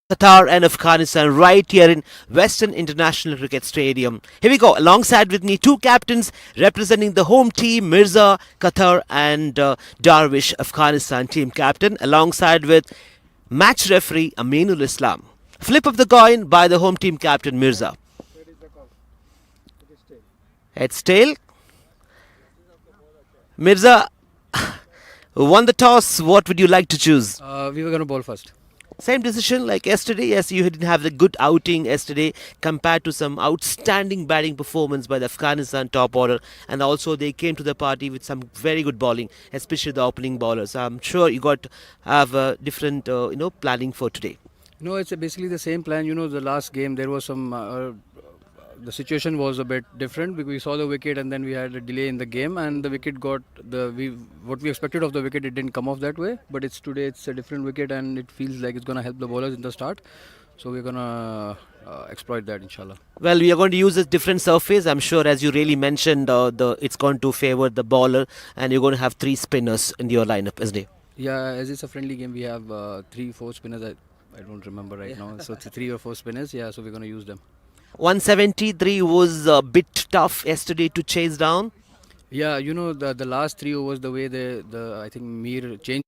Qatar and Afghanistan right here in Western International Cricket Stadium. Here we go. Alongside with me, two captains representing the home team, Mirza, Qatar, and Darwish, Afghanistan team captain, alongside with match referee Aminul Islam. Flip of the coin by the home team captain, Mirza. Heads tail. Mirza won the toss. What would you like to choose? We were going to bowl first. Same decision like yesterday. Yes, you didn't have the good outing yesterday compared to some outstanding batting performance by the Afghanistan top order, and also they came to the party with some very good bowling, especially the opening bowlers. I'm sure you got to have a different, planning for today. No, it's basically the same plan. The last game there was some. The situation was a bit different because we saw the wicket and then we had a delay in the game and the wicket got what we expected of the wicket. It didn't come off that way, but it's a different wicket and it feels like it's gonna help the bowlers in the start. So we're gonna exploit that, inshallah. Well, we are going to use a different surface. I'm sure, as you really mentioned, the it's going to favor the bowler, and you're going to have three spinners in your lineup, isn't it? Yeah, as it's a friendly game, we have 3, 4 spinners. I don't remember right now. So it's 3 or 4 spinners. Yeah, so we're gonna use them. 173 was a bit tough yesterday to chase down. Yeah, the last 3 overs, the way the I think Mir changed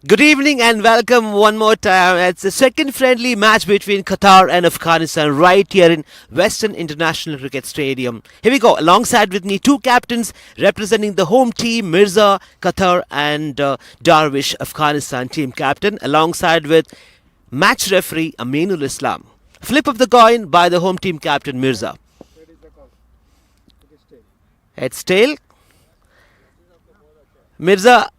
Good evening and welcome one more time. It's the second friendly match between Qatar and Afghanistan right here in Western International Cricket Stadium. Here we go. Alongside with me, two captains representing the home team, Mirza, Qatar, and Darwish, Afghanistan team captain, alongside with match referee Aminul Islam. Flip of the coin by the home team captain, Mirza. It's tail. Mirza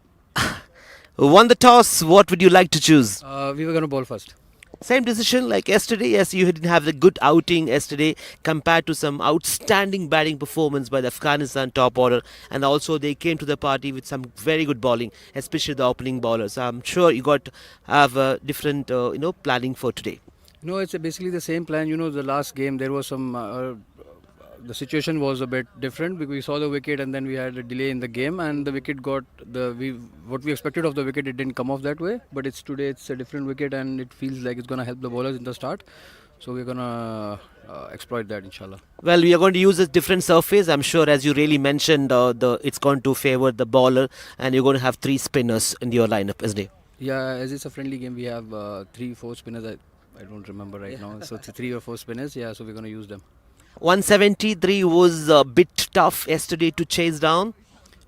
won the toss. What would you like to choose? We were going to bowl first. Same decision like yesterday. Yes, you didn't have the good outing yesterday compared to some outstanding batting performance by the Afghanistan top order, and also they came to the party with some very good bowling, especially the opening bowlers. I'm sure you got to have a different, planning for today. No, it's basically the same plan. The last game there was some. The situation was a bit different because we saw the wicket and then we had a delay in the game, and the wicket got what we expected of the wicket. It didn't come off that way, but it's a different wicket and it feels like it's going to help the bowlers in the start. So we're going to exploit that, inshallah. Well, we are going to use a different surface. I'm sure, as you really mentioned, it's going to favor the bowler, and you're going to have three spinners in your lineup, isn't it? Yeah, as it's a friendly game, we have 3-4 spinners. I don't remember right now. So it's 3 or 4 spinners. Yeah, so we're going to use them. 173 was a bit tough yesterday to chase down.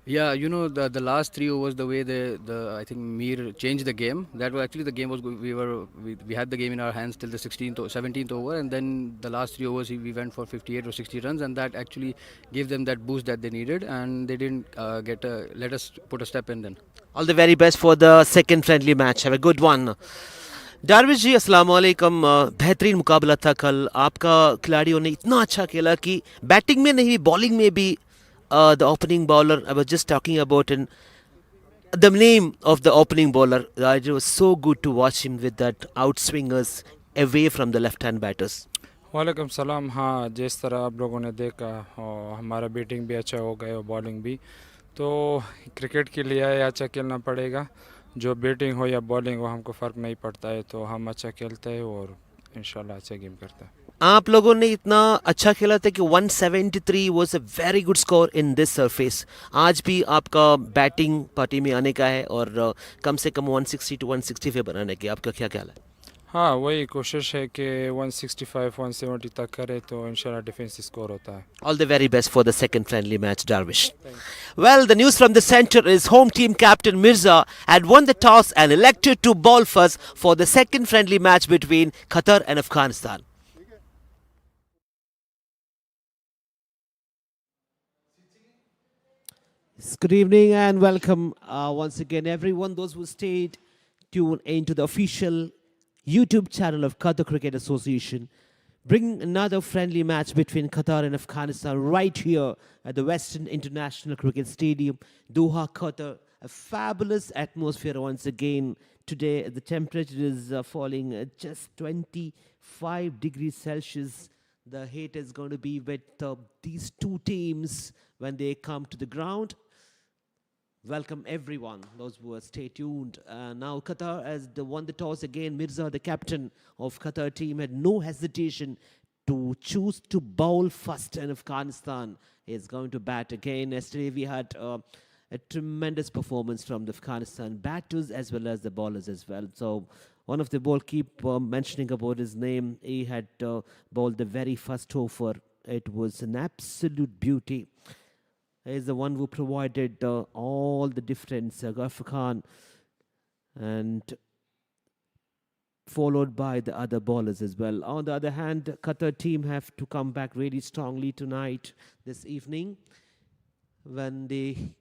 Yeah, the last 3 overs, the way the I think Mir changed the game. That was actually the game was we had the game in our hands till the 16th or 17th over, and then the last 3 overs we went for 58 or 60 runs, and that actually gave them that boost that they needed, and they didn't let us put a step in then. All the very best for the second friendly match. Have a good one. डार्विश जी अस्सलाम वालेकुम. बेहतरीन मुकाबला था कल. आपका खिलाड़ियों ने इतना अच्छा खेला कि बैटिंग में नहीं, बॉलिंग में भी the opening bowler, I was just talking about in the name of the opening bowler. It was so good to watch him with that out swingers away from the left hand batters. वालेकुम सलाम. हाँ, जिस तरह आप लोगों ने देखा, और हमारा बैटिंग भी अच्छा हो गया और बॉलिंग भी. तो क्रिकेट के लिए अच्छा खेलना पड़ेगा. जो बैटिंग हो या बॉलिंग हो, हमको फ़र्क नहीं पड़ता है. तो हम अच्छा खेलते हैं और इंशाल्लाह अच्छा गेम करते हैं. आप लोगों ने इतना अच्छा खेला था कि 173 was a very good score in this surface. आज भी आपका बैटिंग पार्टी में आने का है और कम से कम 160 to 165 बनाने की. आपका क्या ख्याल है? हाँ, वही कोशिश है कि 165 170 तक करे तो इंशाल्लाह डिफेंस स्कोर होता है. All the very best for the second friendly match, Darwish. Well, the news from the centre is home team captain Mirza had won the toss and elected to bowl first for the second friendly match between Qatar and Afghanistan. Good evening and welcome once again, everyone. Those who stayed tuned into the official YouTube channel of Qatar Cricket Association, bringing another friendly match between Qatar and Afghanistan right here at the Western International Cricket Stadium, Doha, Qatar. A fabulous atmosphere once again. Today, the temperature is falling at just 25 degrees Celsius. The heat is going to be with these two teams when they come to the ground. Welcome everyone, those who are stay tuned. Now Qatar has won the toss again. Mirza, the captain of Qatar team, had no hesitation to choose to bowl first, and Afghanistan is going to bat again. Yesterday we had a tremendous performance from the Afghanistan batters as well as the bowlers as well. So one of the ball keep mentioning about his name. He had bowled the very first over. It was an absolute beauty. Is the one who provided all the difference, Ghaffar Khan, and followed by the other bowlers as well. On the other hand, Qatar team have to come back really strongly tonight, this evening, when they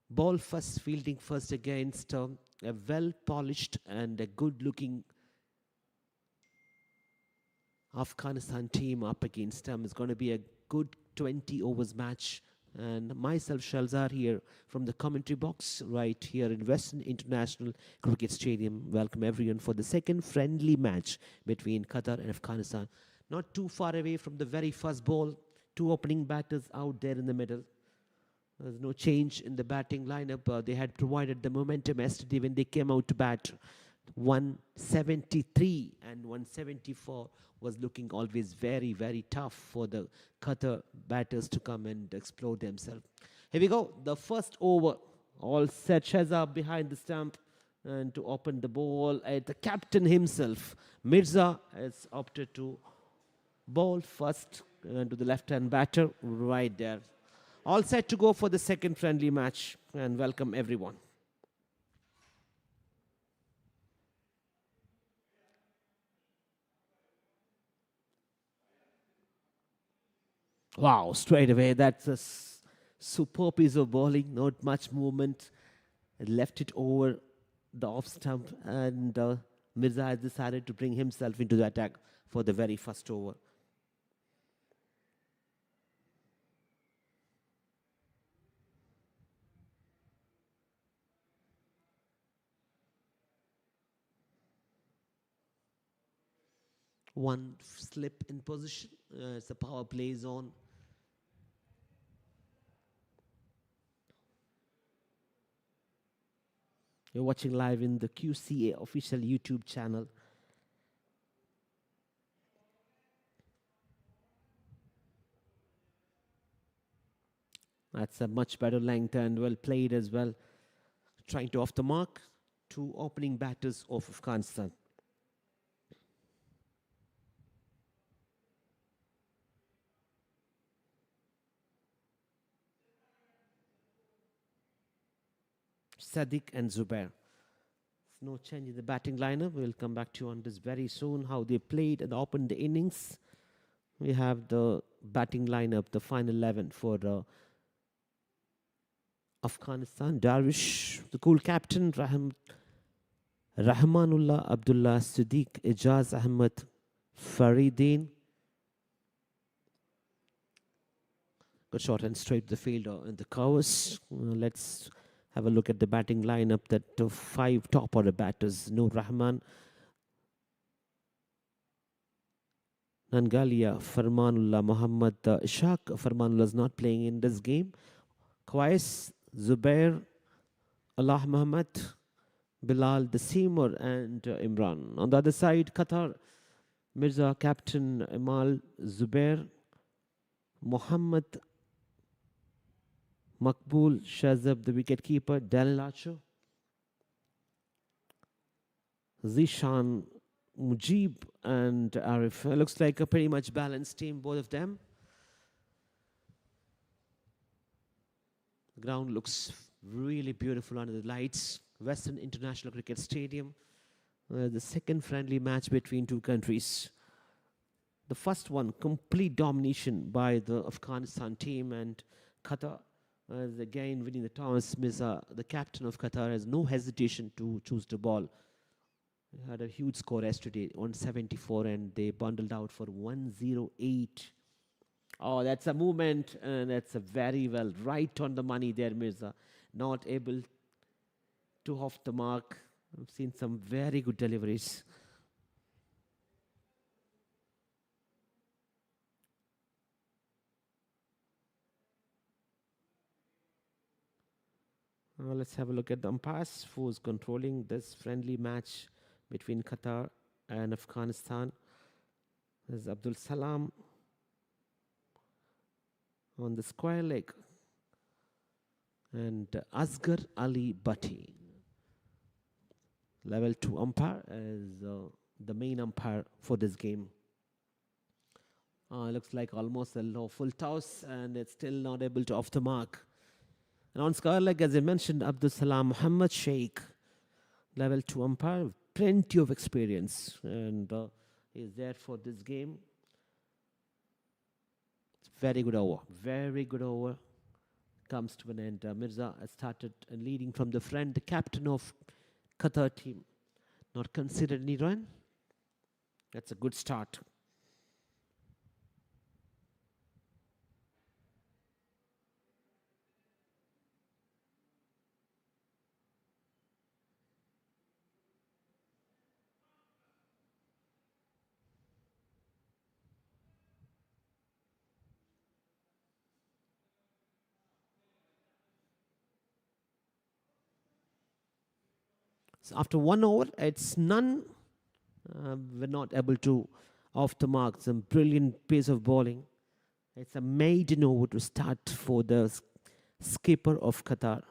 bowl first, fielding first against a well-polished and a good-looking Afghanistan team up against them. It's going to be a good 20 overs match. And myself, Shalzar, here from the commentary box right here in Western International Cricket Stadium. Welcome everyone for the second friendly match between Qatar and Afghanistan. Not too far away from the very first ball. Two opening batters out there in the middle. There's no change in the batting lineup. They had provided the momentum yesterday when they came out to bat. 173 and 174 was looking always very, very tough for the Qatar batters to come and explode themselves. Here we go. The first over. All set. Shahzad behind the stump. And to open the ball, the captain himself, Mirza, has opted to ball first to the left-hand batter right there. All set to go for the second friendly match, and welcome everyone. Wow, straight away, that's a superb piece of bowling, not much movement. Left it over the off stump, and Mirza has decided to bring himself into the attack for the very first over. One slip in position, it's a power play zone. You're watching live in the QCA official YouTube channel. That's a much better length and well played as well. Trying to off the mark. Two opening batters of Afghanistan. Sadiq and Zubair. There's no change in the batting lineup. We'll come back to you on this very soon, how they played and opened the innings. We have the batting lineup, the final 11 for Afghanistan. Darvish, the cool captain, Rahmanullah Abdullah Siddiq, Ijaz Ahmed Faridin. Good shot and straight to the fielder in the covers. Let's have a look at the batting lineup. That five top order batters: Nur Rahman, Nangalia, Farmanullah, Muhammad Ishaq. Farmanullah is not playing in this game. Qais, Zubair, Allah Muhammad, Bilal, the Seymour, and Imran. On the other side, Qatar, Mirza, captain, Imal, Zubair, Muhammad Makbul, Shazab, the wicketkeeper, Daniel Archer, Zishan, Mujib, and Arif. Looks like a pretty much balanced team, both of them. The ground looks really beautiful under the lights. Western International Cricket Stadium. The second friendly match between two countries. The first one, complete domination by the Afghanistan team, and Qatar is again winning the toss. Mirza, the captain of Qatar, has no hesitation to choose the ball. They had a huge score yesterday, 174, and they bundled out for 108. Oh, that's a movement, and that's a very well right on the money there, Mirza. Not able to off the mark. I've seen some very good deliveries. Let's have a look at the umpires who's controlling this friendly match between Qatar and Afghanistan. There's Abdul Salam on the square leg, and Asghar Ali Bhatti. Level 2 umpire is the main umpire for this game. Looks like almost a low full toss, and it's still not able to off the mark. And on square leg, as I mentioned, Abdul Salam Muhammad Sheikh, level 2 umpire, plenty of experience, and is there for this game. It's very good over, very good over. Comes to an end. Mirza has started leading from the front. The captain of Qatar team not considered any run. That's a good start. So after 1 over, it's none. We're not able to off the mark. Some brilliant piece of bowling. It's a maiden over to start for the skipper of Qatar.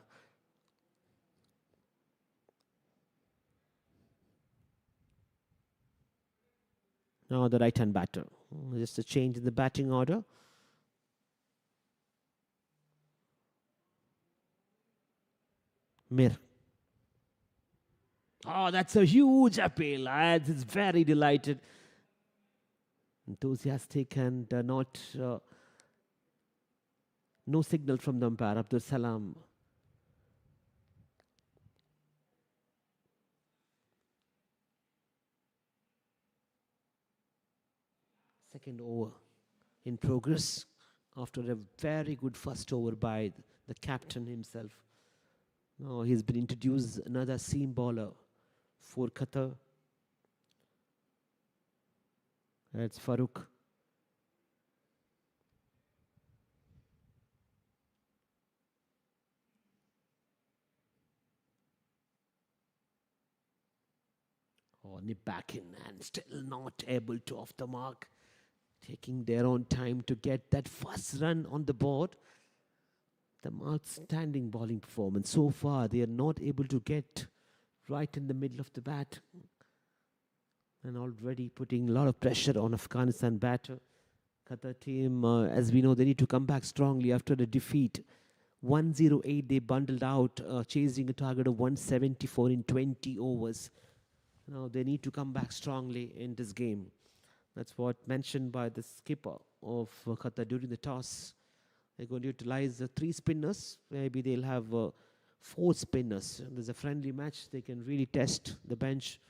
Now the right-hand batter. Just a change in the batting order. Mir. Oh, that's a huge appeal. Lads, it's very delighted. Enthusiastic and no signal from the umpire. Abdul Salam. Second over in progress after a very good first over by the captain himself. Now he's been introduced another seam bowler for Qatar. That's Farooq. Oh, nip back in and still not able to off the mark. Taking their own time to get that first run on the board. The outstanding bowling performance. So far, they are not able to get right in the middle of the bat. And already putting a lot of pressure on Afghanistan batter. Qatar team, as we know, they need to come back strongly after the defeat. 108, they bundled out, chasing a target of 174 in 20 overs. Now they need to come back strongly in this game. That's what mentioned by the skipper of Qatar during the toss. They're going to utilize the 3 spinners. Maybe they'll have 4 spinners. There's a friendly match. They can really test the bench.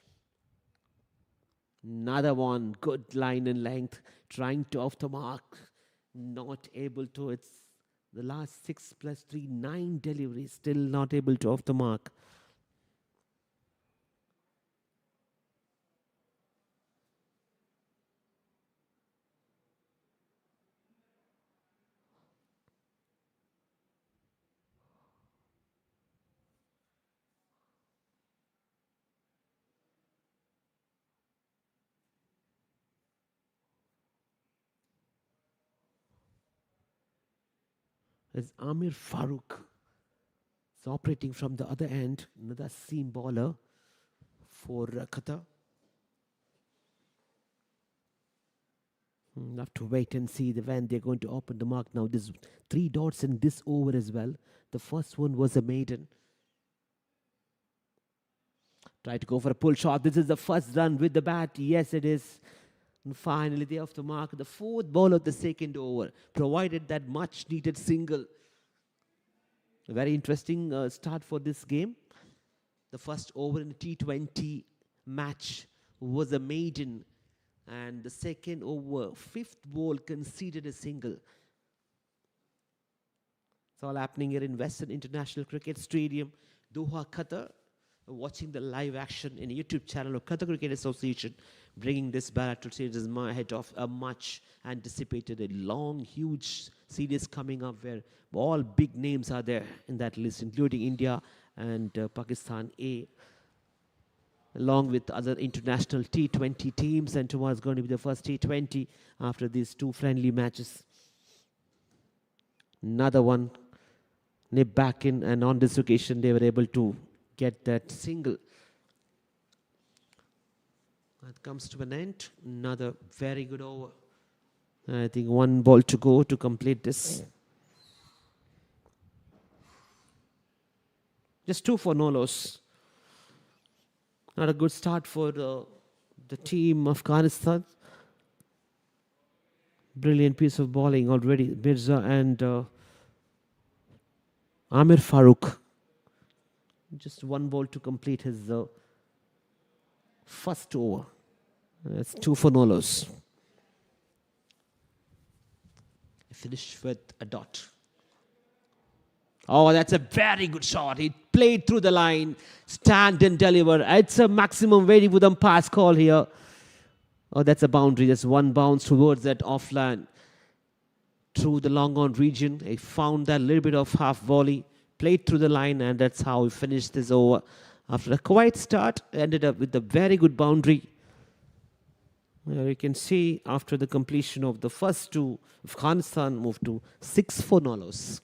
Another one. Good line and length. Trying to off the mark. Not able to. It's the last 6 plus 3, 9 deliveries. Still not able to off the mark. Is Amir Farooq. It's operating from the other end. Another seam bowler for Qatar. We'll have to wait and see when they're going to open the mark. Now there's 3 dots in this over as well. The first one was a maiden. Try to go for a pull shot. This is the first run with the bat. Yes, it is. And finally, they off the mark. The 4th ball of the second over provided that much needed single. A very interesting start for this game. The first over in a T20 match was a maiden. And the second over, 5th ball, conceded a single. It's all happening here in Western International Cricket Stadium, Doha, Qatar. Watching the live action in the YouTube channel of Qatar Cricket Association, bringing this bilateral series ahead of a much anticipated, a long, huge series coming up where all big names are there in that list, including India and Pakistan A, along with other international T20 teams. And tomorrow is going to be the first T20 after these 2 friendly matches. Another one, nip back in, and on this occasion they were able to get that single. That comes to an end. Another very good over. I think 1 ball to go to complete this. Just 2 for no loss. Not a good start for the team of Afghanistan. Brilliant piece of bowling already. Mirza and Amir Farooq. Just 1 ball to complete his first over. That's 2 for no loss. Finished with a dot. Oh, that's a very good shot. He played through the line, stand and deliver. It's a maximum very good pass call here. Oh, that's a boundary. Just 1 bounce towards that offline through the long on region. He found that little bit of half volley, played through the line, and that's how he finished this over. After a quiet start, ended up with a very good boundary. You can see after the completion of the first 2, Afghanistan moved to 6 for no loss.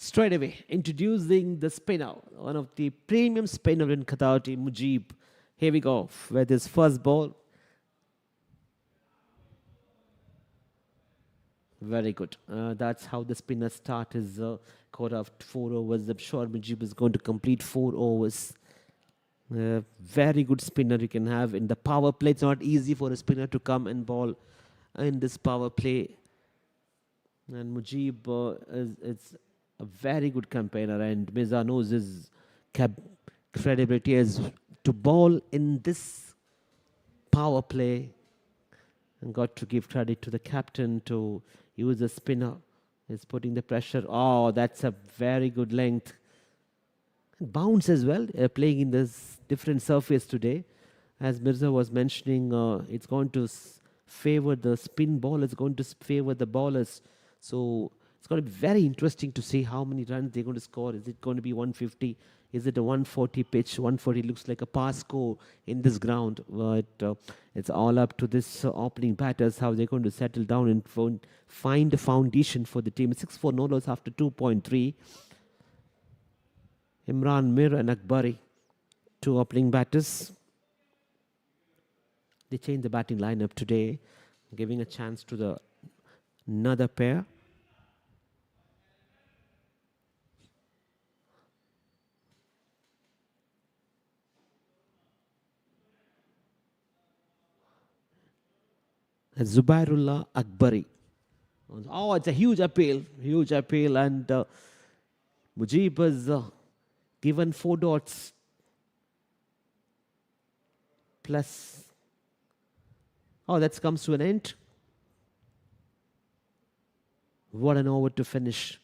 Straight away, introducing the spinner, one of the premium spinner in Qatar team, Mujib. Here we go with his first ball. Very good. That's how the spinner start his quarter of 4 overs. I'm sure Mujib is going to complete 4 overs. Very good spinner you can have in the power play. It's not easy for a spinner to come and bowl in this power play. And Mujib is a very good campaigner, and Mirza knows his credibility as to bowl in this power play. And got to give credit to the captain to use a spinner. He's putting the pressure. Oh, that's a very good length. Bounce as well, playing in this different surface today. As Mirza was mentioning, it's going to favor the spin ball. It's going to favor the bowlers. So it's going to be very interesting to see how many runs they're going to score. Is it going to be 150? Is it a 140 pitch? 140 looks like a pass score in this ground. But it's all up to this opening batters, how they're going to settle down and find a foundation for the team. 6-4 no loss after 2.3. Imran Mir and Akbari, 2 opening batters. They changed the batting lineup today, giving a chance to another pair. Zubairullah Akbari. Oh, it's a huge appeal, and Mujib has given 4 dots plus. Oh, that comes to an end. What an over to finish.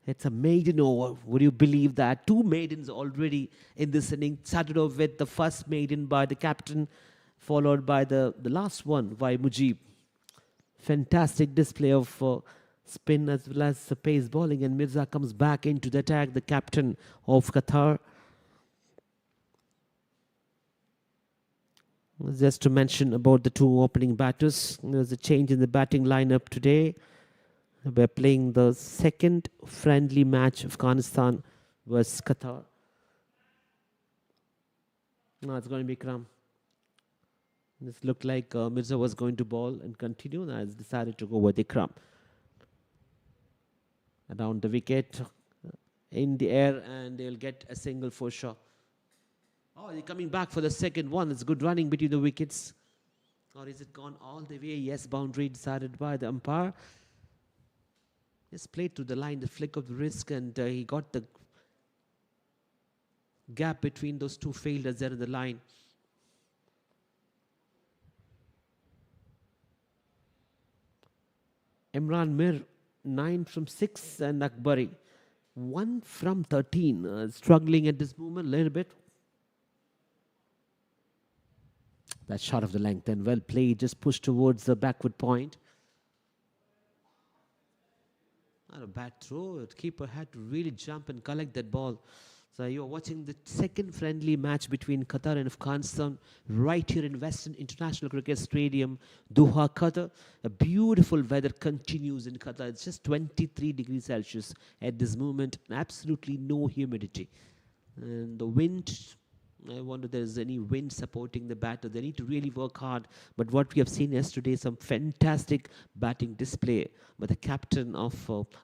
It's a maiden over. Would you believe that? 2 maidens already in this inning. Started off with the first maiden by the captain, followed by the last one by Mujib. Fantastic display of spin as well as pace bowling. And Mirza comes back into the attack, the captain of Qatar. Just to mention about the 2 opening batters. There's a change in the batting lineup today. We're playing the second friendly match, Afghanistan versus Qatar. No, it's going to be Ikram. This looked like Mirza was going to bowl and continue, and has decided to go with Ikram. Around the wicket, in the air, and they'll get a single for sure. Oh, they're coming back for the second one. It's good running between the wickets. Or is it gone all the way? Yes, boundary decided by the umpire. Just played to the line, the flick of the wrist, and he got the gap between those 2 fielders there in the line. Imran Mir, 9 from 6, and Akbari, 1 from 13. Struggling at this moment a little bit. That shot of the length and well played, just pushed towards the backward point. Not a bad throw. The keeper had to really jump and collect that ball. So you're watching the second friendly match between Qatar and Afghanistan right here in Western International Cricket Stadium, Doha, Qatar. A beautiful weather continues in Qatar. It's just 23 degrees Celsius at this moment. Absolutely no humidity. And the wind, I wonder if there's any wind supporting the batter. They need to really work hard. But what we have seen yesterday, some fantastic batting display by the captain of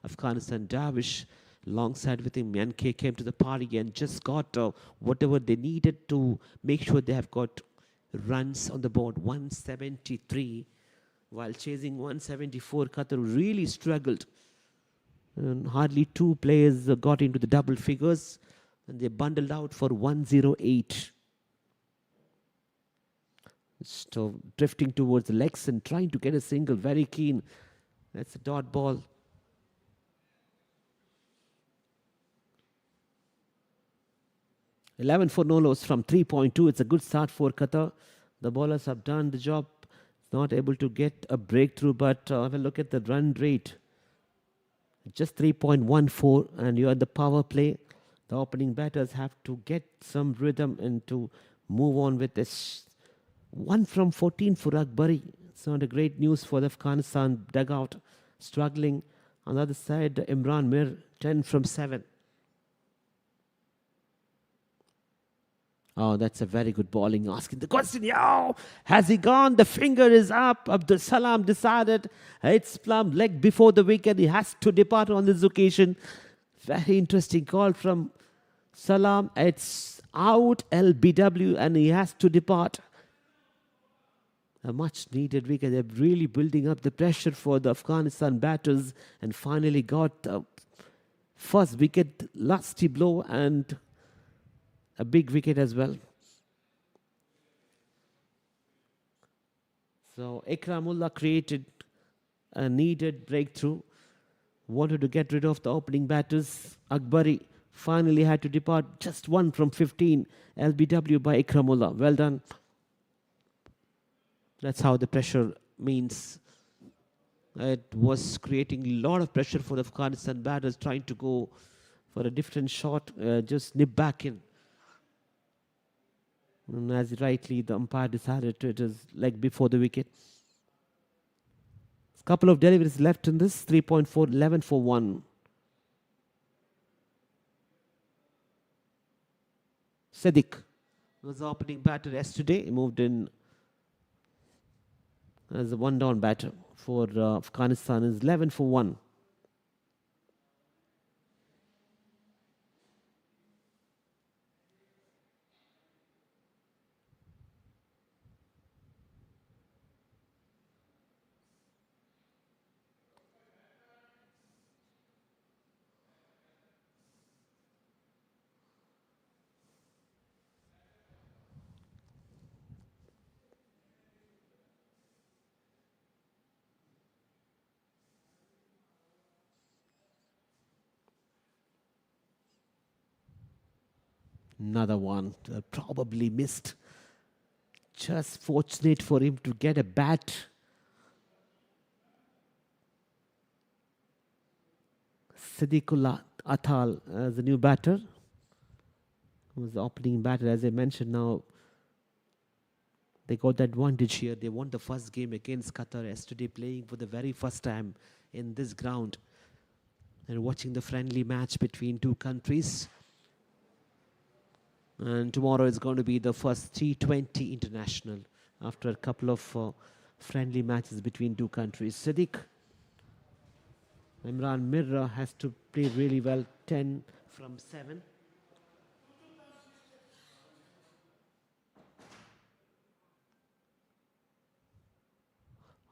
Afghanistan, Darvish. Alongside with him, Yanke came to the party and just got whatever they needed to make sure they have got runs on the board. 173 while chasing 174. Qatar really struggled. And hardly 2 players got into the double figures. And they bundled out for 108. So drifting towards the legs and trying to get a single. Very keen. That's a dot ball. 11 for no loss from 3.2. It's a good start for Qatar. The bowlers have done the job. Not able to get a breakthrough, but have a look at the run rate. Just 3.14, and you're at the power play. The opening batters have to get some rhythm and to move on with this. 1 from 14 for Akbari. It's not a great news for the Afghanistan dugout. struggling. On the other side, Imran Mir, 10 from 7. Oh, that's a very good bowling. Asking the question, yo, has he gone? The finger is up. Abdul Salam decided it's plumb leg before the wicket. He has to depart on this occasion. Very interesting call from Salam. It's out LBW and he has to depart. A much needed wicket. They're really building up the pressure for the Afghanistan batters and finally got the first wicket, lusty blow and a big wicket as well. So Ikramullah created a needed breakthrough. Wanted to get rid of the opening batters. Akbari finally had to depart. Just 1 from 15. LBW by Ikramullah. Well done. That's how the pressure means. It was creating a lot of pressure for the Afghanistan batters trying to go for a different shot. Just nip back in. And as rightly the umpire decided it is like before the wicket. A couple of deliveries left in this. 3.4, 11 for 1. Siddiq was the opening batter yesterday. He moved in as a one-down batter for Afghanistan. Is 11 for 1. Another one probably missed. Just fortunate for him to get a bat. Siddiqullah Atal as the new batter. Was the opening batter, as I mentioned. Now they got the advantage here. They won the first game against Qatar yesterday, playing for the very first time in this ground and watching the friendly match between two countries. And tomorrow is going to be the first T20 international after a couple of friendly matches between two countries. Siddiq, Imran Mir has to play really well. 10 from 7.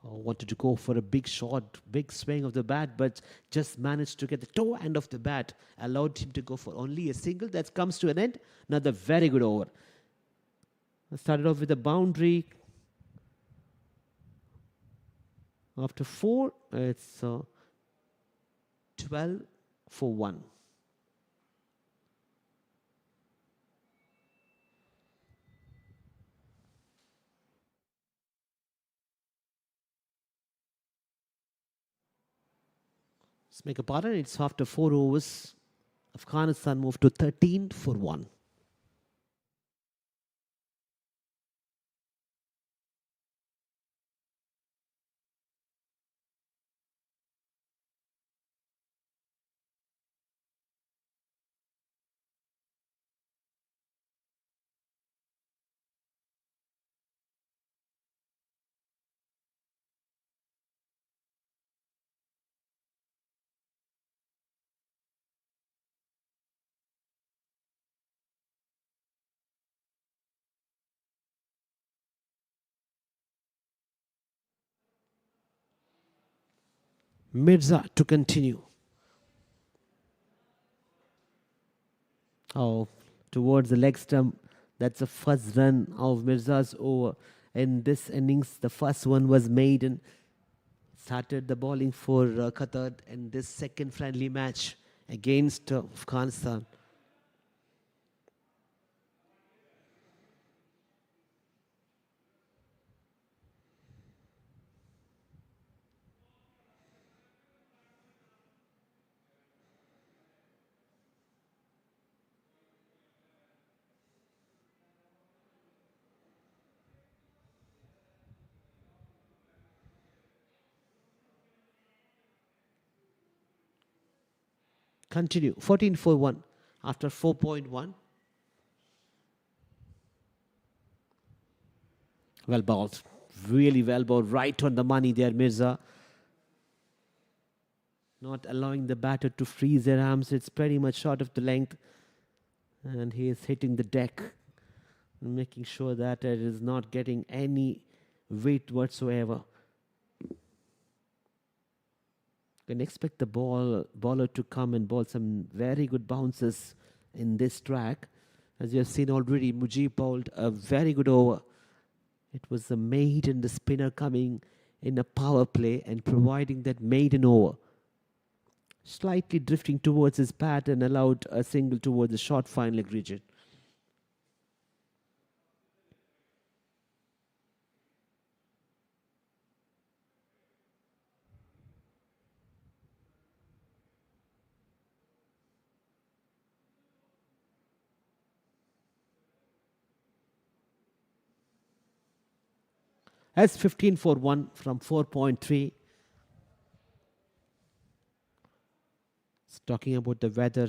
Wanted to go for a big shot, big swing of the bat, but just managed to get the toe end of the bat. Allowed him to go for only a single. That comes to an end. Another very good over. Started off with a boundary. After 4, it's 12 for 1. Let's make a pattern. It's after 4 overs. Afghanistan moved to 13 for 1. Mirza to continue. Oh, towards the leg stump. That's the first run of Mirza's over in this innings. The first one was made and started the bowling for Qatar in this second friendly match against Afghanistan. continue. 14 for 1 after 4.1. Well bowled. Really well bowled. Right on the money there, Mirza. Not allowing the batter to freeze their arms. It's pretty much short of the length. And he is hitting the deck, making sure that it is not getting any weight whatsoever. Can expect the bowler to come and bowl some very good bounces in this track. As you have seen already, Mujib bowled a very good over. It was the maiden, the spinner coming in a power play and providing that maiden over. Slightly drifting towards his bat and allowed a single towards the short fine leg region. As 15 for 1 from 4.3. It's talking about the weather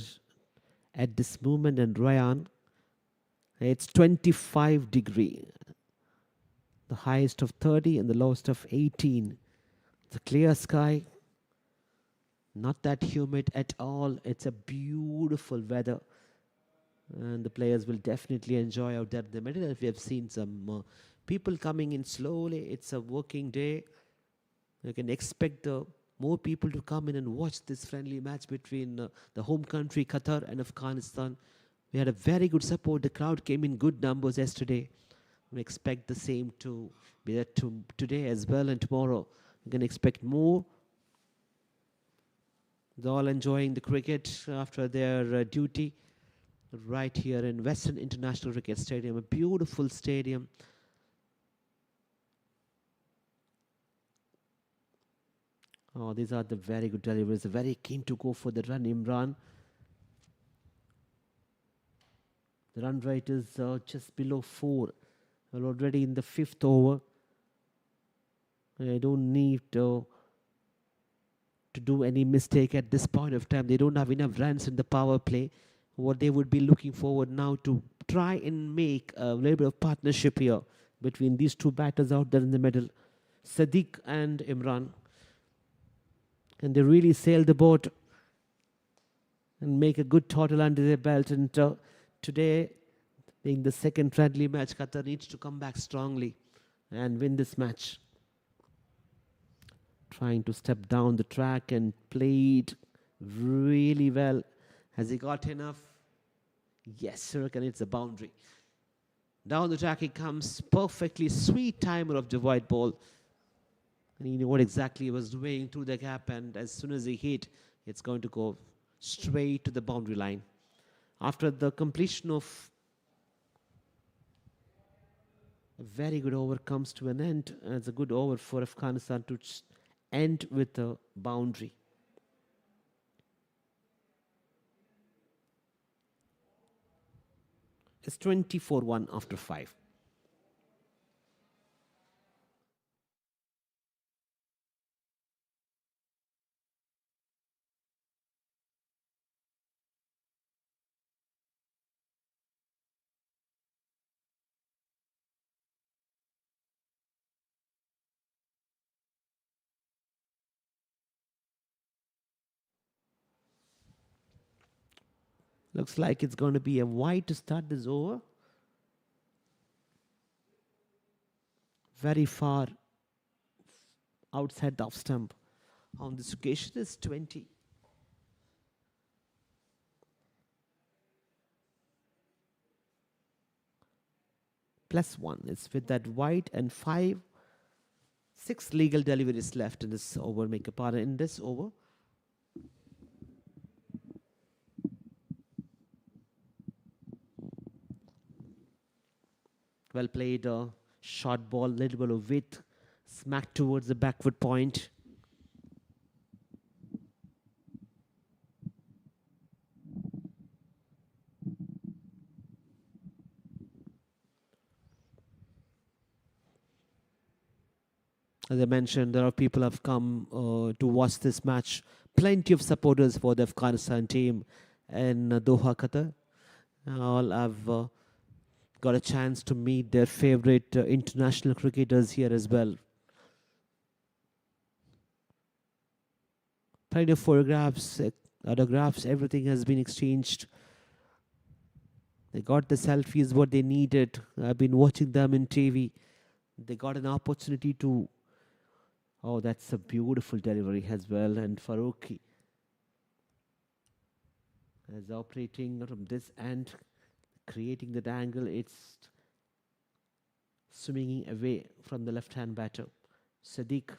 at this moment in Ryan. It's 25 degree. The highest of 30 and the lowest of 18. It's a clear sky. Not that humid at all. It's a beautiful weather. And the players will definitely enjoy out there in the middle. We have seen some people coming in slowly. It's a working day. You can expect more people to come in and watch this friendly match between the home country, Qatar and Afghanistan. We had a very good support. The crowd came in good numbers yesterday. We expect the same to be there today as well and tomorrow. We can expect more. They're all enjoying the cricket after their duty right here in Western International Cricket Stadium, a beautiful stadium. Oh, these are the very good deliveries. Very keen to go for the run, Imran. The run rate is just below 4. We're already in the 5th over. I don't need to do any mistake at this point of time. They don't have enough runs in the power play. What they would be looking forward now to try and make a little bit of partnership here between these two batters out there in the middle, Sadiq and Imran. And they really sail the boat and make a good total under their belt. And today, being the second friendly match, Qatar needs to come back strongly and win this match. Trying to step down the track and played really well. Has he got enough? Yes, sir, and it's a boundary. Down the track he comes, perfectly sweet timer of the white ball. And he knew what exactly he was doing through the gap, and as soon as he hit, it's going to go straight to the boundary line. After the completion of a very good over comes to an end, and it's a good over for Afghanistan to end with a boundary. It's 24-1 after 5. Looks like it's going to be a wide to start this over. Very far outside the off stump. On this occasion is 20. +1. It's with that wide and 5. 6 legal deliveries left in this over. Make a part in this over. Well played, short ball, little bit of width, smacked towards the backward point. As I mentioned, there are people have come to watch this match. Plenty of supporters for the Afghanistan team in Doha, Qatar. All have got a chance to meet their favorite international cricketers here as well. Plenty of photographs, autographs, everything has been exchanged. They got the selfies what they needed. I've been watching them in TV. They got an opportunity to. Oh, that's a beautiful delivery as well. And Faruqi is operating from this end, creating that angle. It's swinging away from the left-hand batter, Sadiq.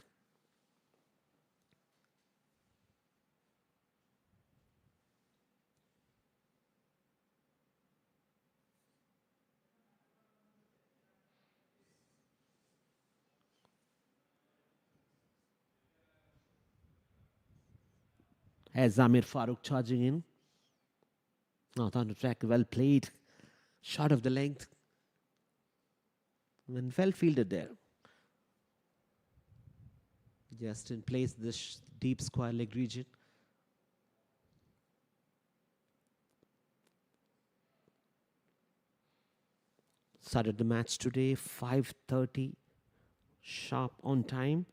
As Zamir Farooq charging in. Not on the track, well played. Shot of the length. And well fielded there. Just in place this deep square leg region. Started the match today, 5:30, sharp on time.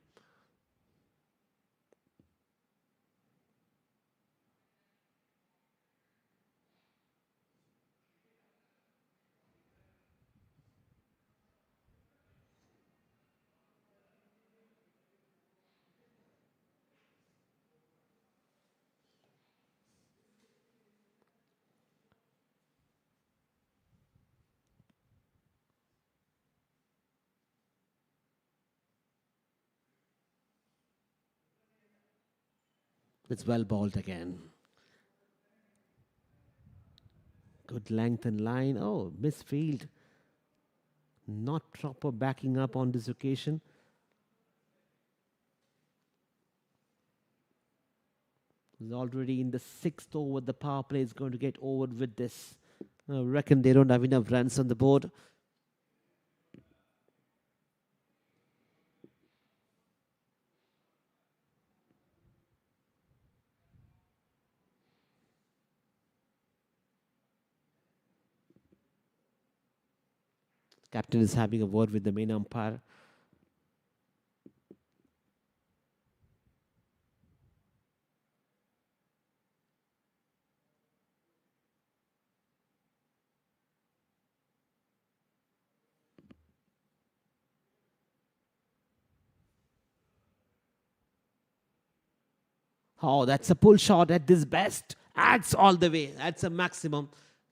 It's well bowled again. Good length and line. Oh, misfield. Not proper backing up on this occasion. He's already in the 6th over. The power play is going to get over with this. I reckon they don't have enough runs on the board. Captain is having a word with the main umpire. Oh, that's a pull shot at this best. Adds all the way. That's a maximum.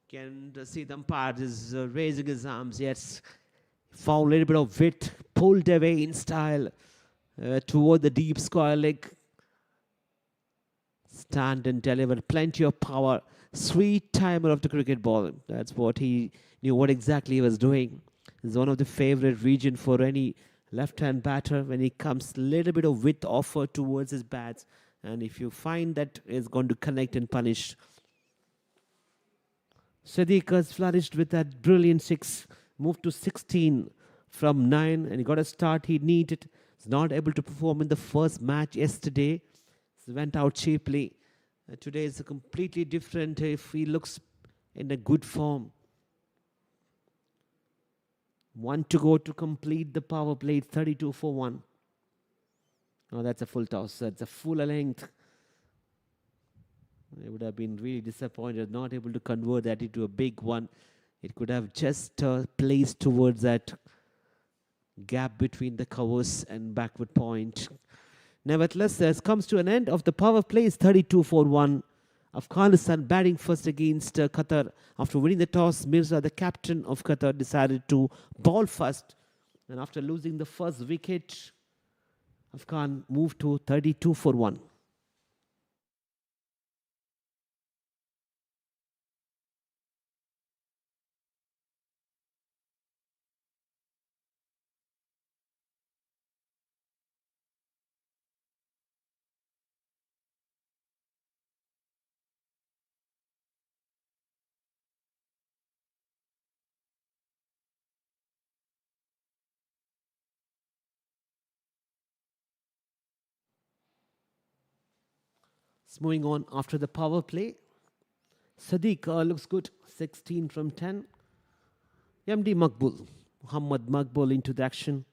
Can see the umpire is raising his arms. Yes, found a little bit of width. Pulled away in style toward the deep square leg. Stand and deliver. Plenty of power. Sweet timer of the cricket ball. That's what he knew what exactly he was doing. It's one of the favorite region for any left-hand batter when he comes a little bit of width offer towards his bats. And if you find that is going to connect and punish. Sadiq has flourished with that brilliant 6. Moved to 16 from 9. And he got a start he needed. He's not able to perform in the first match yesterday. He went out cheaply. Today is completely different if he looks in a good form. 1 to go to complete the power play. 32 for 1. Oh, that's a full toss. That's a full length. I would have been really disappointed, not able to convert that into a big one. It could have just placed towards that gap between the covers and backward point. Nevertheless, this comes to an end of the power plays. 32 for 1. Afghanistan batting first against Qatar. After winning the toss, Mirza, the captain of Qatar, decided to bowl first. And after losing the first wicket, Afghan moved to 32 for 1. Moving on after the power play. Sadiq looks good. 16 from 10. MD Maqbul. Muhammad Maqbul into the action.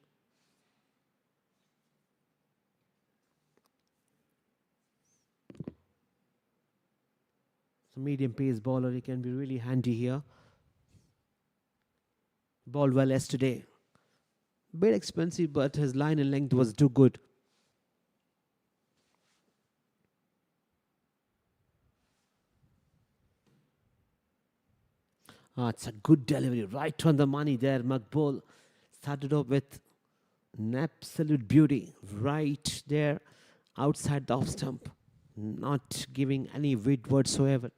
So medium pace bowler. He can be really handy here. Bowled well yesterday. Bit expensive, but his line and length was too good. It's a good delivery, right on the money there. Maqbul started off with an absolute beauty, right there, outside the off stump, not giving any weight whatsoever.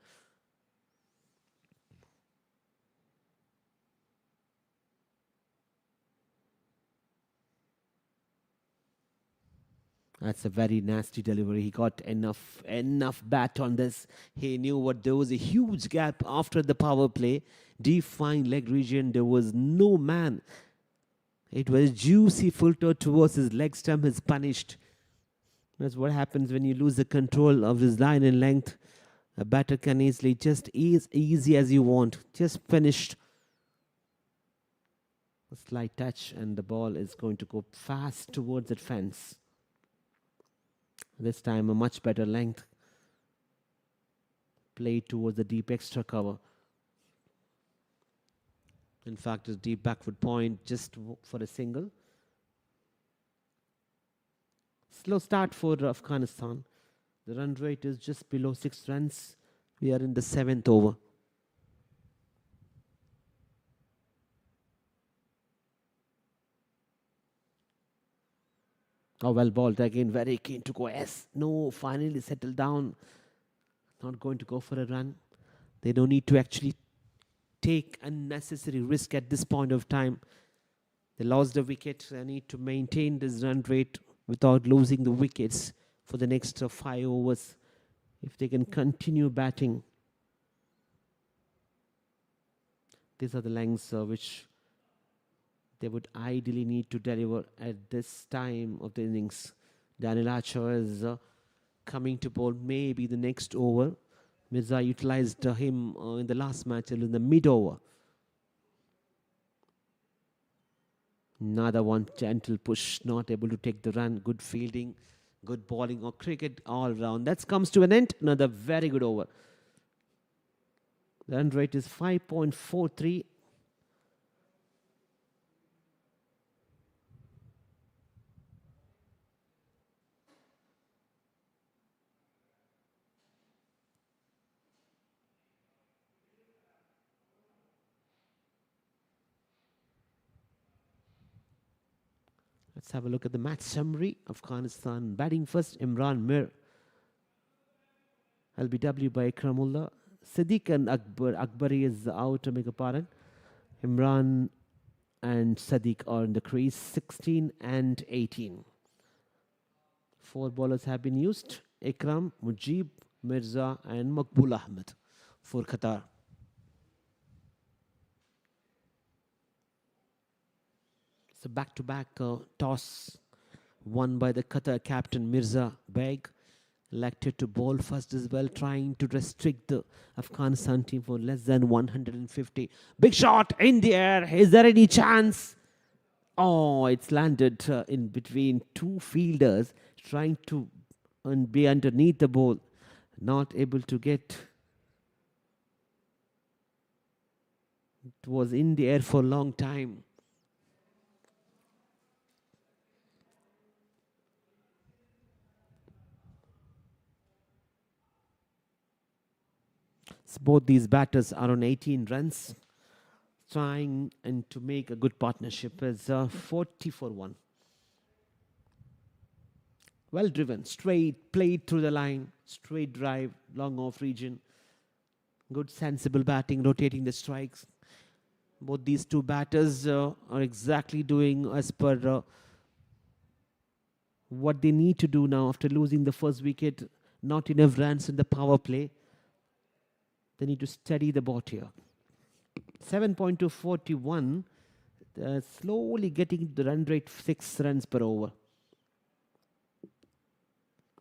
That's a very nasty delivery. He got enough bat on this. He knew what there was a huge gap after the power play. Defined leg region. There was no man. It was juicy filter towards his leg stump. Is punished. That's what happens when you lose the control of his line and length. A batter can easily just easy as you want. Just finished. A slight touch and the ball is going to go fast towards the fence. This time a much better length. Played towards the deep extra cover. In fact, a deep backward point just for a single. Slow start for Afghanistan. The run rate is just below 6 runs. We are in the 7th over. Oh, well bowled again. Very keen to go. Yes. No, finally settled down. Not going to go for a run. They don't need to actually take unnecessary risk at this point of time. They lost the wicket. They need to maintain this run rate without losing the wickets for the next 5 overs. If they can continue batting. These are the lengths which they would ideally need to deliver at this time of the innings. Daniel Archer is coming to bowl maybe the next over. Mirza utilized him in the last match in the mid-over. Another one gentle push, not able to take the run. Good fielding, good bowling or cricket all round. That comes to an end. Another very good over. The run rate is 5.43. Let's have a look at the match summary. Afghanistan batting first, Imran Mir. LBW by Ikramullah. Siddiq and Akbar. Akbari is out, I beg your pardon. Imran and Sadiq are in the crease, 16 and 18. 4 bowlers have been used. Ikram, Mujib, Mirza and Maqbul Ahmed for Qatar. So back-to-back toss won by the Qatar captain Mirza Beg. Elected to bowl first as well, trying to restrict the Afghanistan team for less than 150. Big shot in the air. Is there any chance? Oh, it's landed in between 2 fielders, trying to be underneath the ball. Not able to get. It was in the air for a long time. So both these batters are on 18 runs, trying and to make a good partnership as 40 for 1. Well driven, straight, played through the line, straight drive, long off region. Good sensible batting, rotating the strikes. Both these 2 batters are exactly doing as per what they need to do now after losing the first wicket. Not enough runs in the power play. They need to steady the boat here. 7.241. Slowly getting the run rate 6 runs per over.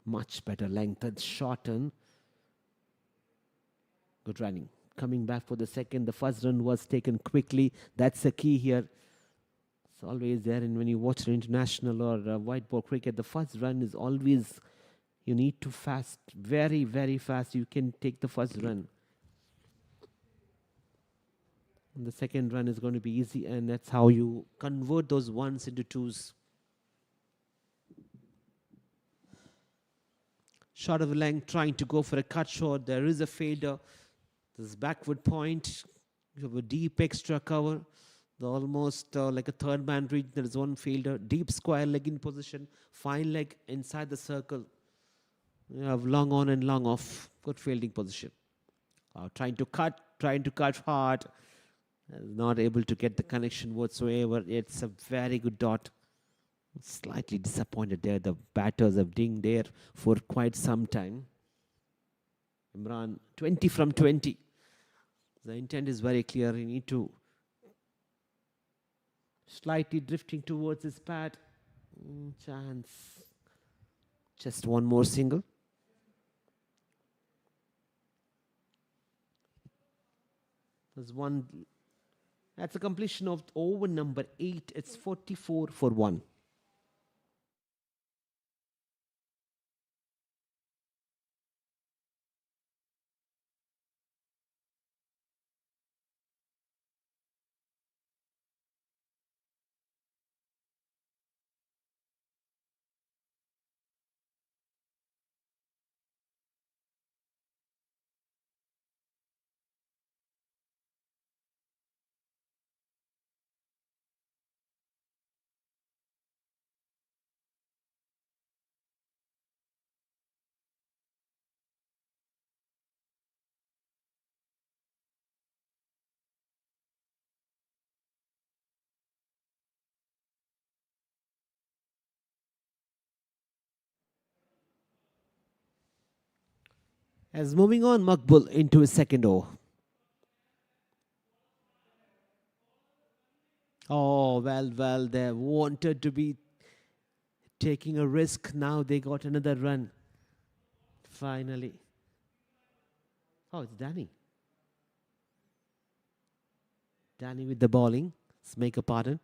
Much better length and shorten. Good running. Coming back for the second. The first run was taken quickly. That's the key here. It's always there. And when you watch an international or white ball cricket, the first run is always, you need to fast, very, very fast. You can take the first run. And the second run is going to be easy, and that's how you convert those ones into twos. Short of the length, trying to go for a cut shot. There is a fader. This backward point. You have a deep extra cover. The almost like a third man reach. There is one fielder. Deep square leg in position. Fine leg inside the circle. You have long on and long off. Good fielding position. Trying to cut hard. Not able to get the connection whatsoever. It's a very good dot. Slightly disappointed there. The batters have dinged there for quite some time. Imran, 20 from 20. The intent is very clear. You need to slightly drifting towards his pad. Chance. Just one more single. There's one. That's a completion of over number 8. It's 44 for 1. As moving on, Makbul into his second over. Oh, well, they wanted to be taking a risk. Now they got another run. Finally. Oh, it's Danny. Danny with the bowling. Let's make a pardon.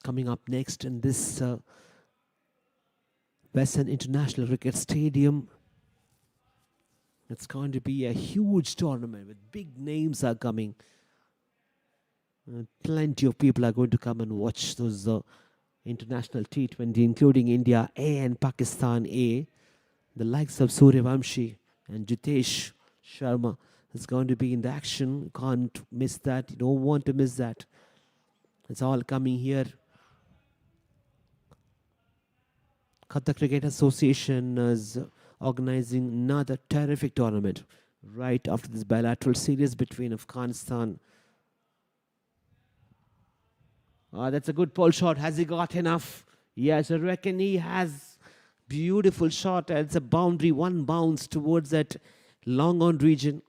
Coming up next in this Western International Cricket Stadium. It's going to be a huge tournament with big names are coming. Plenty of people are going to come and watch those international T20, including India A and Pakistan A. The likes of Suryavamshi and Jitesh Sharma is going to be in the action. You can't miss that. You don't want to miss that. It's all coming here. Qatar Cricket Association is organizing another terrific tournament right after this bilateral series between Afghanistan. That's a good pole shot. Has he got enough? Yes, I reckon he has. Beautiful shot. It's a boundary. One bounce towards that long on region.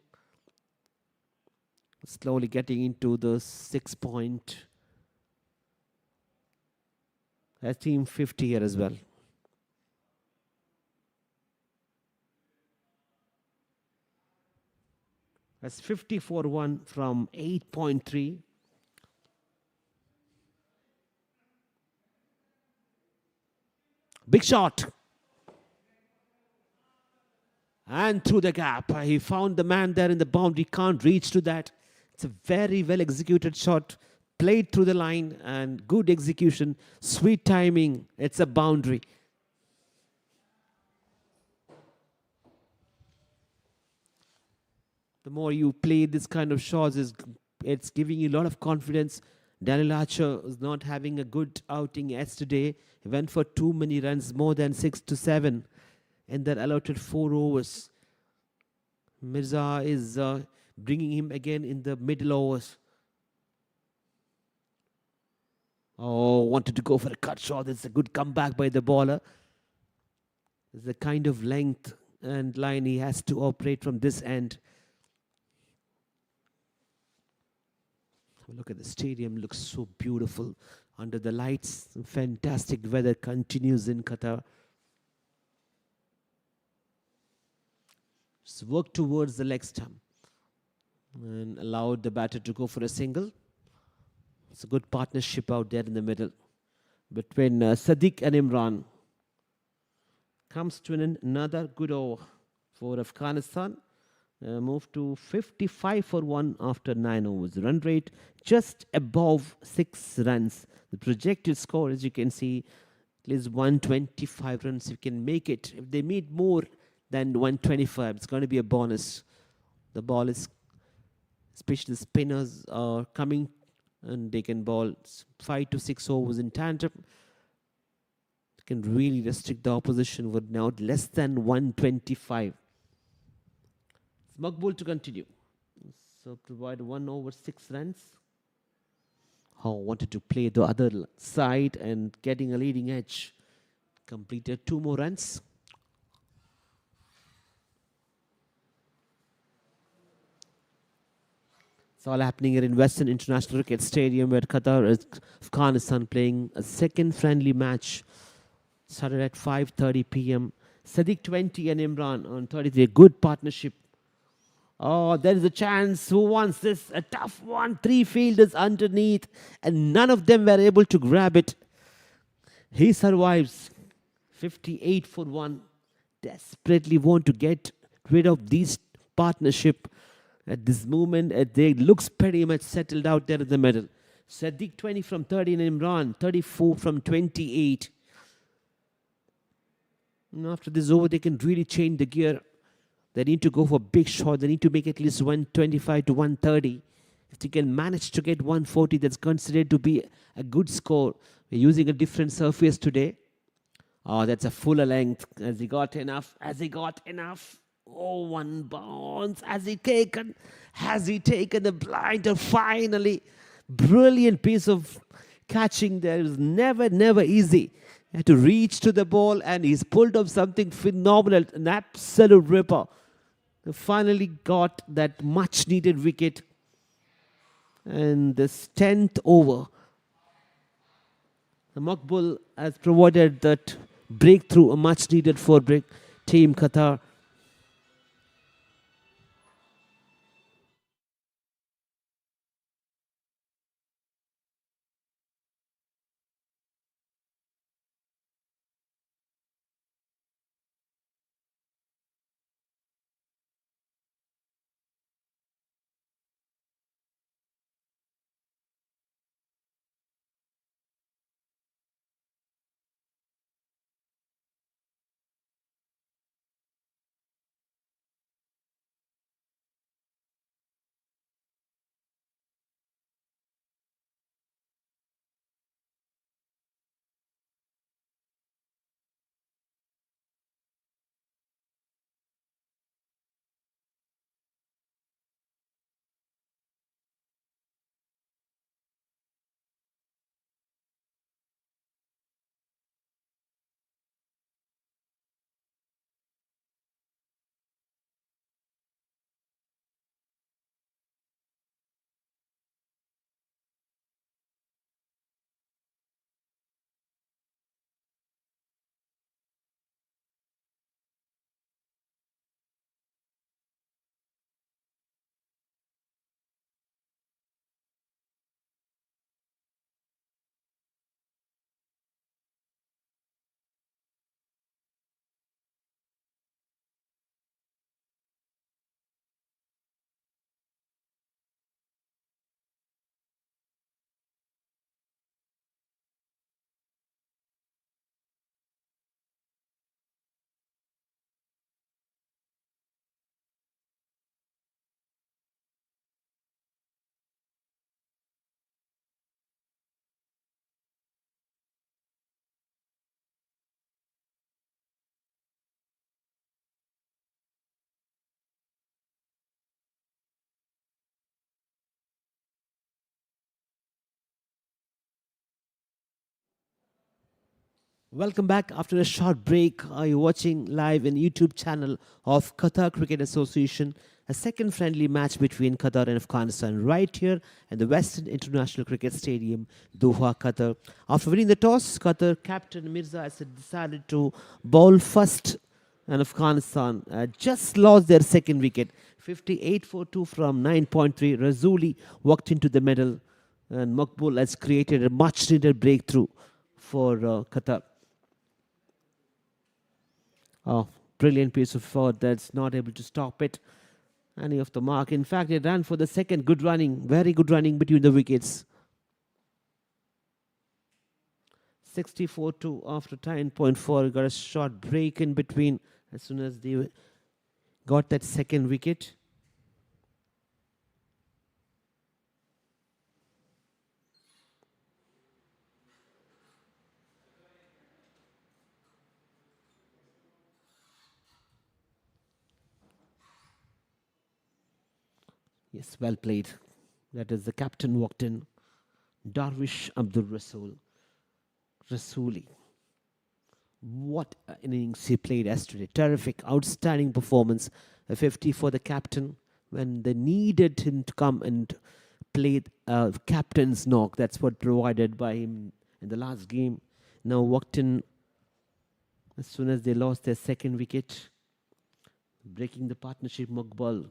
Slowly getting into the 6 point. That's team 50 here as well. That's 50-1 from 8.3. Big shot. And through the gap. He found the man there in the boundary. Can't reach to that. It's a very well executed shot. Played through the line and good execution. Sweet timing. It's a boundary. The more you play this kind of shots, it's giving you a lot of confidence. Daniel Archer was not having a good outing yesterday. He went for too many runs, more than 6 to 7 in that allotted 4 overs. Mirza is bringing him again in the middle overs. Oh, wanted to go for a cut shot. It's a good comeback by the bowler. There's the kind of length and line he has to operate from this end. Look at the stadium, looks so beautiful under the lights. Fantastic weather continues in Qatar. Just work towards the leg stump and allowed the batter to go for a single. It's a good partnership out there in the middle between Sadiq and Imran. Comes to another good over for Afghanistan. Move to 55 for 1 after 9 overs. Run rate just above 6 runs. The projected score, as you can see, is 125 runs. If you can make it, if they meet more than 125, it's going to be a bonus. The ball is, especially the spinners are coming and they can bowl 5 to 6 overs in tandem. They can really restrict the opposition with now less than 125. Maqbool to continue. So provide 1 over 6 runs. Wanted to play the other side and getting a leading edge. Completed 2 more runs. It's all happening here in Western International Cricket Stadium, where Qatar is Afghanistan playing a second friendly match. Started at 5:30 p.m. Sadiq 20 and Imran on 33. Good partnership. Oh, there is a chance. Who wants this? A tough one. 3 fielders underneath, and none of them were able to grab it. He survives. 58 for 1. Desperately want to get rid of this partnership. At this moment, they looks pretty much settled out there in the middle. Sadiq 20 from 30 and Imran 34 from 28. And after this over, they can really change the gear. They need to go for big shot. They need to make at least 125 to 130. If they can manage to get 140, that's considered to be a good score. We're using a different surface today. Oh, that's a fuller length. Has he got enough? Has he got enough? Oh, 1 bounce. Has he taken the blinder finally? Brilliant piece of catching there. It was never easy. He had to reach to the ball and he's pulled up something phenomenal. An absolute ripper. They finally got that much needed wicket. And this 10th over, the Maqbool has provided that breakthrough, a much needed for Team Qatar. Welcome back after a short break. Are you watching live in YouTube channel of Qatar Cricket Association? a second friendly match between Qatar and Afghanistan right here at the Western International Cricket Stadium, Doha, Qatar. After winning the toss, Qatar captain Mirza has decided to bowl first, and Afghanistan just lost their second wicket. 58 for 2 from 9.3. Razuli walked into the middle, and Maqbul has created a much needed breakthrough for Qatar. Oh, brilliant piece of effort that's not able to stop it. Any of the mark. In fact, they ran for the second. Good running, very good running between the wickets. 64-2 after 10.4. Got a short break in between as soon as they got that second wicket. Yes, well played. That is the captain walked in. Darwish Abdul Rasuli. What innings he played yesterday. Terrific, outstanding performance. A 50 for the captain when they needed him to come and play captain's knock. That's what provided by him in the last game. Now walked in as soon as they lost their second wicket. Breaking the partnership, Maqbul.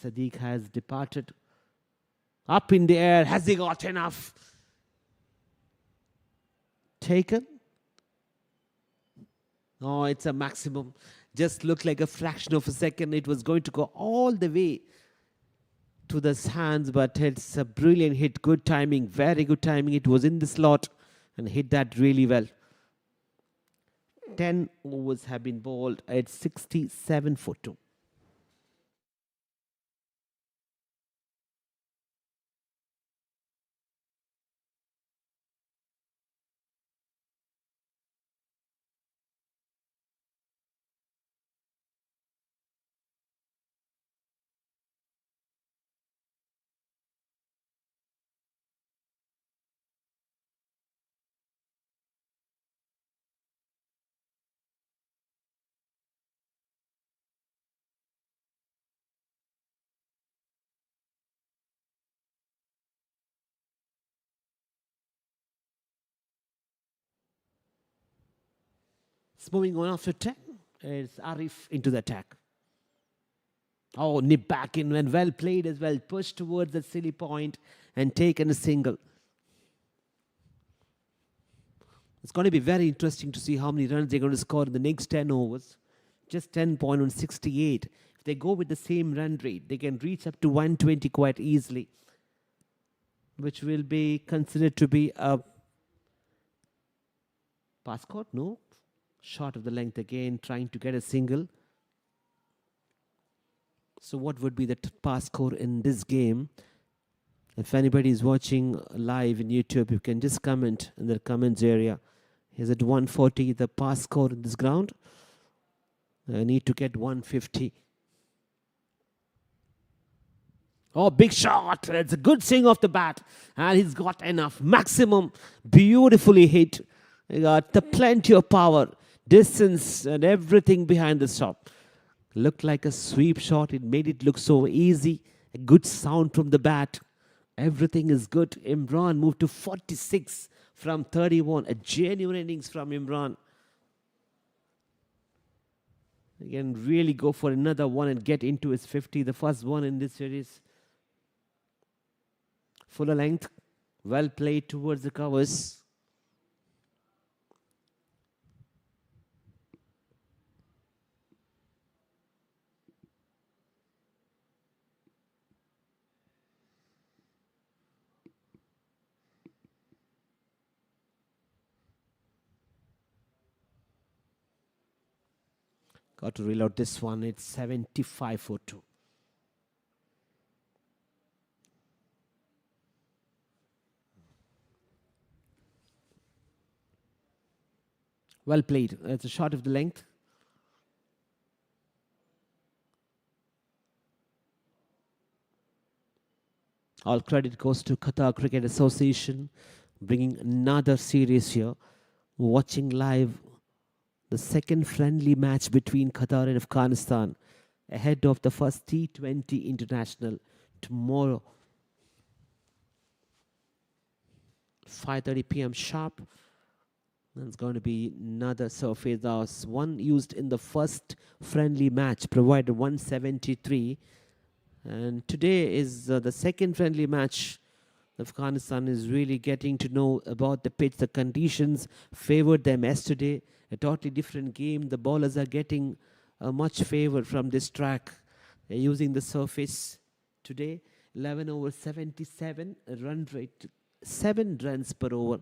Sadiq has departed. Up in the air. Has he got enough? Taken? Oh, it's a maximum. Just looked like a fraction of a second. It was going to go all the way to the hands, but it's a brilliant hit. Good timing. Very good timing. It was in the slot and hit that really well. 10 overs have been bowled at 67 for 2. It's moving on after 10. It's Arif into the attack. Oh, nip back in and well played as well. Pushed towards the silly point and taken a single. It's going to be very interesting to see how many runs they're going to score in the next 10 overs. Just 10 point on 68. If they go with the same run rate, they can reach up to 120 quite easily, which will be considered to be a pass score. No. Short of the length again, trying to get a single. So what would be the pass score in this game? If anybody is watching live in YouTube, you can just comment in the comments area. Is it 140 the pass score in this ground? I need to get 150. Oh, big shot. It's a good swing off the bat. And he's got enough. Maximum. Beautifully hit. He got the plenty of power. Distance and everything behind the stop. Looked like a sweep shot. It made it look so easy. A good sound from the bat. Everything is good. Imran moved to 46 from 31. A genuine innings from Imran. Again, really go for another one and get into his 50. The first one in this series. Fuller length. Well played towards the covers. Got to reload this one. It's 75 for 2. Well played. It's a shot of the length. All credit goes to Qatar Cricket Association, bringing another series here. Watching live the second friendly match between Qatar and Afghanistan ahead of the first T20 international tomorrow, 5:30 p.m. sharp. There's going to be another surface. There was one used in the first friendly match, provided 173. And today is the second friendly match. Afghanistan is really getting to know about the pitch. The conditions favored them yesterday. A totally different game. The bowlers are getting much favor from this track. They're using the surface today. 11 over 77, a run rate 7 runs per over.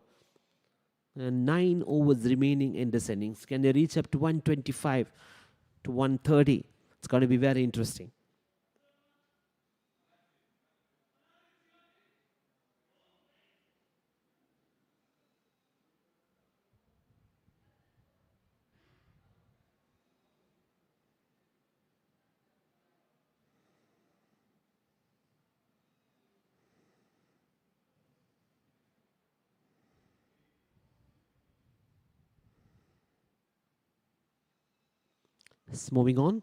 And 9 overs remaining in this innings. Can they reach up to 125 to 130? It's going to be very interesting. Moving on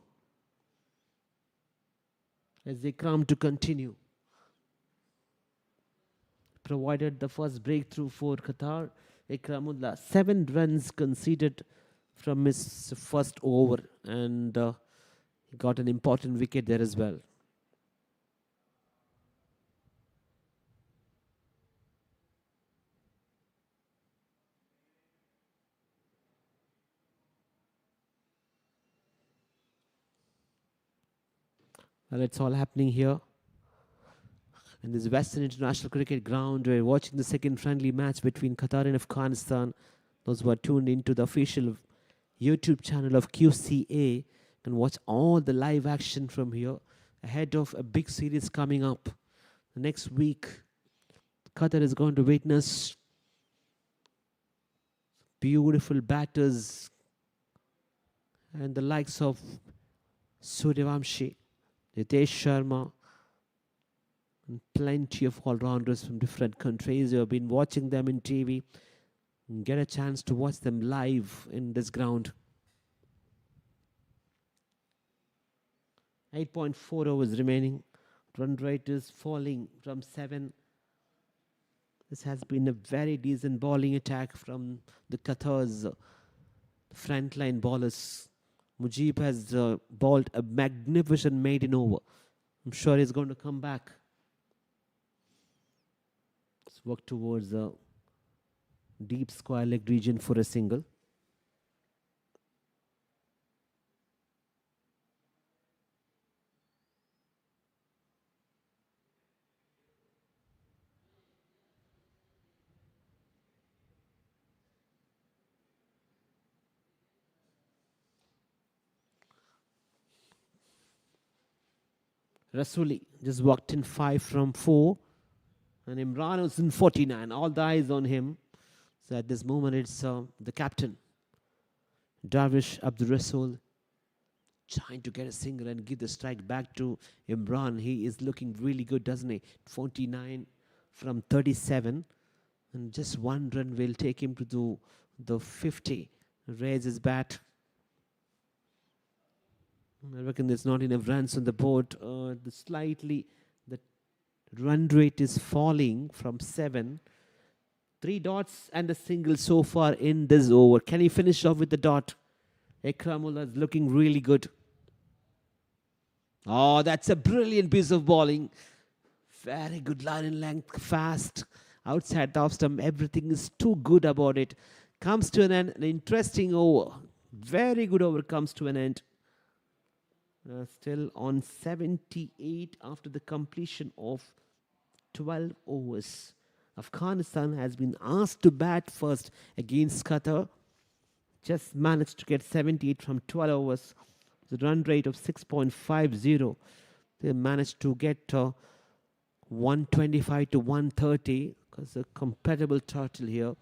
as they come to continue. Provided the first breakthrough for Qatar. Ikramullah, 7 runs conceded from his first over, and he got an important wicket there as well. Well, it's all happening here in this Western International Cricket ground. We're watching the second friendly match between Qatar and Afghanistan. Those who are tuned into the official YouTube channel of QCA can watch all the live action from here ahead of a big series coming up. Next week, Qatar is going to witness beautiful batters and the likes of Suryavamshi, Nitesh Sharma, and plenty of all-rounders from different countries. You have been watching them in TV. Get a chance to watch them live in this ground. 8.4 overs remaining. Run rate is falling from 7. This has been a very decent bowling attack from the Qatar's frontline bowlers. Mujib has bowled a magnificent maiden over. I'm sure he's going to come back. Let's work towards a deep square leg region for a single. Rasuli just walked in 5 from 4. And Imran was in 49. All the eyes on him. So at this moment, it's the captain, Darvish Abdul Rasul, trying to get a single and give the strike back to Imran. He is looking really good, doesn't he? 49 from 37. And just 1 run will take him to the 50. Raise his bat. I reckon there's not enough runs on the board. The run rate is falling from 7. 3 dots and a single so far in this over. Can he finish off with the dot? Ikramullah is looking really good. Oh, that's a brilliant piece of bowling. Very good line and length, fast. Outside the off stump, everything is too good about it. Comes to an end, an interesting over. Very good over comes to an end. Still on 78 after the completion of 12 overs. Afghanistan has been asked to bat first against Qatar. Just managed to get 78 from 12 overs. The run rate of 6.50. They managed to get 125 to 130 because a compatible total here.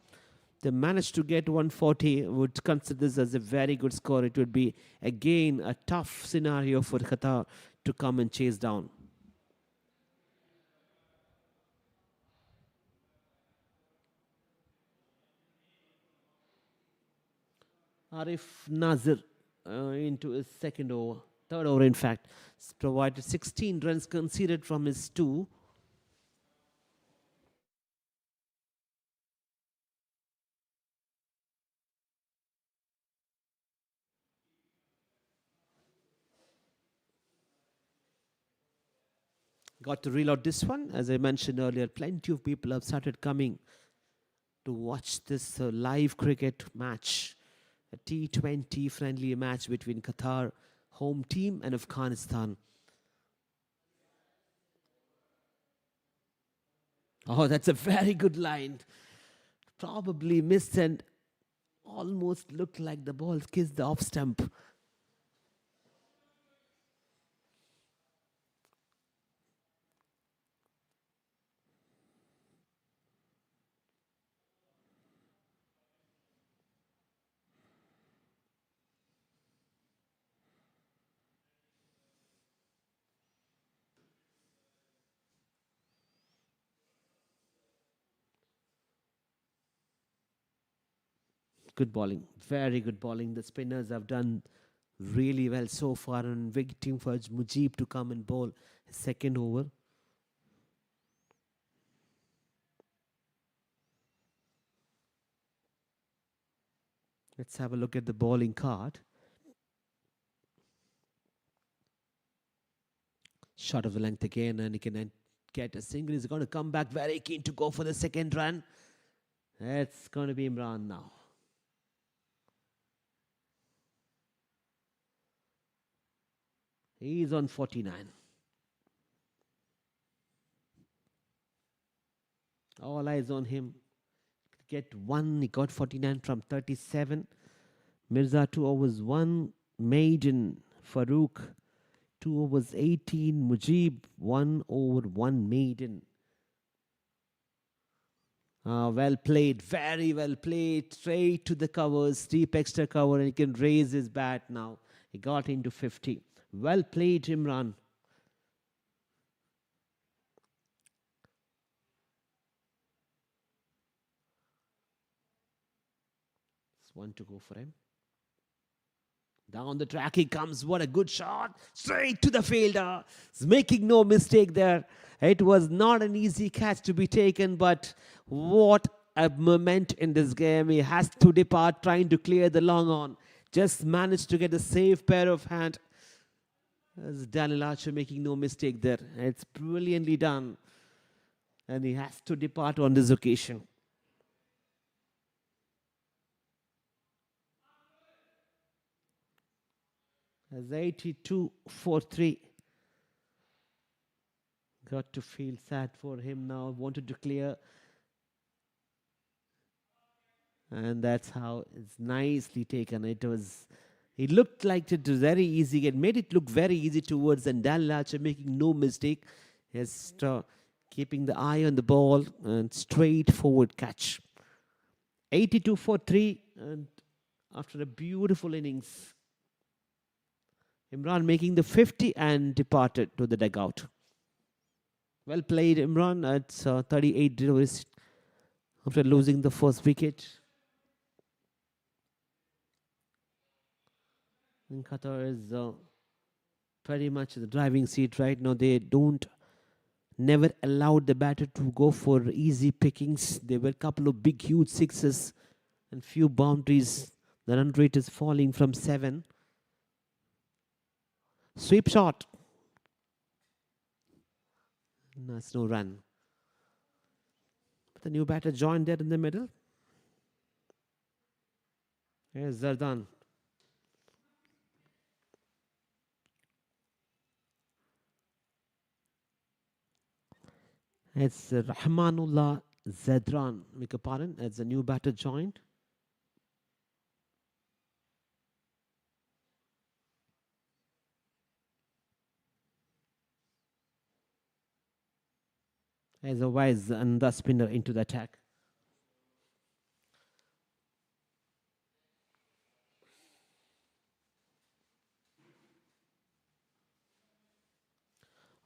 They managed to get 140. Would consider this as a very good score. It would be again a tough scenario for Qatar to come and chase down. Arif Nazir into his second over, third over in fact. He's provided 16 runs conceded from his two. Got to reload this one. As I mentioned earlier, plenty of people have started coming to watch this live cricket match. A T20 friendly match between Qatar home team and Afghanistan. Oh, that's a very good line. Probably missed and almost looked like the ball kissed the off stump. Good bowling, very good bowling. The spinners have done really well so far, and waiting for Mujib to come and bowl his second over. Let's have a look at the bowling card. Shot of the length again, and he can get a single. He's going to come back very keen to go for the second run. It's going to be Imran now. He's on 49. All eyes on him. Get one. He got 49 from 37. Mirza 2 overs 1. Maiden. Farooq 2 overs 18. Mujib 1 over 1 maiden. Well played. Very well played. Straight to the covers. Deep extra cover, and he can raise his bat now. He got into 50. Well played, Imran. It's one to go for him. Down the track he comes. What a good shot. Straight to the fielder. He's making no mistake there. It was not an easy catch to be taken, but what a moment in this game. He has to depart trying to clear the long on. Just managed to get a safe pair of hands. As Daniel Archer making no mistake there. It's brilliantly done. And he has to depart on this occasion. As 82-4-3. Got to feel sad for him now. Wanted to clear. And that's how it's nicely taken. It looked like it was very easy. It made it look very easy towards, and Daniel Archer making no mistake. Just keeping the eye on the ball and straightforward catch. 82-4-3, and after a beautiful innings, Imran making the 50 and departed to the dugout. Well played, Imran. At 38 deliveries after losing the first wicket. And Qatar is pretty much in the driving seat right now. They never allowed the batter to go for easy pickings. There were a couple of big, huge sixes and few boundaries. The run rate is falling from 7. Sweep shot. That's no run. But the new batter joined there in the middle. Here's Zardan. It's Rahmanullah Zadran, make a pardon, as a new batter joined. As a wise and the spinner into the attack.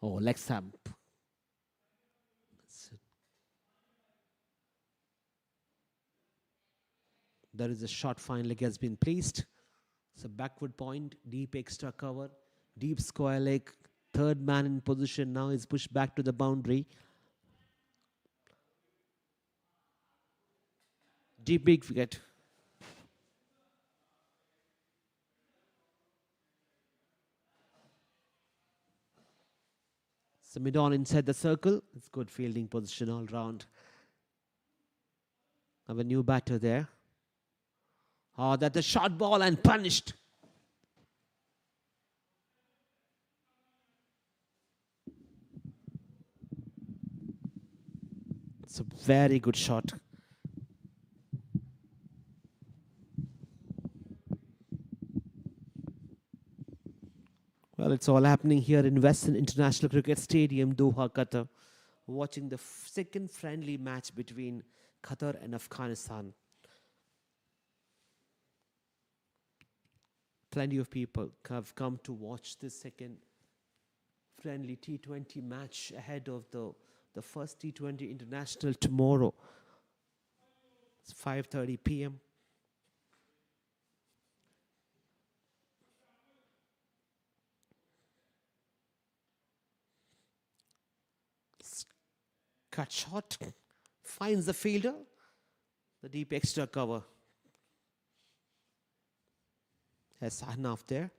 Oh, leg stump. There is a shot finally has been placed. It's a backward point, deep extra cover, deep square leg. Third man in position now is pushed back to the boundary. Deep big wicket. So mid-on inside the circle. It's good fielding position all round. Have a new batter there. Oh, that's a short ball and punished. It's a very good shot. Well, it's all happening here in Western International Cricket Stadium, Doha, Qatar. Watching the second friendly match between Qatar and Afghanistan. Plenty of people have come to watch this second friendly T20 match ahead of the first T20 International tomorrow. It's 5:30 p.m. Cut shot, finds the fielder, the deep extra cover. Has enough there.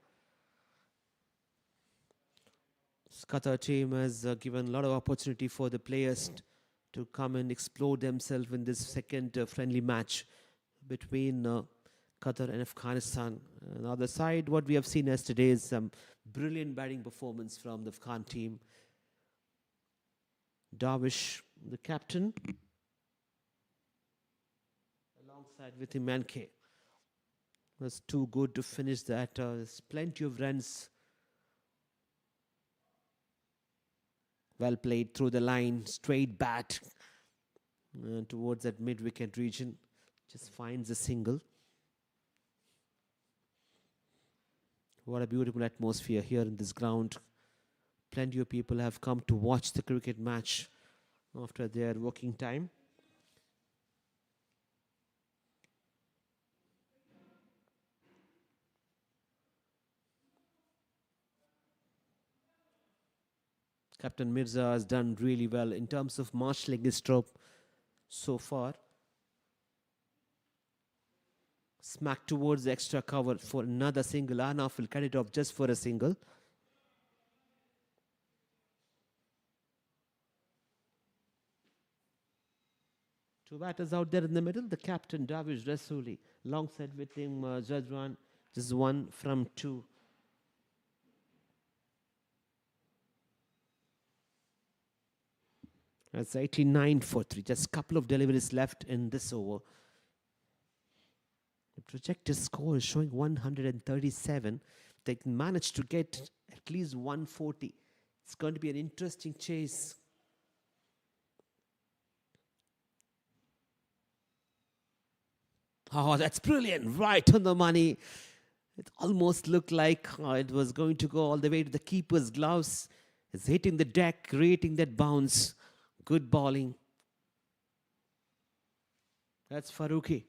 This Qatar team has given a lot of opportunity for the players to come and explore themselves in this second friendly match between Qatar and Afghanistan. On the other side, what we have seen yesterday is some brilliant batting performance from the Afghan team. Darvish, the captain, alongside with him Manke, was too good to finish that. There's plenty of runs. Well played through the line, straight bat towards that mid-wicket region. Just finds a single. What a beautiful atmosphere here in this ground. Plenty of people have come to watch the cricket match after their working time. Captain Mirza has done really well in terms of marshalling his stroke so far. Smack towards the extra cover for another single. Arnav will cut it off just for a single. Two batters out there in the middle. The captain, Davish Rasuli, alongside with him, Jadran. Just one from two. That's 89 for 3. Just a couple of deliveries left in this over. The projected score is showing 137. They managed to get at least 140. It's going to be an interesting chase. Oh, that's brilliant. Right on the money. It almost looked like it was going to go all the way to the keeper's gloves. It's hitting the deck, creating that bounce. Good bowling. That's Farooqi. This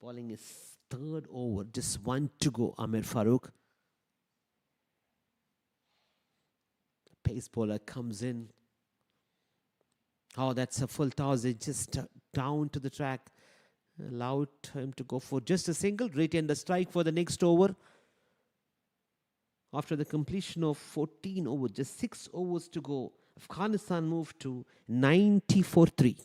bowling is third over. Just one to go, Amir Farooq. The pace bowler comes in. Oh, that's a full toss. It just down to the track. Allowed him to go for just a single. Retain the strike for the next over. After the completion of 14 overs, just 6 overs to go, Afghanistan moved to 90 for 3.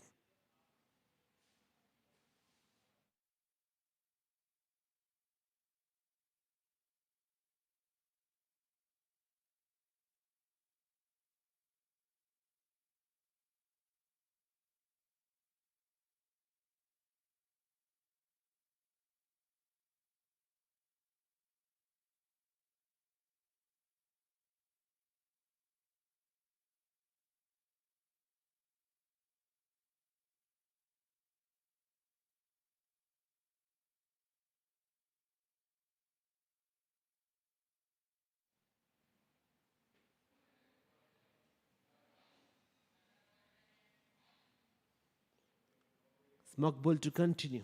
Makbul to continue.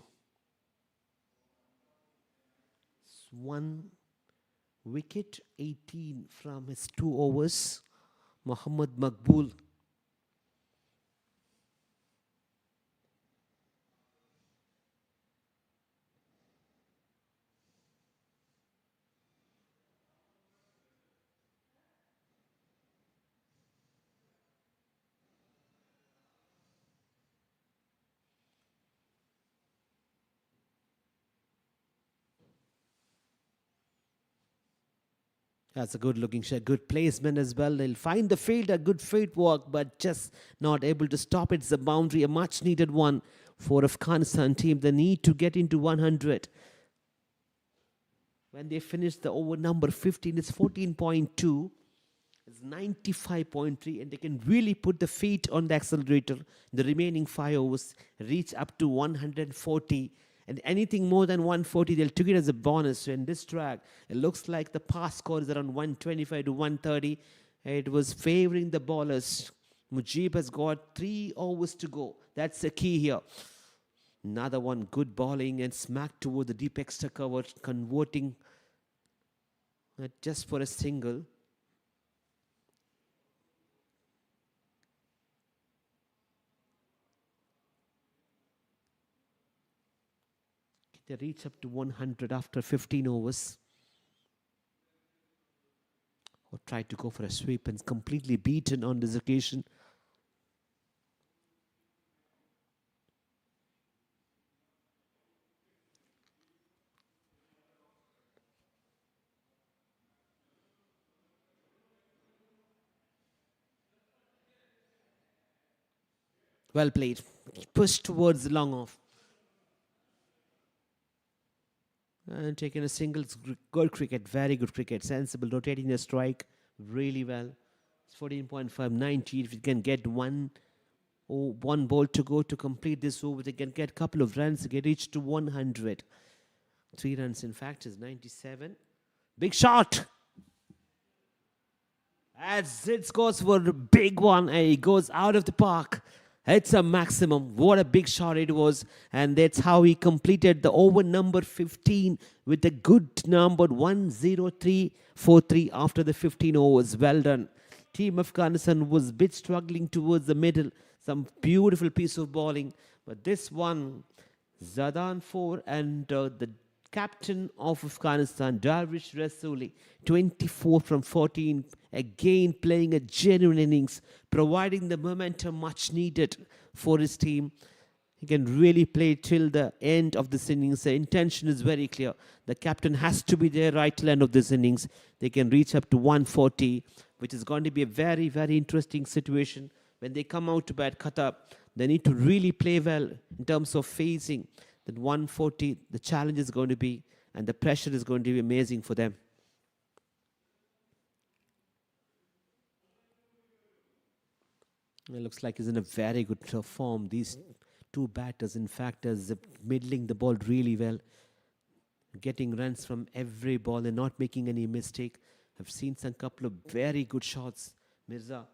It's 1 wicket, 18 from his 2 overs. Mohammad Makbul. That's a good looking shot, good placement as well. They'll find the fielder, good footwork, but just not able to stop it. It's a boundary, a much needed one for Afghanistan team. They need to get into 100. When they finish the over number 15, it's 14.2. It's 95.3, and they can really put the feet on the accelerator. The remaining 5 overs reach up to 140. And anything more than 140, they'll take it as a bonus. So in this track, it looks like the pass score is around 125 to 130. It was favoring the bowlers. Mujib has got 3 overs to go. That's the key here. Another one, good bowling and smacked toward the deep extra cover, converting just for a single. They reach up to 100 after 15 overs. Or tried to go for a sweep and completely beaten on this occasion. Well played. Pushed towards the long off. And taking a single, good cricket, very good cricket, sensible, rotating the strike really well. It's 14.5, 90. If you can get one ball to go to complete this over, they can get a couple of runs, they can reach to 100. 3 runs, in fact, is 97. Big shot! As it goes for a big one, and he goes out of the park. It's a maximum. What a big shot it was. And that's how he completed the over number 15 with a good number 103.43 after the 15 overs. Well done. Team Afghanistan was a bit struggling towards the middle. Some beautiful piece of bowling. But this one, Zadan 4 and the captain of Afghanistan, Darvish Rasooli, 24 from 14, again playing a genuine innings, providing the momentum much needed for his team. He can really play till the end of this innings. The intention is very clear. The captain has to be there right till the end of this innings. They can reach up to 140, which is going to be a very, very interesting situation. When they come out to bat Qatar, they need to really play well in terms of facing that 140. The challenge is going to be, and the pressure is going to be amazing for them. It looks like he's in a very good form. These 2 batters, in fact, are middling the ball really well, getting runs from every ball and not making any mistake. I've seen some couple of very good shots. Mirza,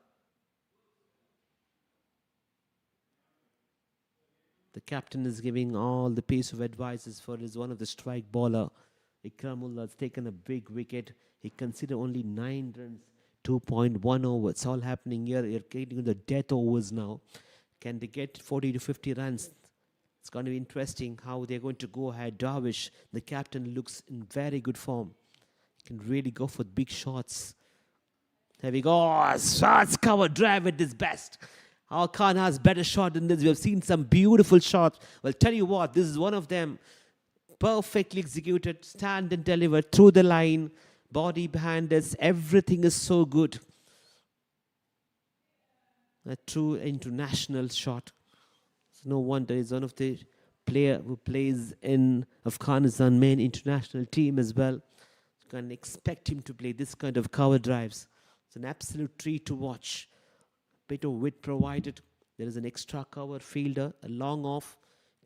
the captain, is giving all the piece of advices for his one of the strike bowler. Ikramullah has taken a big wicket. He considered only 9 runs, 2.1 over. It's all happening here. You're getting the death overs now. Can they get 40 to 50 runs? It's going to be interesting how they're going to go ahead. Darvish, the captain, looks in very good form. He can really go for big shots. There we go. Shots cover drive at his best. Our Khan has better shot than this. We have seen some beautiful shots. Well, tell you what, this is one of them. Perfectly executed, stand and deliver through the line, body behind us. Everything is so good. A true international shot. So no wonder he's one of the player who plays in Afghanistan main international team as well. You can expect him to play this kind of cover drives. It's an absolute treat to watch. Bit of wit provided. There is an extra cover fielder, a long off.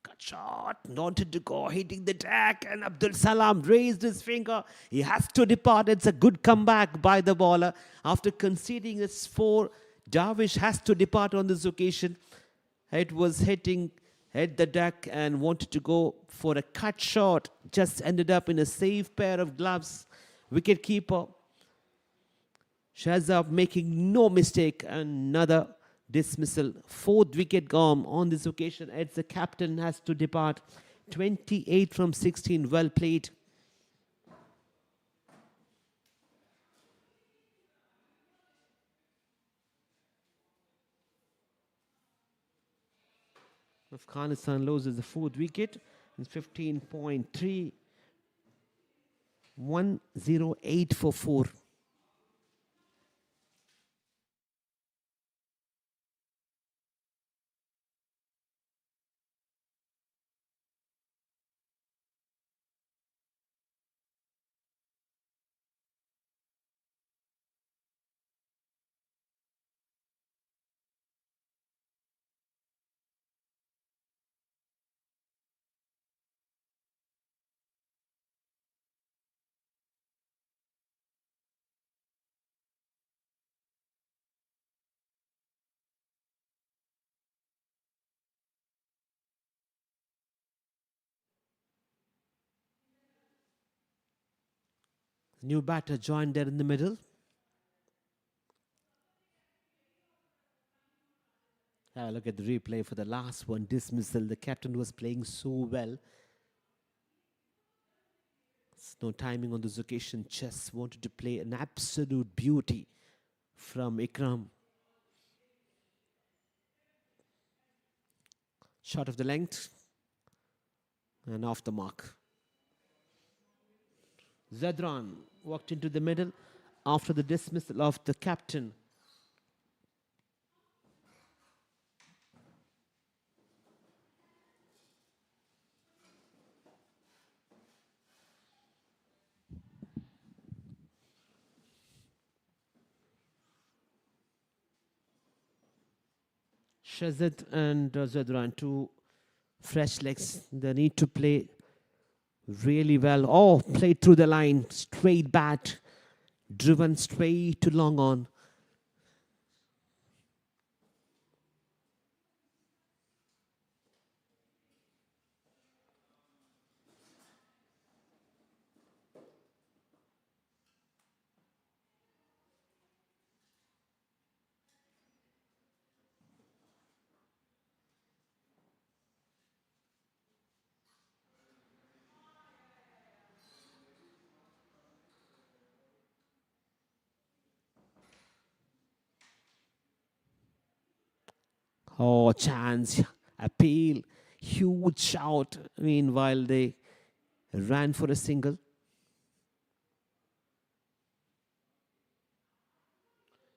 Cut shot, wanted to go, hitting the deck, and Abdul Salam raised his finger. He has to depart. It's a good comeback by the bowler. After conceding his 4, Darvish has to depart on this occasion. It was hitting hit the deck and wanted to go for a cut shot. Just ended up in a safe pair of gloves. Wicket-keeper Shazab making no mistake. Another dismissal. Fourth wicket gone on this occasion as the captain has to depart. 28 from 16. Well played. Afghanistan loses the fourth wicket. It's 15.3. 108 for 4. New batter joined there in the middle. Have a look at the replay for the last one. Dismissal. The captain was playing so well. There's no timing on this occasion. Just wanted to play an absolute beauty from Ikram. Shot of the length. And off the mark. Zadran walked into the middle after the dismissal of the captain. Shazad and Zadran, two fresh legs. They need to play really well. Oh, played through the line. Straight bat. Driven straight to long on. Oh, chance, appeal, huge shout. Meanwhile, they ran for a single.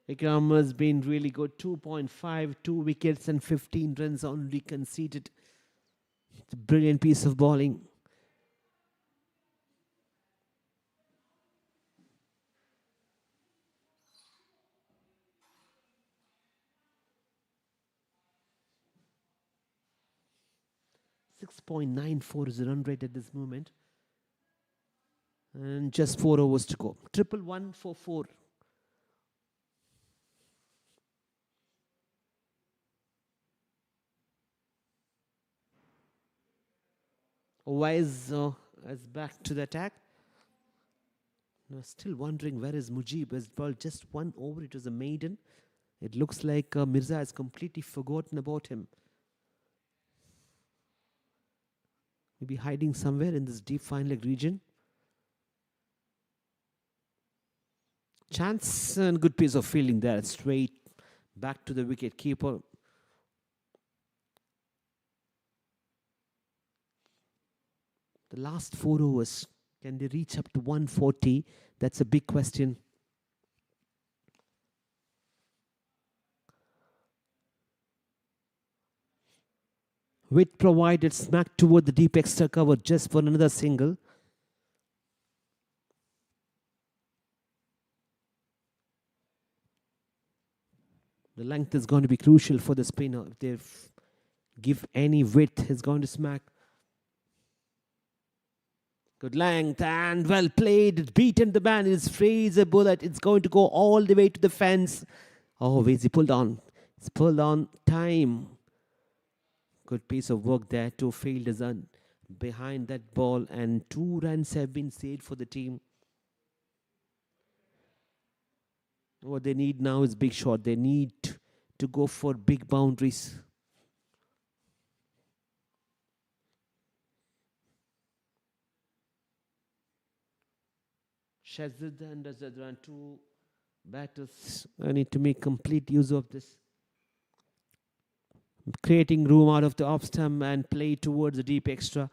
Ikram has been really good. 2.5, 2 wickets and 15 runs only conceded. It's a brilliant piece of bowling. .94 is the run rate at this moment. And just 4 overs to go. 111 for 4. Wise is back to the attack. Now still wondering where is Mujib. Has bowled just 1 over. It was a maiden. It looks like Mirza has completely forgotten about him. Maybe hiding somewhere in this deep fine leg region. Chance and good piece of fielding there. Straight back to the wicket keeper. The last 4 overs. Can they reach up to 140? That's a big question. Witt provided smack toward the deep extra cover just for another single. The length is going to be crucial for the spinner. If they give any width, he's going to smack. Good length and well played. It's beaten the man. It's Fraser bullet. It's going to go all the way to the fence. Oh, where's he pulled on? It's pulled on time. Good piece of work there. Two fielders on behind that ball, and 2 runs have been saved for the team. What they need now is big shot. They need to go for big boundaries. Shazid and Azadran, two batters. I need to make complete use of this. Creating room out of the off stump and play towards the deep extra.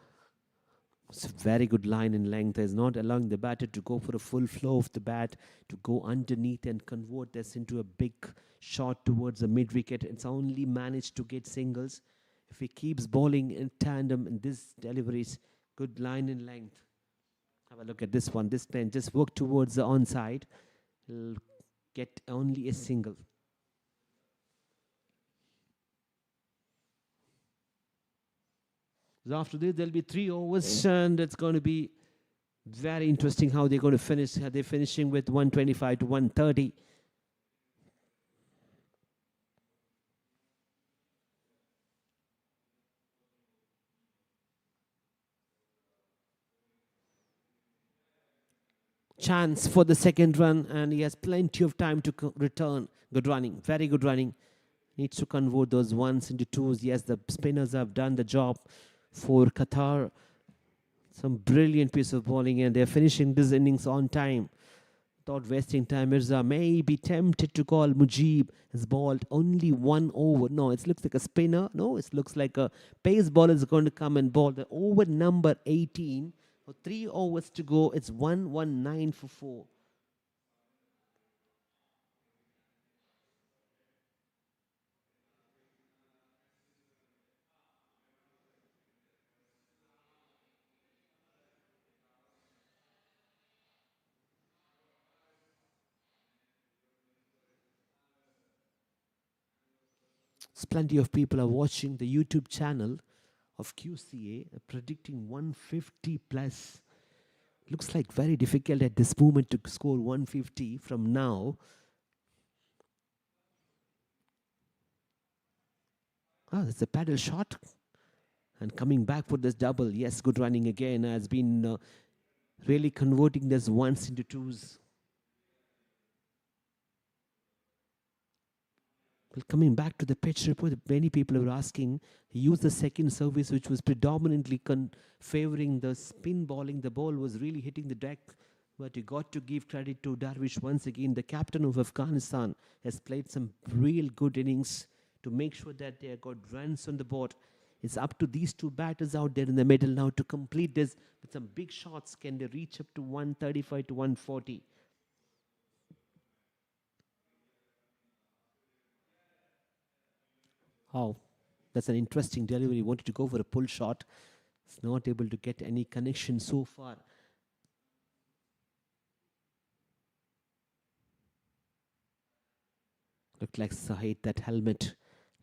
It's a very good line in length. It's not allowing the batter to go for a full flow of the bat, to go underneath and convert this into a big shot towards the mid wicket. It's only managed to get singles. If he keeps bowling in tandem in this deliveries, good line in length. Have a look at this one. This pen just work towards the onside. He'll get only a single. So after this, there'll be 3 overs, and it's going to be very interesting how they're going to finish. Are they finishing with 125 to 130? Chance for the second run, and he has plenty of time to return. Good running, very good running. Needs to convert those ones into twos. Yes, the spinners have done the job for Qatar. Some brilliant piece of bowling, and they're finishing this innings on time. Without wasting time, Mirza may be tempted to call Mujib. Has bowled only 1 over. No, it looks like a spinner. No, it looks like a pace bowler is going to come and bowl. The over number 18. For 3 overs to go, it's 119 for 4. Plenty of people are watching the YouTube channel of QCA, predicting 150 plus. Looks like very difficult at this moment to score 150 from now. It's a paddle shot. And coming back for this double. Yes, good running again. Has been really converting this ones into twos. Well, coming back to the pitch report, many people were asking, he used the second service, which was predominantly favouring the spin bowling. The ball was really hitting the deck. But you got to give credit to Darvish once again. The captain of Afghanistan has played some real good innings to make sure that they have got runs on the board. It's up to these 2 batters out there in the middle now to complete this with some big shots. Can they reach up to 135 to 140? Oh, that's an interesting delivery. Wanted to go for a pull shot. It's not able to get any connection so far. Looked like Sahid, that helmet.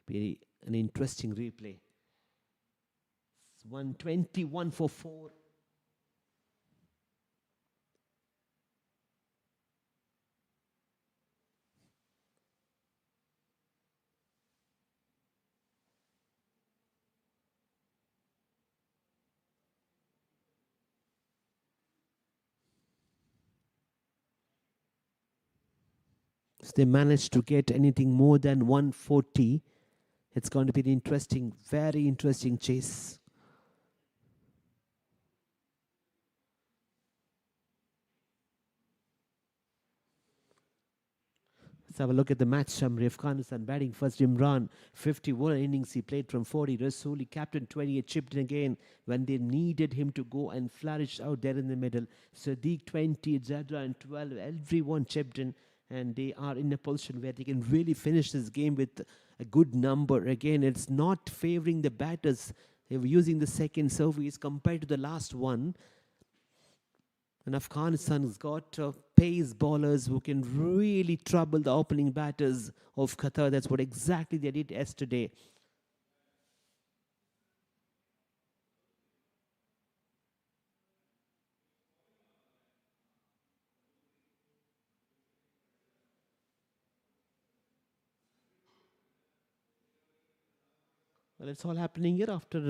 Be an interesting replay. It's 121 for 4. If they manage to get anything more than 140, it's going to be an interesting, very interesting chase. Let's have a look at the match summary. Afghanistan batting first. Imran, 51 innings he played from 40. Rasuli, captain 28, chipped in again when they needed him to go and flourish out there in the middle. Sadiq 20, Zadra and 12. Everyone chipped in. And they are in a position where they can really finish this game with a good number. Again, it's not favouring the batters. They were using the second service compared to the last one. And Afghanistan's got pace bowlers who can really trouble the opening batters of Qatar. That's what exactly they did yesterday. Well, it's all happening here after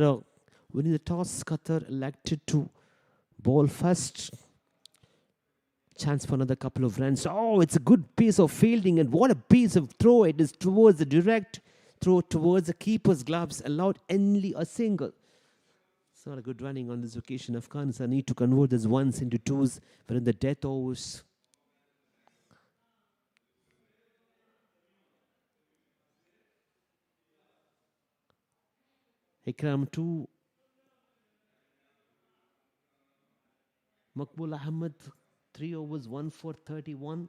winning the toss. Qatar elected to ball first. Chance for another couple of runs. Oh, it's a good piece of fielding, and what a piece of throw. It is towards the direct throw towards the keeper's gloves, allowed only a single. It's not a good running on this occasion. Afghanistan need to convert this ones into twos. We're in the death overs. Ikram 2. Maqbul Ahmed 3 overs, 1 for 31.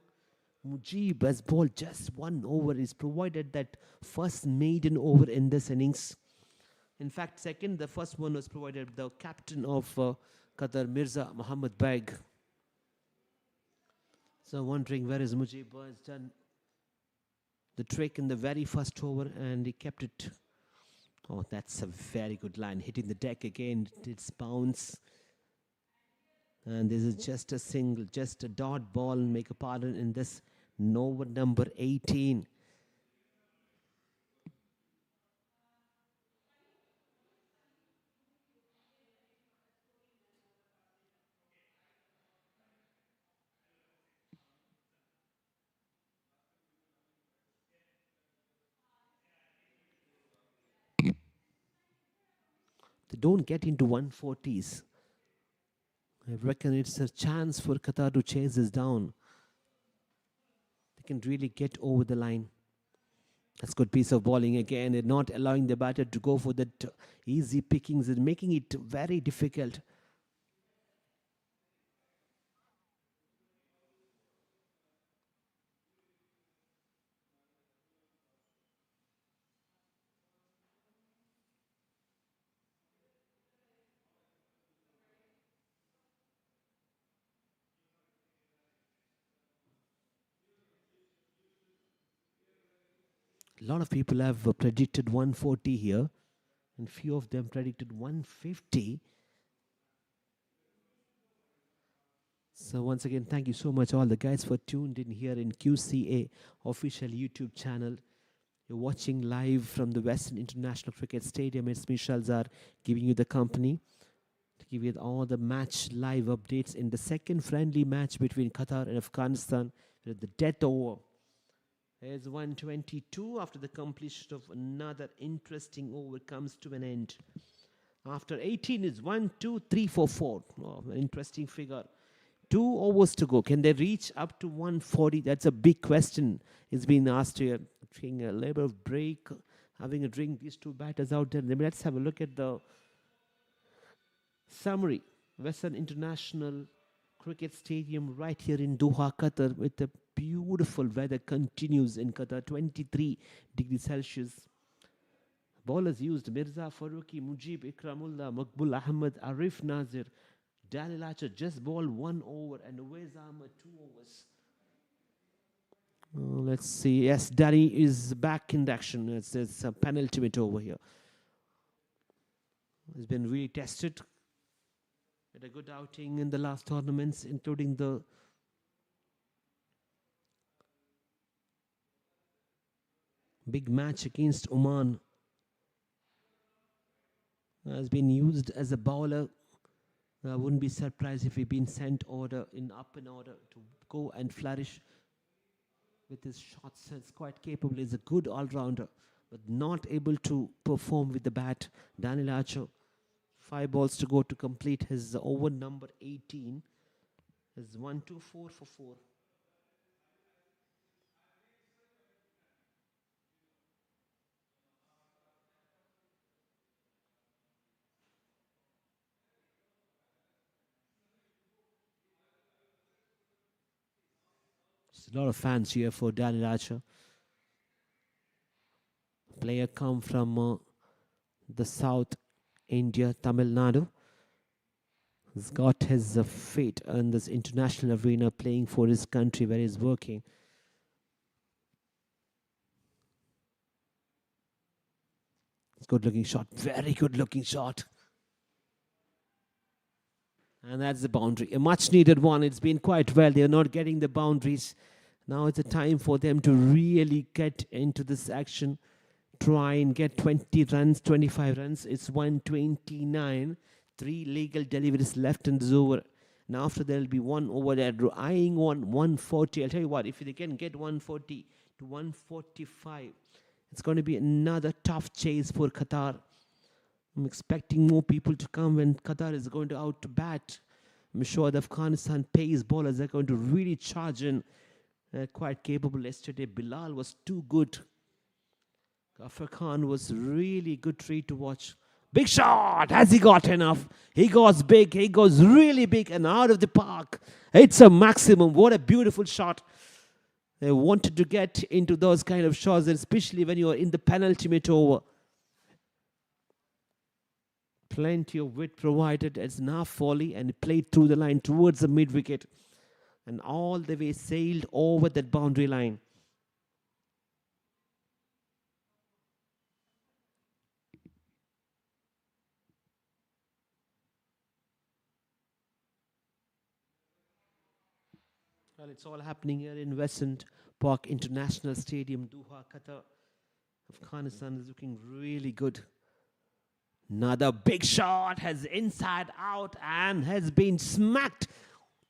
Mujib has bowled just 1 over. He's provided that first maiden over in this innings. In fact, second, the first one was provided the captain of Qatar, Mirza Muhammad Beg. So wondering where is Mujib. Has done the trick in the very first over and he kept it. Oh, that's a very good line. Hitting the deck again. It's bounce. And this is just a single, just a dot ball. Make a pardon in this over number 18. They don't get into 140s. I reckon it's a chance for Qatar to chase this down. They can really get over the line. That's a good piece of bowling again. They're not allowing the batter to go for that easy pickings and making it very difficult. A lot of people have predicted 140 here, and few of them predicted 150. So once again, thank you so much all the guys for tuned in here in QCA official YouTube channel. You're watching live from the Western International Cricket Stadium. It's me, Shalzar, giving you the company to give you all the match live updates in the second friendly match between Qatar and Afghanistan. We're at the death over. There's 122 after the completion of another interesting over comes to an end. After 18 is 1, 2, 3, 4, 4. Oh, an interesting figure. 2 overs to go. Can they reach up to 140? That's a big question. It's been asked here. Taking a little of break, having a drink. These two batters out there. Let's have a look at the summary. Western International Cricket Stadium right here in Doha, Qatar, with the beautiful weather continues in Qatar, 23 degrees Celsius. Bowlers used Mirza, Faruqi, Mujib, Ikramullah, Maqbul Ahmed, Arif Nazir, Daniel Archer just bowled 1 over and Uwais Ahmed 2 overs. Let's see. Yes, Danny is back in the action. It's a penultimate over here. He's been really tested. Had a good outing in the last tournaments, including the big match against Oman. Has been used as a bowler. I wouldn't be surprised if he'd been sent up in order to go and flourish with his shots. It's quite capable. He's a good all-rounder, but not able to perform with the bat. Daniel Archer, 5 balls to go to complete his over number 18. Is 1, 2, 4 for 4. There's a lot of fans here for Daniel Archer. Player come from the South India, Tamil Nadu. He's got his fate in this international arena, playing for his country where he's working. It's good looking shot, very good looking shot. And that's the boundary, a much needed one. It's been quite well. They're not getting the boundaries. Now it's a time for them to really get into this action. try and get 20 runs, 25 runs. It's 129. 3 legal deliveries left in this over. And after there will be one over there eyeing on 140. I'll tell you what, if they can get 140 to 145, it's going to be another tough chase for Qatar. I'm expecting more people to come when Qatar is going to out to bat. I'm sure the Afghanistan pace bowlers are going to really charge in. Quite capable yesterday. Bilal was too good. Ghaffar Khan was really good treat to watch. Big shot! Has he got enough? He goes big. He goes really big and out of the park. It's a maximum. What a beautiful shot. They wanted to get into those kind of shots, especially when you're in the penultimate over. Plenty of width provided. It's an half volley and played through the line towards the mid wicket. And all the way sailed over that boundary line. Well, it's all happening here in Western Park International Stadium, Doha, Qatar. Afghanistan is looking really good. Another big shot has inside out and has been smacked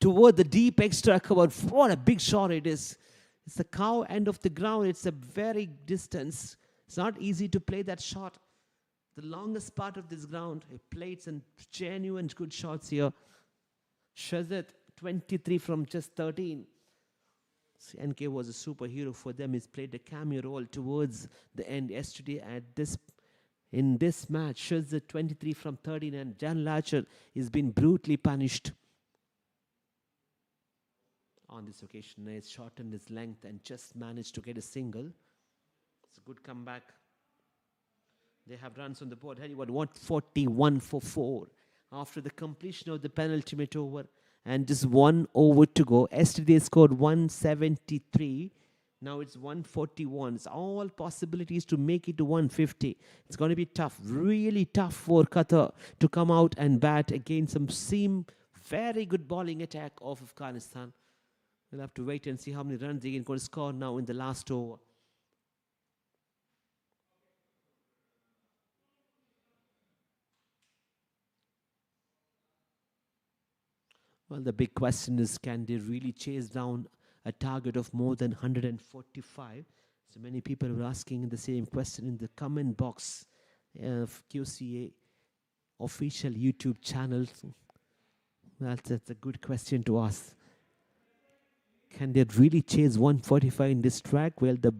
toward the deep extra cover. What a big shot it is. It's the cow end of the ground. It's a very distance. It's not easy to play that shot. The longest part of this ground. He played some genuine good shots here. Shazad, 23 from just 13. NK was a superhero for them. He's played a cameo role towards the end yesterday in this match. Shazad, 23 from 13, and Jan Lacher has been brutally punished. On this occasion, he's shortened his length and just managed to get a single. It's a good comeback. They have runs on the board. 141 for 4 after the completion of the penultimate over and just 1 over to go. Yesterday scored 173. Now it's 141. It's all possibilities to make it to 150. It's going to be tough, really tough for Qatar to come out and bat against some very good bowling attack of Afghanistan. We'll have to wait and see how many runs they can go to score now in the last over. Well, the big question is, can they really chase down a target of more than 145? So many people were asking the same question in the comment box of QCA official YouTube channel. That's a good question to ask. Can they really chase 145 in this track? Well, the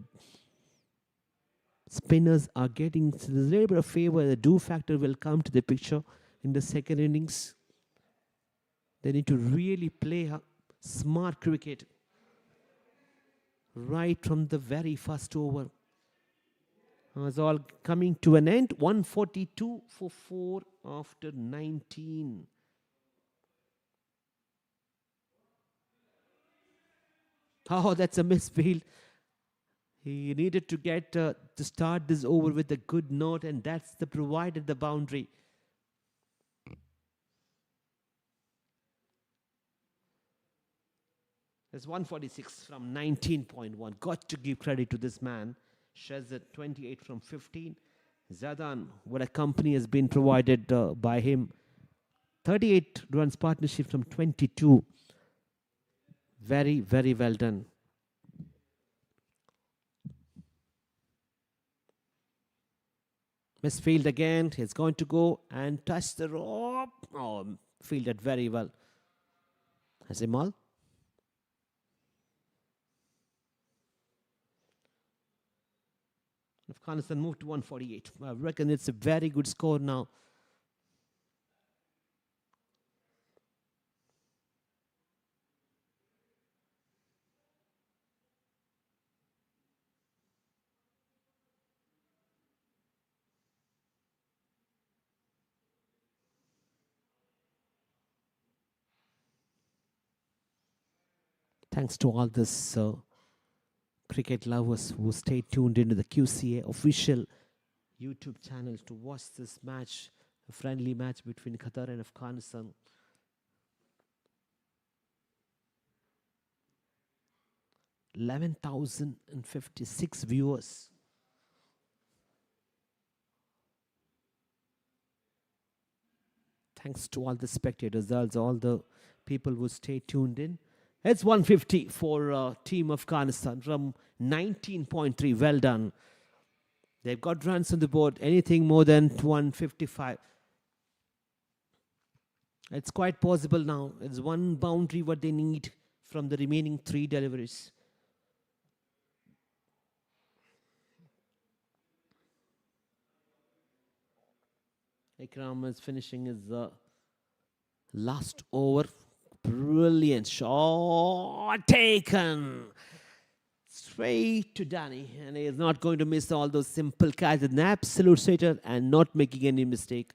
spinners are getting a little bit of favor. The do factor will come to the picture in the second innings. They need to really play smart cricket right from the very first over. It's all coming to an end. 142 for 4 after 19. Oh, that's a misfield. He needed to get to start this over with a good note, and that's the provided the boundary. There's 146 from 19.1. Got to give credit to this man. Shazad, 28 from 15. Zadan, what a company has been provided by him. 38 runs partnership from 22. Very, very well done. Misfield again. He's going to go and touch the rope. Oh, fielded very well. Azimal. Afghanistan moved to 148. I reckon it's a very good score now. Thanks to all this cricket lovers who stay tuned into the QCA official YouTube channel to watch this match, a friendly match between Qatar and Afghanistan. $11,056 viewers. Thanks to all the spectators, also all the people who stay tuned in. It's 150 for Team Afghanistan from 19.3. Well done. They've got runs on the board. Anything more than 155. It's quite possible now. It's one boundary what they need from the remaining 3 deliveries. Ikram is finishing his last over. Brilliant shot taken. Straight to Danny. And he is not going to miss all those simple catches. An absolute sitter and not making any mistake.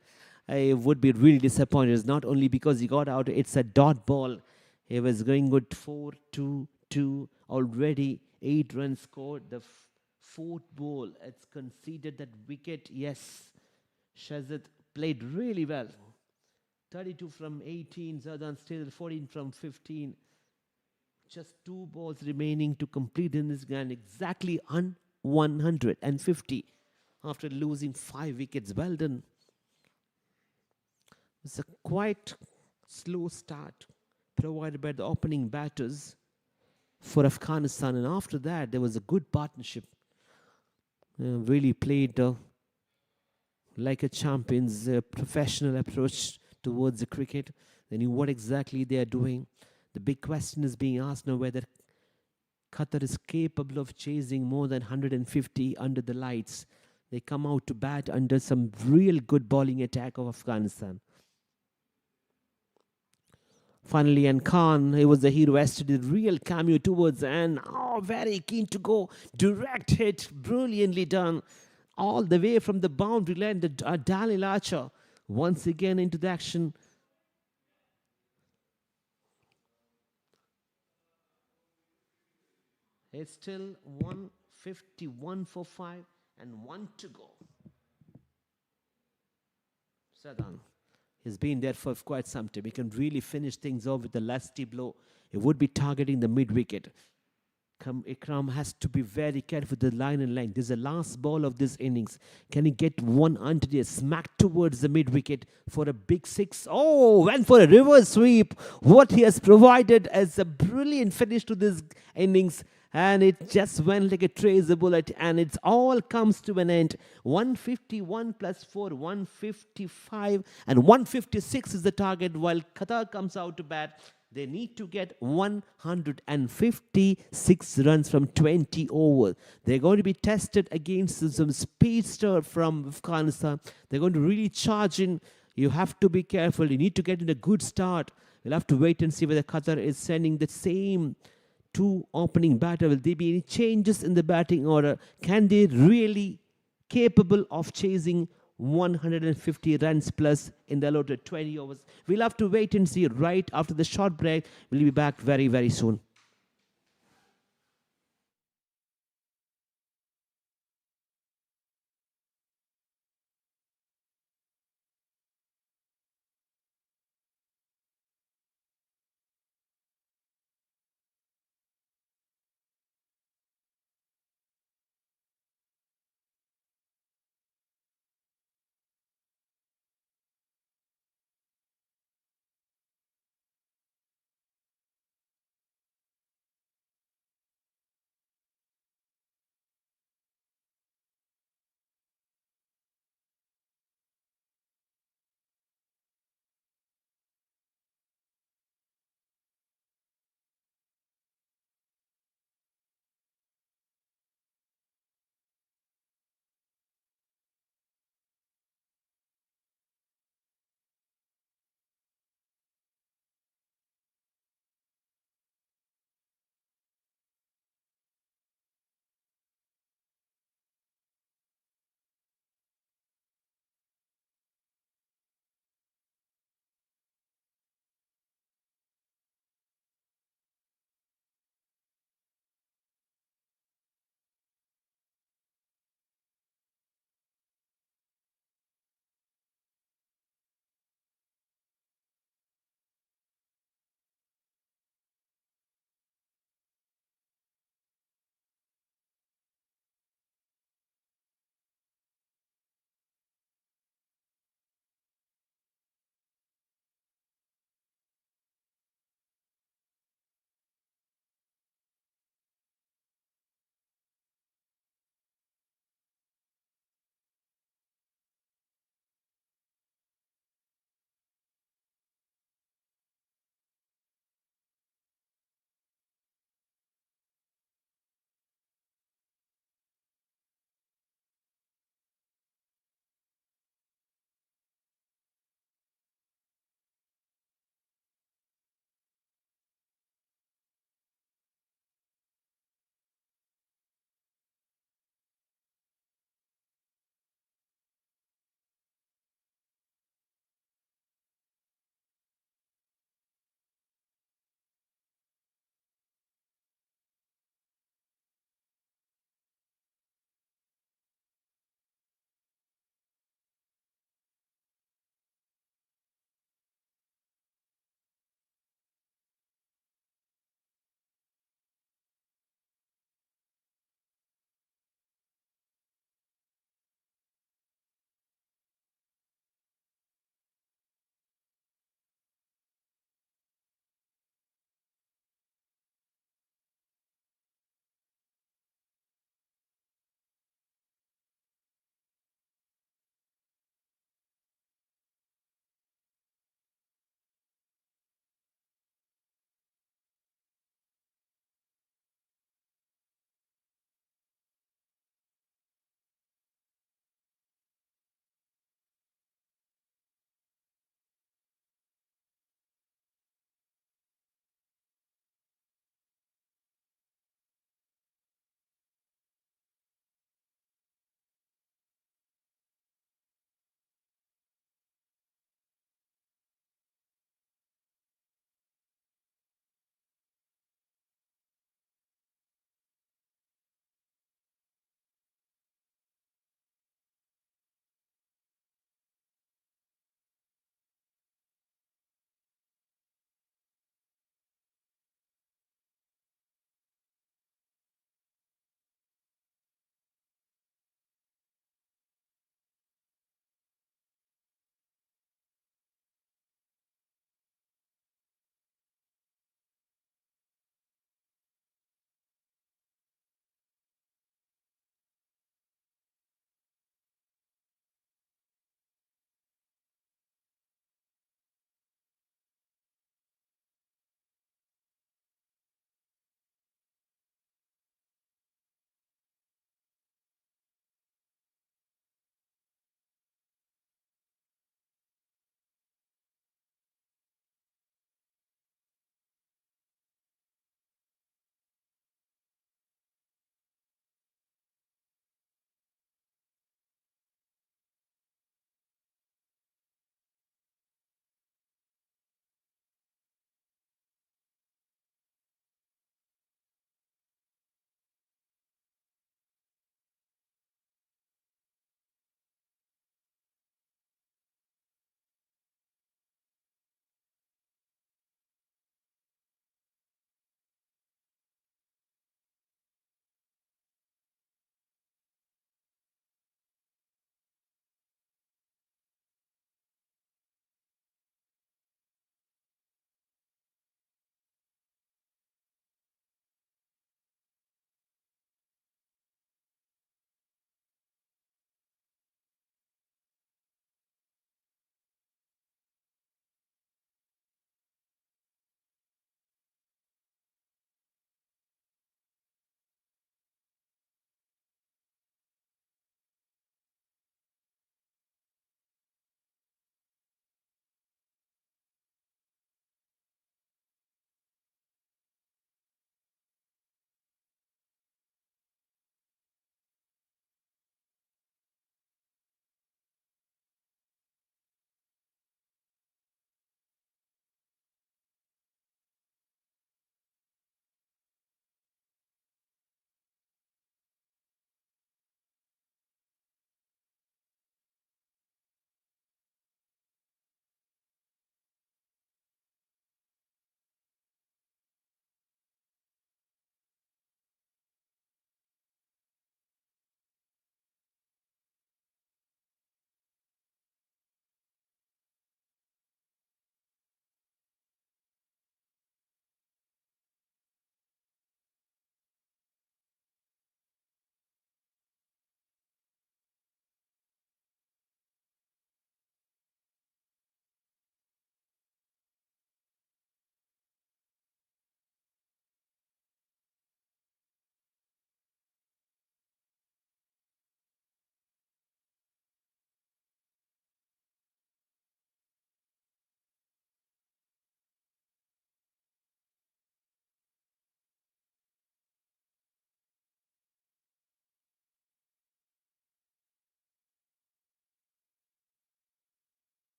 I would be really disappointed. It's not only because he got out, it's a dot ball. He was going good 4-2-2. Already 8 runs scored. The fourth ball, it's conceded that wicket. Yes, Shazad played really well. 32 from 18, Zardan still 14 from 15. Just 2 balls remaining to complete in this game. Exactly on 150 after losing 5 wickets. Well done. It's a quite slow start provided by the opening batters for Afghanistan, and after that there was a good partnership. Really played like a champion's professional approach towards the cricket. They knew what exactly they are doing. The big question is being asked now whether Qatar is capable of chasing more than 150 under the lights. They come out to bat under some real good bowling attack of Afghanistan. Finally, and Khan, he was the hero yesterday, the real cameo towards, and very keen to go. Direct hit, brilliantly done. All the way from the boundary line, the Dalil Archer once again into the action. It's still 151 for 5 and 1 to go. Sadan. He's been there for quite some time. He can really finish things off with the lusty blow. He would be targeting the mid-wicket. Ikram has to be very careful with the line and length. This is the last ball of this innings. Can he get one under there, smack towards the mid-wicket for a big 6? Oh, went for a reverse sweep. What he has provided as a brilliant finish to this innings. And it just went like a tracer bullet, and it all comes to an end. 151 plus 4, 155, and 156 is the target. While Qatar comes out to bat, they need to get 156 runs from 20 overs. They're going to be tested against some speedster from Afghanistan. They're going to really charge in. You have to be careful. You need to get in a good start. We'll have to wait and see whether Qatar is sending the same 2 opening batter. Will there be any changes in the batting order? Can they really capable of chasing 150 runs plus in the allotted 20 overs? We'll have to wait and see. Right after the short break, we'll be back very, very soon.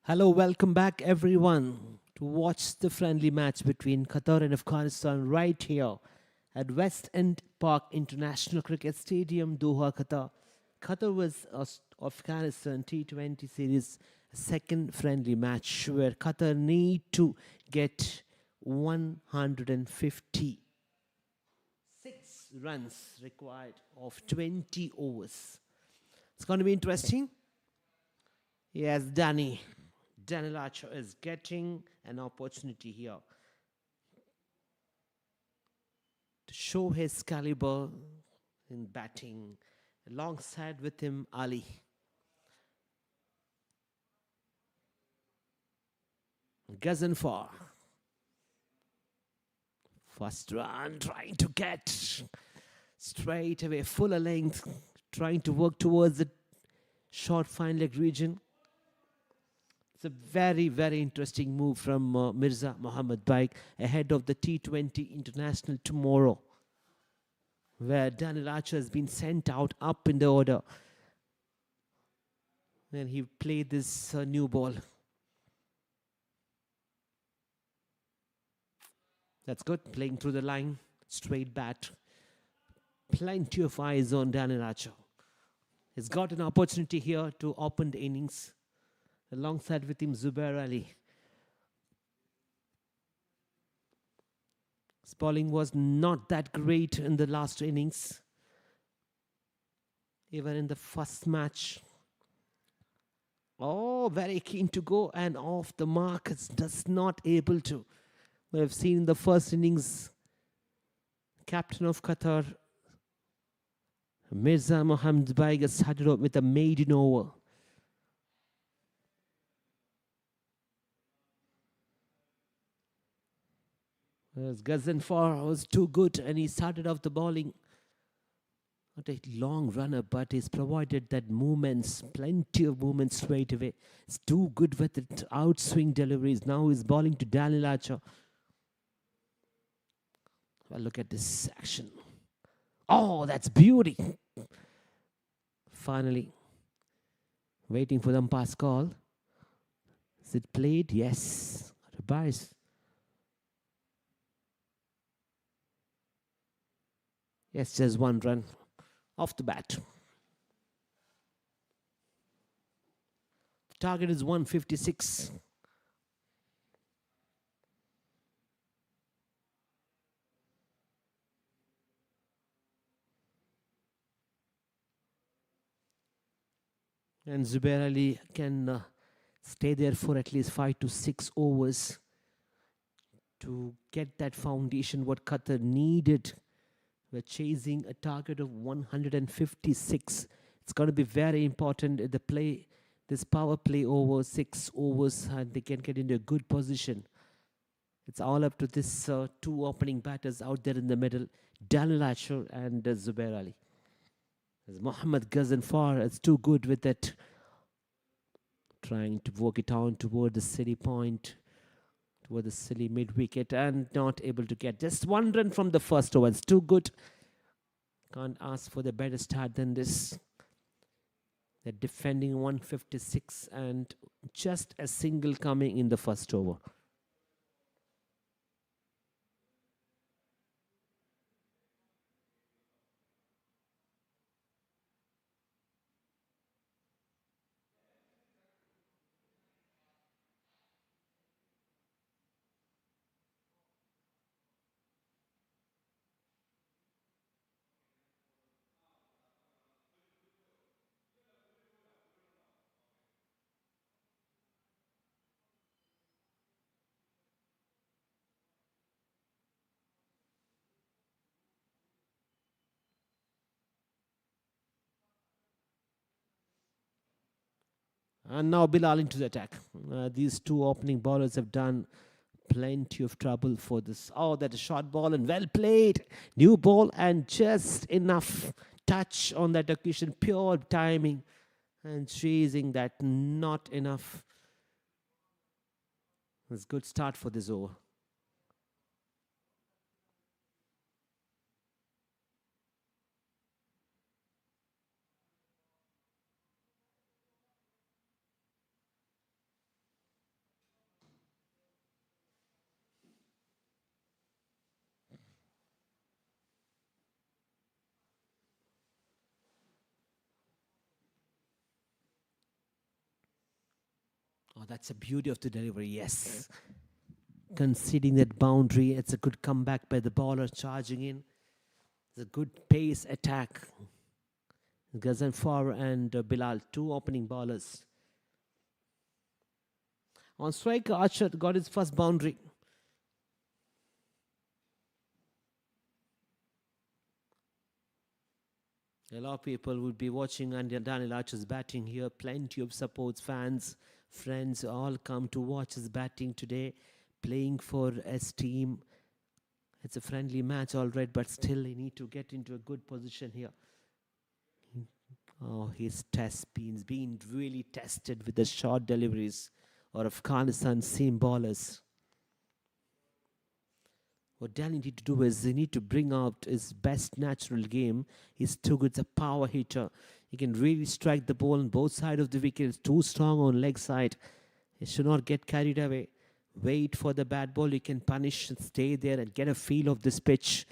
Hello, welcome back everyone to watch the friendly match between Qatar and Afghanistan right here at West End Park International Cricket Stadium, Doha, Qatar. Qatar was Afghanistan T20 series second friendly match where Qatar need to get 156 runs required of 20 overs. It's going to be interesting. Yes, Daniel Archer is getting an opportunity here to show his caliber in batting. Alongside with him, Ali. Ghazenfar. First run, trying to get straight away, fuller length, trying to work towards the short fine leg region. It's a very, very interesting move from Mirza Mohammad Baig ahead of the T20 International tomorrow, where Daniel Archer has been sent out up in the order. And he played this new ball. That's good, playing through the line, straight bat. Plenty of eyes on Daniel Archer. He's got an opportunity here to open the innings. Alongside with him, Zubair Ali. His bowling was not that great in the last innings. Even in the first match. Oh, very keen to go and off the mark. It's just not able to. We have seen in the first innings, captain of Qatar, Mirza Mohammad Baig started out with a maiden over. Whereas Ghazenfar was too good and he started off the bowling. Not a long runner, but he's provided that movements, plenty of movements straight away. It's too good with it, outswing deliveries. Now he's bowling to Daniel Archer. Well, look at this action. Oh, that's beauty. Finally, waiting for the umpire's call. Is it played? Yes. Rabais. Yes, just one run off the bat. The target is 156. And Zubair Ali can stay there for at least 5 to 6 overs to get that foundation what Qatar needed. We're chasing a target of 156. It's going to be very important in the play, this power play over 6 overs, and they can get into a good position. It's all up to this two opening batters out there in the middle, Daniel Archer and Zubair Ali. As Mohammad Ghazenfar is too good with it, trying to work it on toward the city point, toward the silly mid-wicket, and not able to get just one run from the first over. It's too good. Can't ask for the better start than this. They're defending 156 and just a single coming in the first over. And now Bilal into the attack. These two opening bowlers have done plenty of trouble for this. Oh, that is short ball and well played. New ball and just enough touch on that occasion. Pure timing and chasing that, not enough. It's a good start for this over. Oh, that's a beauty of the delivery, yes. Conceding that boundary, it's a good comeback by the bowler charging in. It's a good pace attack. Ghazanfar and Bilal, two opening bowlers. On strike, Archer got his first boundary. A lot of people would be watching Daniel Archer's batting here. Plenty of supports, fans, friends all come to watch his batting today. Playing for his team. It's a friendly match, all right, but still he need to get into a good position here. Oh, his test being really tested with the short deliveries or Afghanistan seam bowlers. What Delhi need to do is they need to bring out his best natural game. He's too good, a power hitter. He can really strike the ball on both sides of the wicket. He's too strong on leg side. He should not get carried away. Wait for the bad ball. You can punish and stay there and get a feel of this pitch.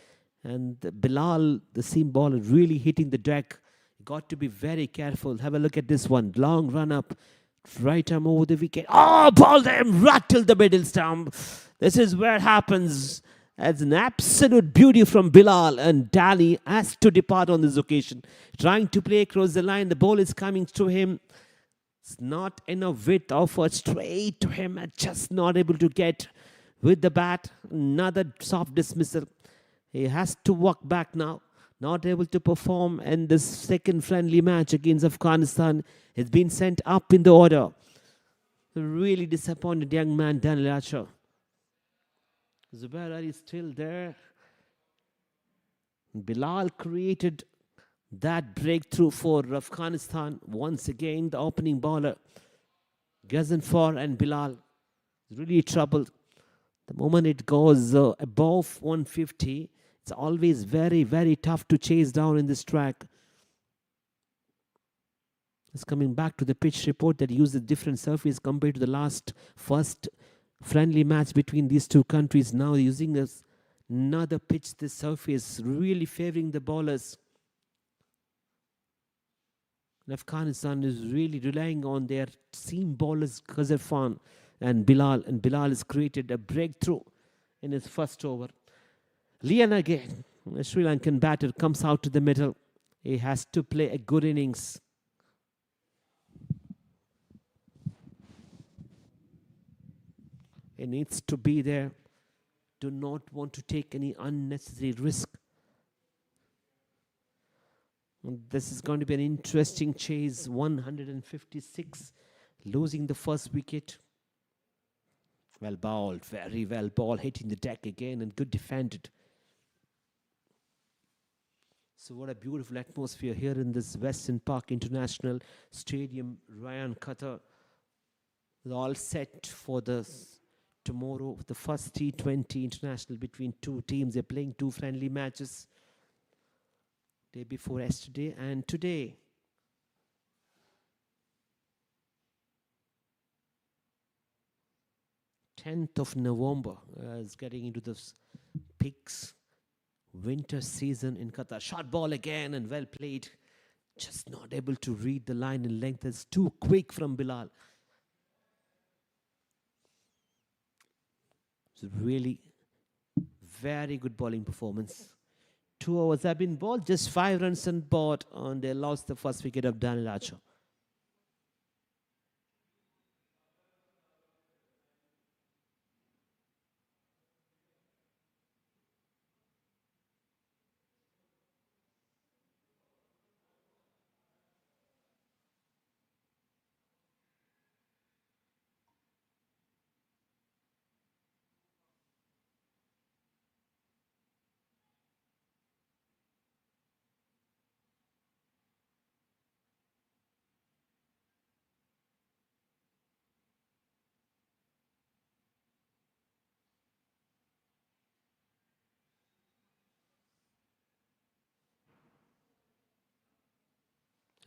And Bilal, the seam bowler, really hitting the deck. Got to be very careful. Have a look at this one. Long run up. Right arm over the wicket. Oh, ball them. Rattle the middle stump. This is where it happens. That's an absolute beauty from Bilal. And Dali has to depart on this occasion. Trying to play across the line. The ball is coming to him. It's not enough width offered straight to him. And just not able to get with the bat. Another soft dismissal. He has to walk back now. Not able to perform in this second friendly match against Afghanistan. He's been sent up in the order. Really disappointed young man, Daniel Archer. Zubair Ali is still there. Bilal created that breakthrough for Afghanistan. Once again, the opening bowler, Ghazanfar and Bilal, really troubled. The moment it goes above 150, it's always very, very tough to chase down in this track. It's coming back to the pitch report that used a different surface compared to the first friendly match between these two countries. Now using another pitch, this surface really favoring the bowlers. And Afghanistan is really relying on their seam bowlers, Ghazanfar and Bilal. And Bilal has created a breakthrough in his first over. Lian again, a Sri Lankan batter, comes out to the middle. He has to play a good innings. He needs to be there. Do not want to take any unnecessary risk. And this is going to be an interesting chase. 156, losing the first wicket. Well bowled, very well ball, hitting the deck again and good defended. So what a beautiful atmosphere here in this Western Park International Stadium, Ryan, Qatar. They're all set for tomorrow, the first T20 international between two teams. They're playing two friendly matches. Day before yesterday and today. of November is getting into the peaks. Winter season in Qatar. Short ball again and well played. Just not able to read the line in length. It's too quick from Bilal. It's really very good bowling performance. 2 overs have been bowled. Just 5 runs on board. And they lost the first wicket of Daniel Archer.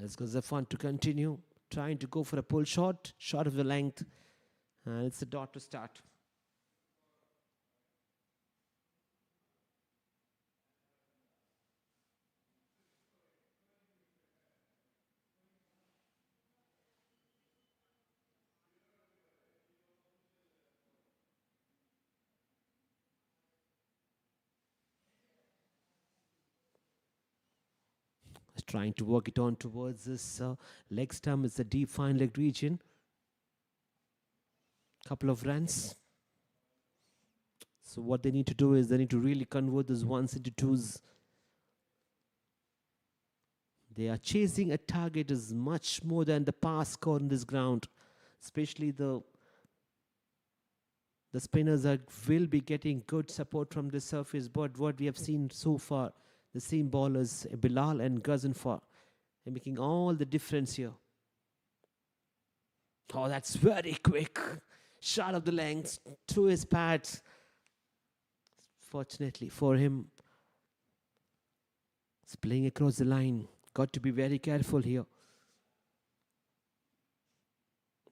Let's go Zafan to continue. Trying to go for a pull shot. Short of the length. And it's a dot to start. Trying to work it on towards this leg stump. It's a deep fine leg region. Couple of runs. So what they need to do is they need to really convert those ones into twos. They are chasing a target is much more than the pass score in this ground. Especially the spinners will be getting good support from the surface. But what we have seen so far, the same bowlers, Bilal and Ghaznfar, are making all the difference here. Oh, that's very quick. Shot of the length through his pads. Fortunately for him, it's playing across the line. Got to be very careful here.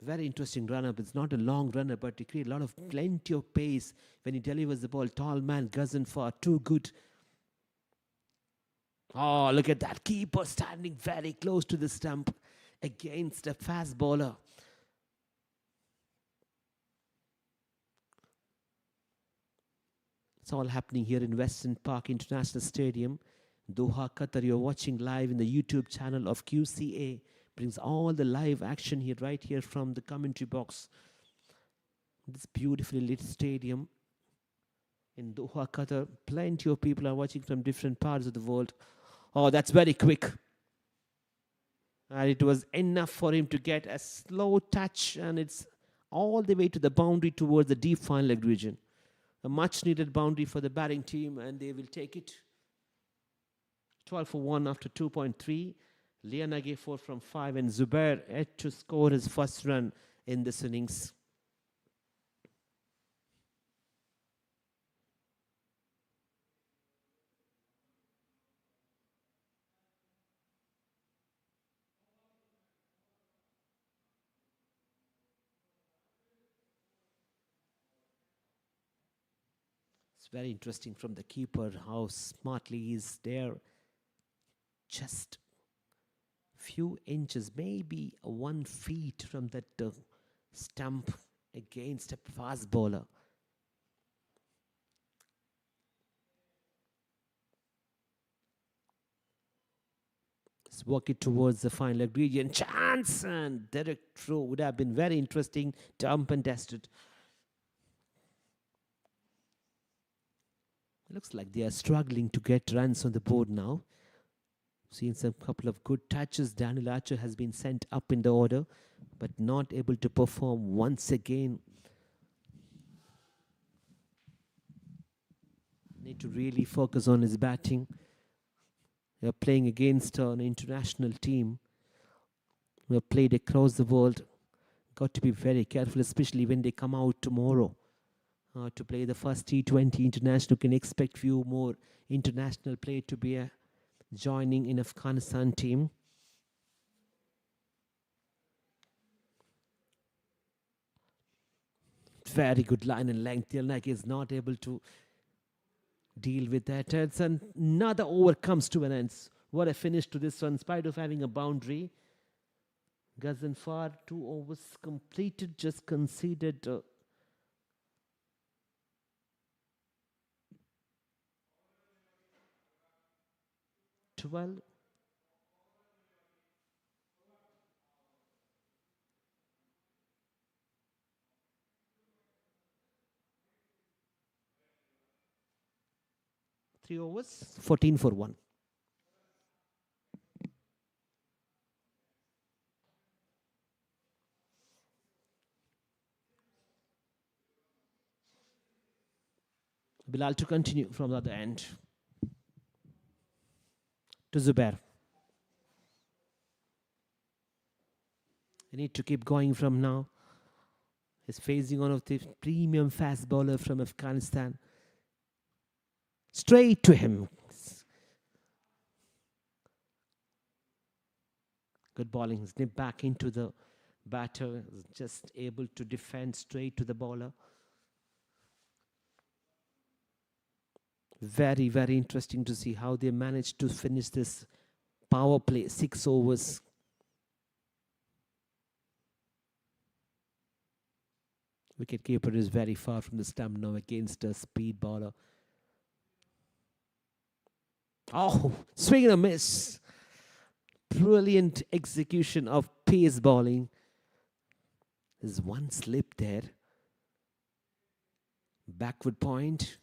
Very interesting run-up. It's not a long run-up, but he creates a lot of plenty of pace when he delivers the ball. Tall man, Ghaznfar, too good. Oh, look at that. Keeper standing very close to the stump against a fast bowler. It's all happening here in Western Park International Stadium, Doha, Qatar. You're watching live in the YouTube channel of QCA. Brings all the live action here, right here from the commentary box. This beautifully lit stadium in Doha, Qatar. Plenty of people are watching from different parts of the world. Oh, that's very quick. And it was enough for him to get a slow touch, and it's all the way to the boundary towards the deep fine leg region. A much needed boundary for the batting team, and they will take it. 12 for 1 after 2.3. Lianage 4 from 5, and Zubair had to score his first run in this innings. It's very interesting from the keeper how smartly he's there. Just few inches, maybe 1 feet from that stump against a fast bowler. Let's work it towards the fine leg region. Chance, and direct throw would have been very interesting to ump and test it. Looks like they are struggling to get runs on the board now. Seen some couple of good touches. Daniel Archer has been sent up in the order, but not able to perform once again. Need to really focus on his batting. They are playing against an international team. We have played across the world. Got to be very careful, especially when they come out tomorrow to play the first T20 international. Can expect few more international play to be joining in Afghanistan team. Very good line and length. Tilnak is not able to deal with that. It's another over comes to an end. What a finish to this one, in spite of having a boundary. Ghaznfar, 2 overs completed, just conceded 12. Three overs, 14 for 1. Bilal to continue from the other end. To Zubair. They need to keep going from now. He's facing one of the premium fast bowler from Afghanistan. Straight to him. Good bowling. Snip back into the batter. Just able to defend straight to the bowler. Very, very interesting to see how they managed to finish this power play. 6 overs. Wicketkeeper is very far from the stump now against a speed bowler. Oh, swing and a miss. Brilliant execution of pace bowling. There's one slip there. Backward point.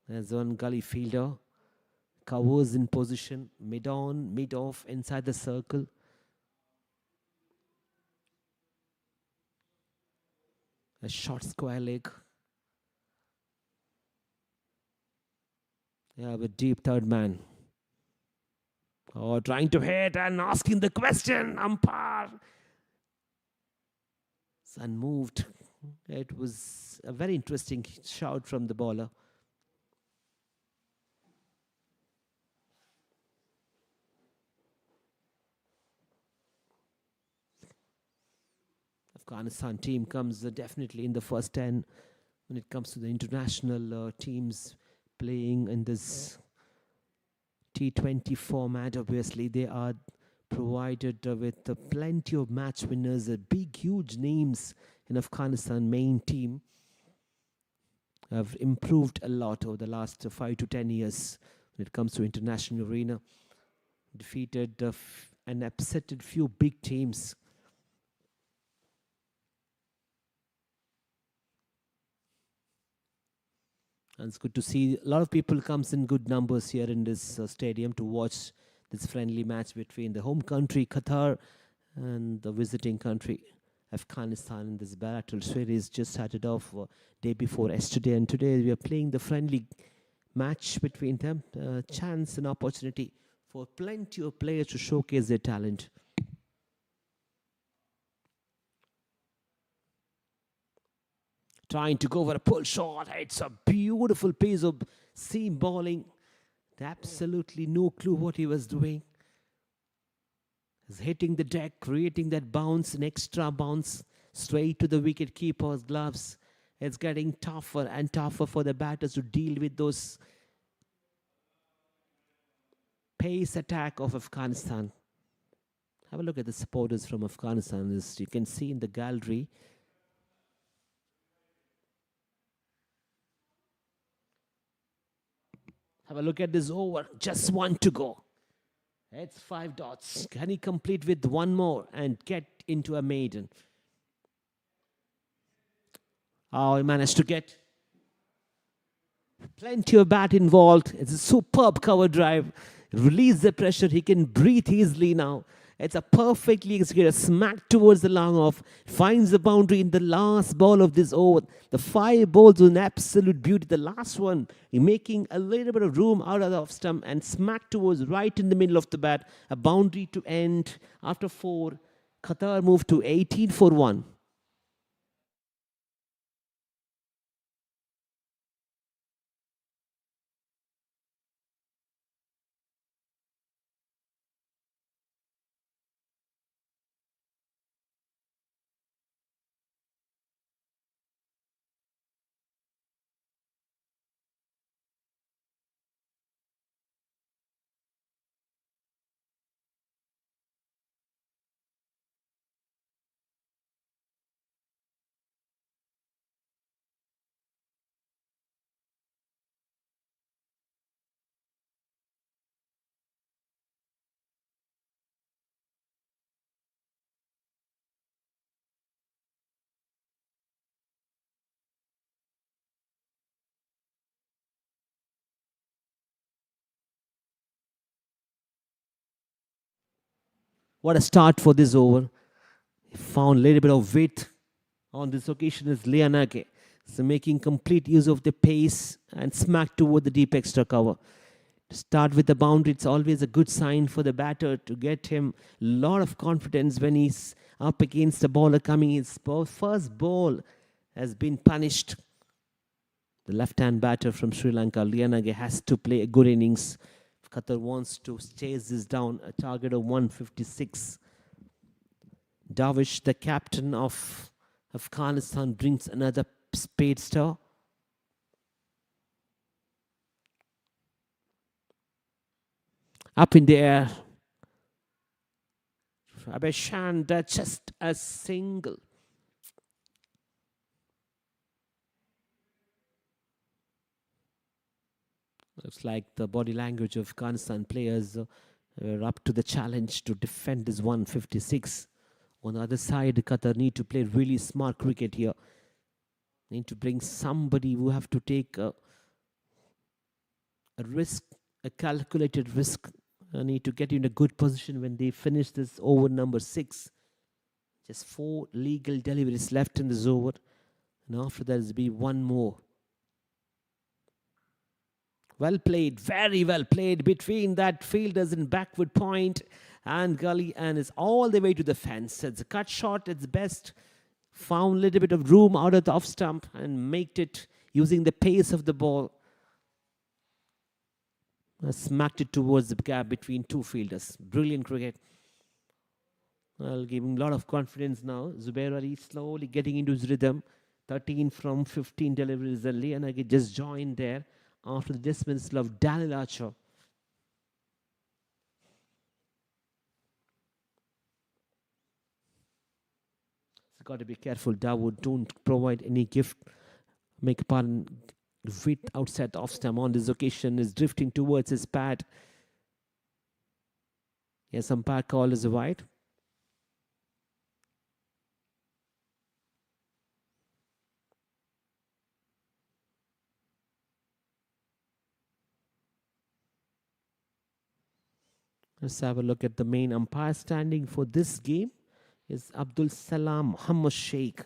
There's one gully fielder. Covers in position. Mid on, mid off, inside the circle. A short square leg. Yeah, with deep third man. Oh, trying to hit and asking the question. Umpire. It's unmoved. It was a very interesting shout from the bowler. Afghanistan team comes definitely in the first 10 when it comes to the international teams playing in this T20 format. Obviously, they are provided with plenty of match winners, big, huge names in Afghanistan main team. Have improved a lot over the last 5 to 10 years when it comes to international arena. Defeated and upsetted few big teams. And it's good to see a lot of people comes in good numbers here in this stadium to watch this friendly match between the home country, Qatar, and the visiting country, Afghanistan, in this bilateral series. Just started off day before yesterday, and today we are playing the friendly match between them. Chance and opportunity for plenty of players to showcase their talent. Trying to go for a pull shot. It's a beautiful piece of seam bowling. Absolutely no clue what he was doing. He's hitting the deck, creating that bounce, an extra bounce, straight to the wicket keeper's gloves. It's getting tougher and tougher for the batters to deal with those pace attack of Afghanistan. Have a look at the supporters from Afghanistan. As you can see in the gallery. Have a look at this over. Just one to go. It's 5 dots. Can he complete with one more and get into a maiden? Oh, he managed to get plenty of bat involved. It's a superb cover drive. Release the pressure. He can breathe easily now. It's a perfectly executed smack towards the long off. Finds the boundary in the last ball of this over. The 5 balls were an absolute beauty. The last one, making a little bit of room out of the off stump and smack towards right in the middle of the bat. A boundary to end after 4. Qatar moved to 18 for 1. What a start for this over. He found a little bit of width on this occasion is Lianake. So making complete use of the pace and smack toward the deep extra cover. To start with the boundary, it's always a good sign for the batter to get him a lot of confidence when he's up against the bowler coming. His first ball has been punished. The left-hand batter from Sri Lanka, Lianage, has to play a good innings. If Qatar wants to chase this down, a target of 156. Darvish, the captain of Afghanistan, brings another speedster. Up in the air. Abeshanda, just a single. Looks like the body language of Afghanistan players were up to the challenge to defend this 156. On the other side, Qatar need to play really smart cricket here. Need to bring somebody who have to take a risk, a calculated risk. Need to get in a good position when they finish this over number 6. Just 4 legal deliveries left in this over. And after that, there'll be one more. Well played, very well played between that fielders in backward point and gully, and it's all the way to the fence. It's a cut shot, it's best. Found a little bit of room out of the off stump and made it using the pace of the ball. Smacked it towards the gap between 2 fielders. Brilliant cricket. I'll give him a lot of confidence now. Zubair Ali slowly getting into his rhythm. 13 from 15 deliveries early, and I get just joined there after the dismissal of Daniel Archer. So got to be careful, Dawood. Don't provide any gift. Make a pardon. Width outside off stump on this occasion is drifting towards his pad. Yes, umpire call is a wide. Let's have a look at the main umpire standing for this game. Is Abdul Salam Muhammad Sheikh,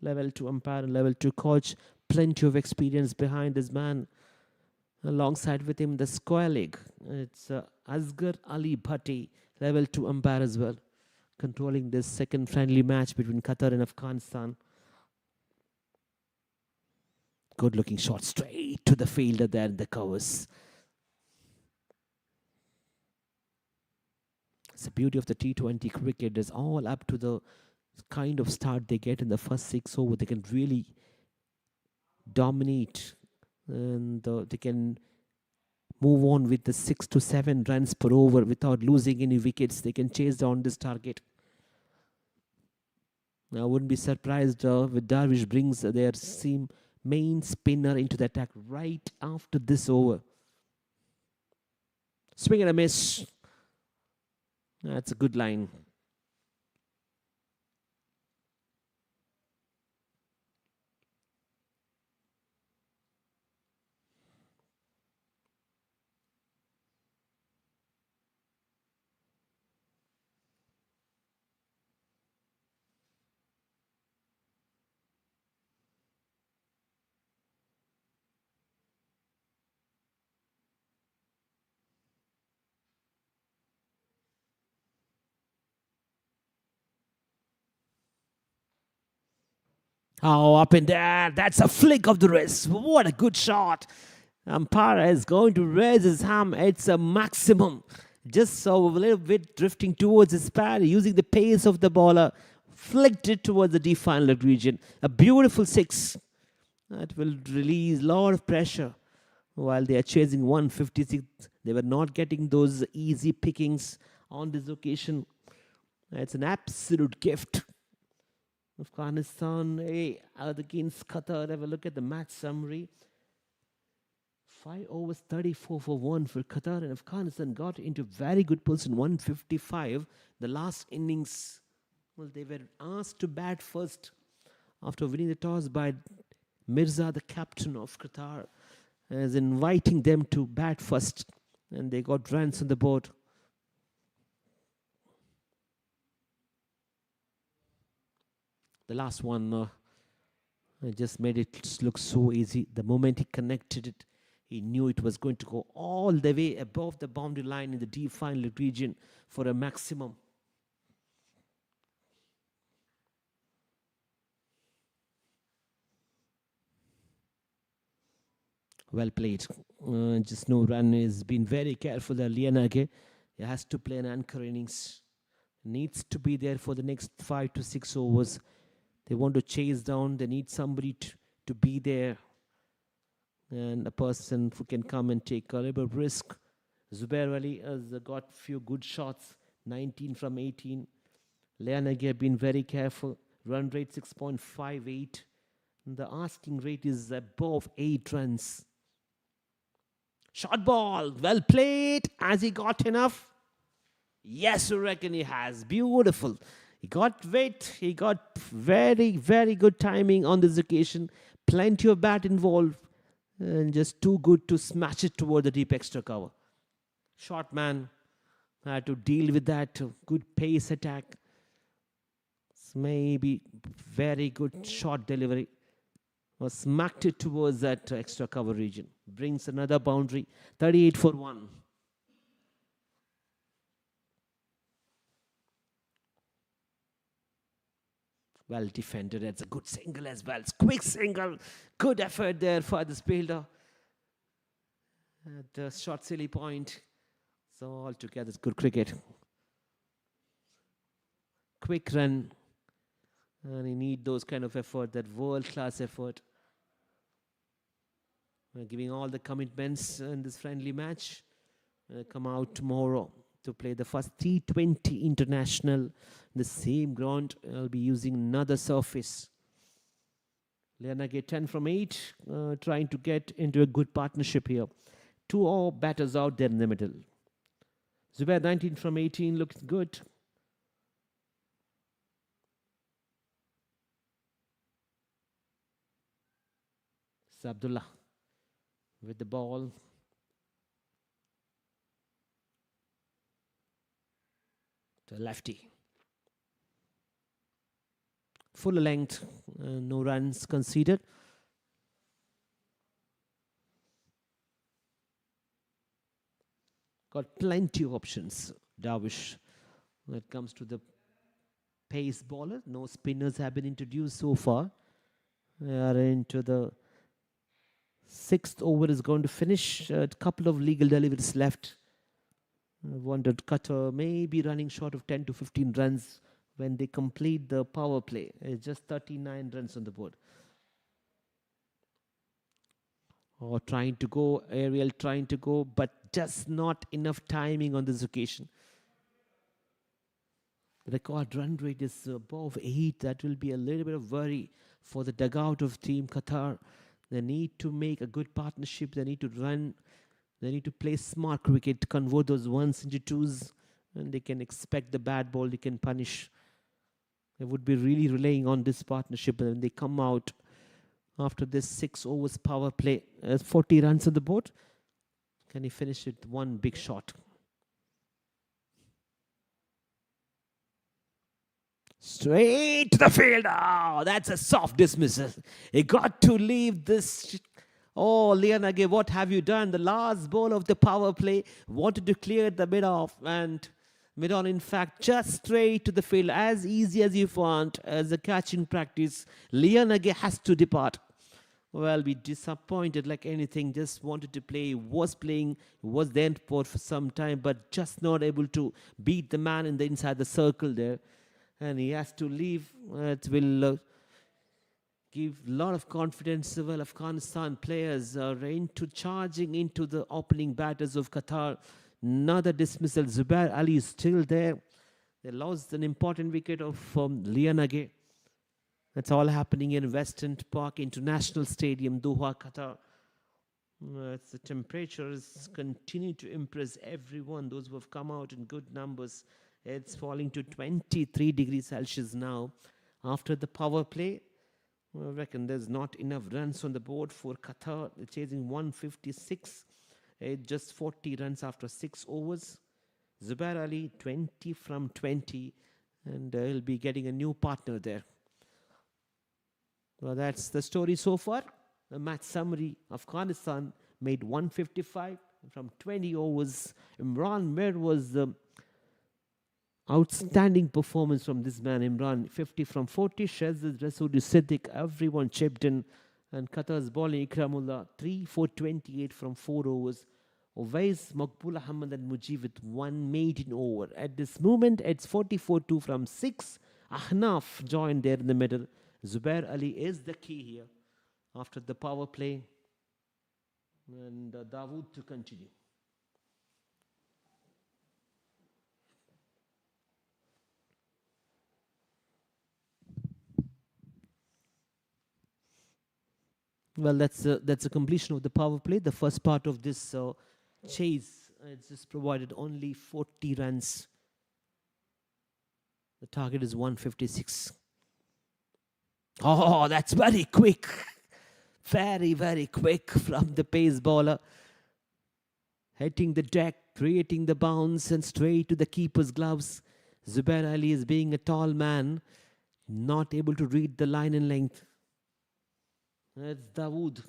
level 2 umpire and level 2 coach. Plenty of experience behind this man. Alongside with him, the square leg. It's Asghar Ali Bhatti, level 2 umpire as well, controlling this second friendly match between Qatar and Afghanistan. Good looking shot straight to the fielder there in the covers. It's the beauty of the T20 cricket. It's all up to the kind of start they get in the first 6 overs. They can really dominate, and they can move on with the 6 to 7 runs per over without losing any wickets. They can chase down this target. Now, I wouldn't be surprised if Darvish brings their main spinner into the attack right after this over. Swing and a miss. That's a good line. Oh, up in there. That's a flick of the wrist. What a good shot. Umpire is going to raise his arm. It's a maximum. Just so a little bit drifting towards his pad, using the pace of the bowler. Flicked it towards the deep final region. A beautiful 6. That will release a lot of pressure. While they are chasing 156, they were not getting those easy pickings on this occasion. It's an absolute gift. Afghanistan against Qatar. Have a look at the match summary. 5 overs, 34 for 1 for Qatar, and Afghanistan got into very good position, 155. The last innings, well, they were asked to bat first after winning the toss by Mirza, the captain of Qatar, as inviting them to bat first, and they got runs on the board. The last one just made it look so easy. The moment he connected it, he knew it was going to go all the way above the boundary line in the deep final region for a maximum. Well played. Just no run. Has been very careful there. Lianage, he has to play an anchor innings. Needs to be there for the next 5 to 6 overs. They want to chase down. They need somebody to be there. And a person who can come and take a little bit of risk. Zubair Ali has got few good shots. 19 from 18. Lianage have been very careful. Run rate 6.58. The asking rate is above 8 runs. Short ball, well played. Has he got enough? Yes, I reckon he has. Beautiful. He got weight. He got very, very good timing on this occasion. Plenty of bat involved. And just too good to smash it toward the deep extra cover. Short man had to deal with that. Good pace attack. Maybe very good short delivery. Was smacked it towards that extra cover region. Brings another boundary. 38 for 1. Well defended. It's a good single as well. Quick single. Good effort there for this fielder. At the short silly point. So altogether it's good cricket. Quick run. And you need those kind of effort, that world-class effort. We're giving all the commitments in this friendly match. Come out tomorrow to play the first T20 international in the same ground. I'll be using another surface. Lianage 10 from 8, trying to get into a good partnership here. 2 all batters out there in the middle. Zubair 19 from 18 looks good. Abdullah with the ball. To lefty. Full length, no runs conceded. Got plenty of options, Darvish. When it comes to the pace bowler, no spinners have been introduced so far. They are into the 6th over is going to finish. A couple of legal deliveries left. I wondered Qatar may be running short of 10 to 15 runs when they complete the power play. It's just 39 runs on the board. Or trying to go, Ariel trying to go, but just not enough timing on this occasion. The record run rate is above 8. That will be a little bit of worry for the dugout of Team Qatar. They need to make a good partnership. They need to run. They need to play smart cricket to convert those 1s into 2s. And they can expect the bad ball they can punish. They would be really relying on this partnership. And when they come out after this 6 overs power play, 40 runs on the board, can he finish it one big shot? Straight to the field. Oh, that's a soft dismissal. He got to leave this. Oh, Lianage, what have you done? The last ball of the power play wanted to clear the mid-off. And mid-on, in fact, just straight to the field. As easy as you want as a catching practice. Lianage has to depart. Well, we disappointed like anything. Just wanted to play. Was playing. Was there for some time. But just not able to beat the man in the inside the circle there. And he has to leave. It will give a lot of confidence. Well, Afghanistan players are charging into the opening batters of Qatar. Another dismissal. Zubair Ali is still there. They lost an important wicket of Lianage. That's all happening in Western Park International Stadium, Doha, Qatar. The temperatures continue to impress everyone. Those who have come out in good numbers. It's falling to 23 degrees Celsius now. After the power play, I reckon there's not enough runs on the board for Qatar. They're chasing 156. Just 40 runs after 6 overs. Zubair Ali, 20 from 20. And he'll be getting a new partner there. Well, that's the story so far. The match summary. Afghanistan made 155 from 20 overs. Imran Mir was the outstanding performance from this man, Imran. 50 from 40. Shazid Rasooli Siddiq, everyone chipped in. And Qatar's bowling, Ikramullah, 3 for 28 from 4 overs. Owais, Maqbool Ahmad and Mujib with 1 maiden over. At this moment, it's 44-2 from 6. Ahnaf joined there in the middle. Zubair Ali is the key here after the power play. And Dawood to continue. Well, that's a completion of the power play. The first part of this chase, it's just provided only 40 runs. The target is 156. Oh, that's very quick. Very, very quick from the pace bowler. Hitting the deck, creating the bounce and straight to the keeper's gloves. Zubair Ali is being a tall man, not able to read the line in length. That's Dawood.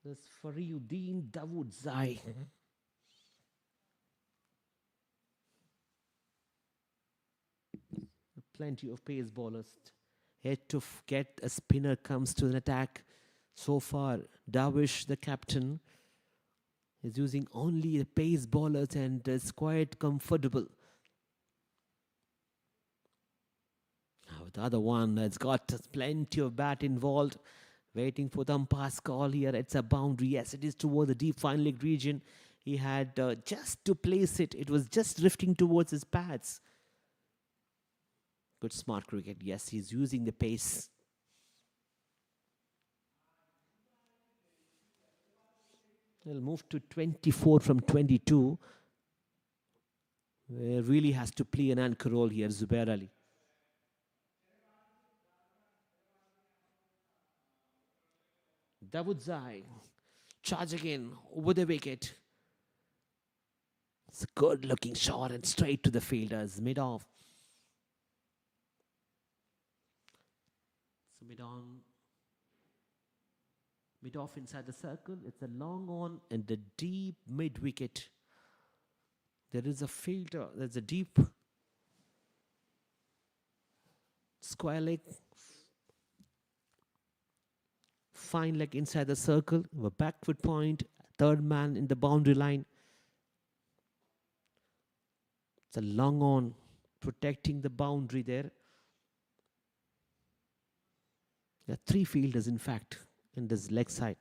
That's Fariuddin Dawood Zai. Plenty of pace bowlers. Yet to get a spinner comes to an attack. So far, Darvish, the captain, is using only the pace bowlers and is quite comfortable. Now the other one has got plenty of bat involved. Waiting for the umpire's call here. It's a boundary. Yes, it is towards the deep fine leg region. He had just to place it. It was just drifting towards his pads. Good smart cricket. Yes, he's using the pace. He'll move to 24 from 22. He really has to play an anchor role here, Zubair Ali. Dawood Zai charging in over the wicket. It's a good looking shot and straight to the fielders, mid off. So mid off inside the circle. It's a long on and the deep mid wicket. There is a fielder. There's a deep square leg. Fine leg inside the circle. A backward point. Third man in the boundary line. It's a long on. Protecting the boundary there. There are three fielders, in fact, in this leg side.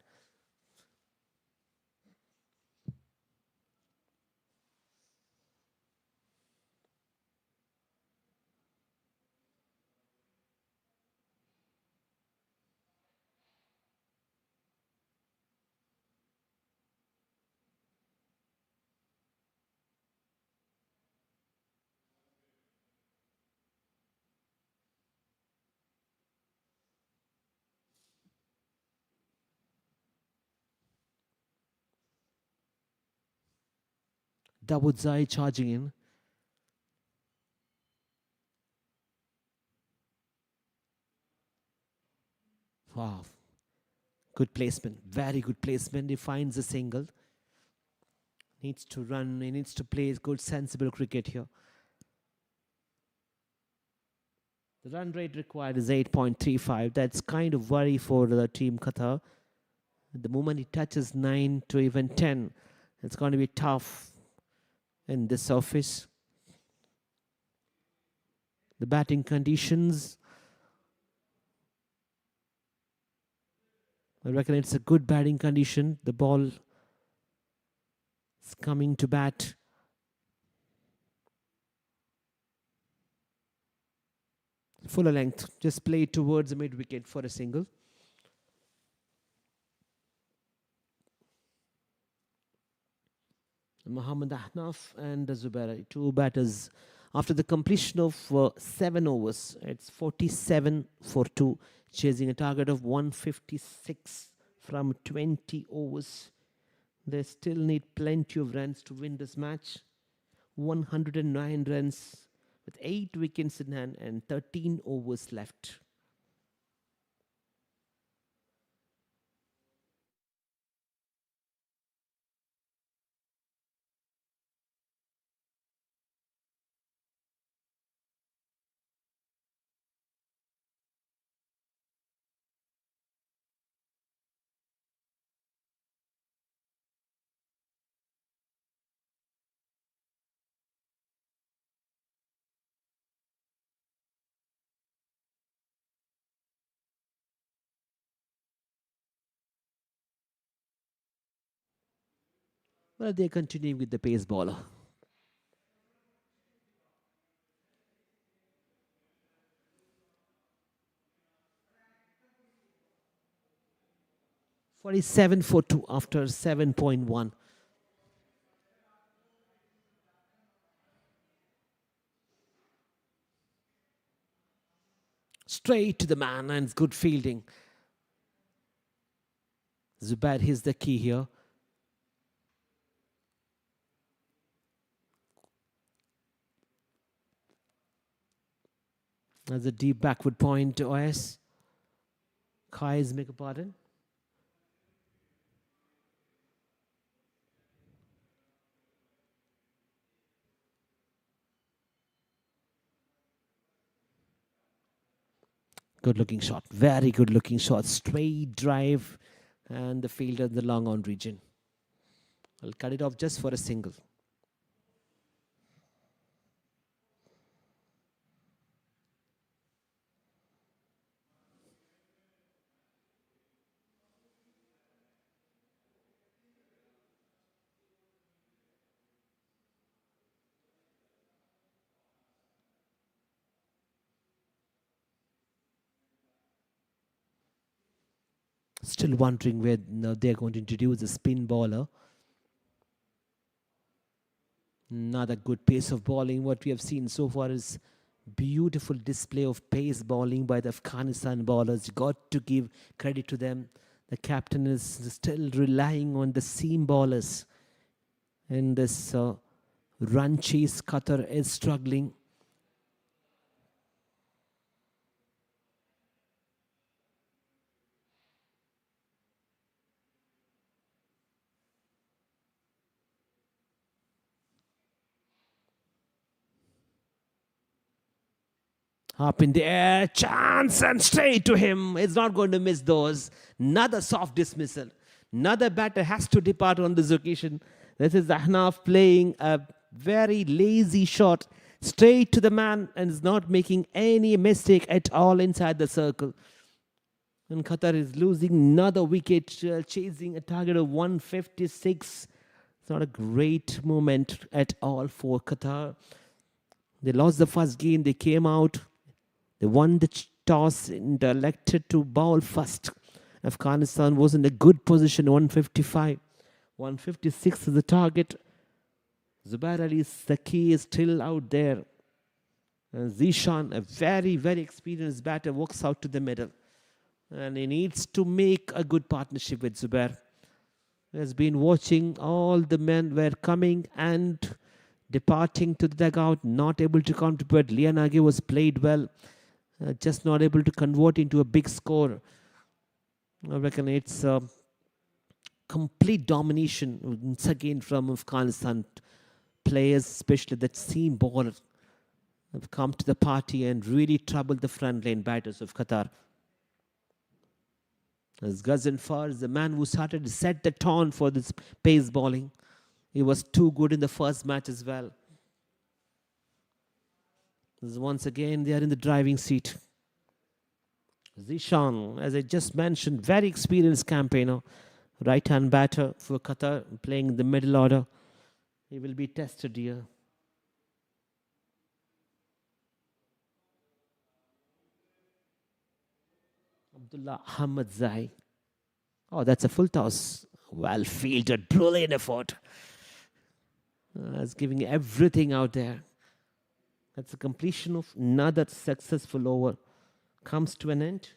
Dawood Zai charging in. Wow. Good placement. Very good placement. He finds a single. Needs to run. He needs to play good, sensible cricket here. The run rate required is 8.35. That's kind of worry for the team Qatar. The moment he touches 9 to even 10, it's going to be tough in this office. The batting conditions, I reckon it's a good batting condition. The ball is coming to bat. Fuller length, just play towards the mid wicket for a single. Mohammad Ahnaf and Zubair Ali, two batters. After the completion of 7 overs, it's 47 for 2, chasing a target of 156 from 20 overs. They still need plenty of runs to win this match. 109 runs with 8 wickets in hand and 13 overs left. Well, they're continuing with the pace bowler. 47 for 2 after 7.1. Straight to the man, and it's good fielding. Zubair, here's the key here. That's a deep backward point to OS. Kais, make a pardon. Good looking shot. Very good looking shot. Straight drive. And the fielder in the long on region. I'll cut it off just for a single. Still wondering where they're going to introduce a spin bowler. Another good pace of bowling. What we have seen so far is beautiful display of pace bowling by the Afghanistan bowlers. Got to give credit to them. The captain is still relying on the seam bowlers. And this run chase, Qatar is struggling. Up in the air, chance and straight to him. It's not going to miss those. Another soft dismissal. Another batter has to depart on this occasion. This is Ahnaf playing a very lazy shot straight to the man and is not making any mistake at all inside the circle. And Qatar is losing another wicket, chasing a target of 156. It's not a great moment at all for Qatar. They lost the first game. They came out. They won the toss and elected to bowl first. Afghanistan was in a good position, 155. 156 is the target. Zubair Ali's Saki is still out there. And Zishan, a very, very experienced batter, walks out to the middle. And he needs to make a good partnership with Zubair. He has been watching all the men were coming and departing to the dugout, not able to contribute. Lianage was played well. Just not able to convert into a big score. I reckon it's complete domination once again from Afghanistan players, especially that seam bowler, have come to the party and really troubled the front lane batters of Qatar. As Ghaznfar is the man who started to set the tone for this pace bowling. He was too good in the first match as well. Once again, they are in the driving seat. Zishan, as I just mentioned, very experienced campaigner. Right-hand batter for Qatar, playing in the middle order. He will be tested here. Abdullah Ahmad Zai. Oh, that's a full toss. Well fielded, brilliant effort. It's giving everything out there. That's the completion of another successful over. Comes to an end.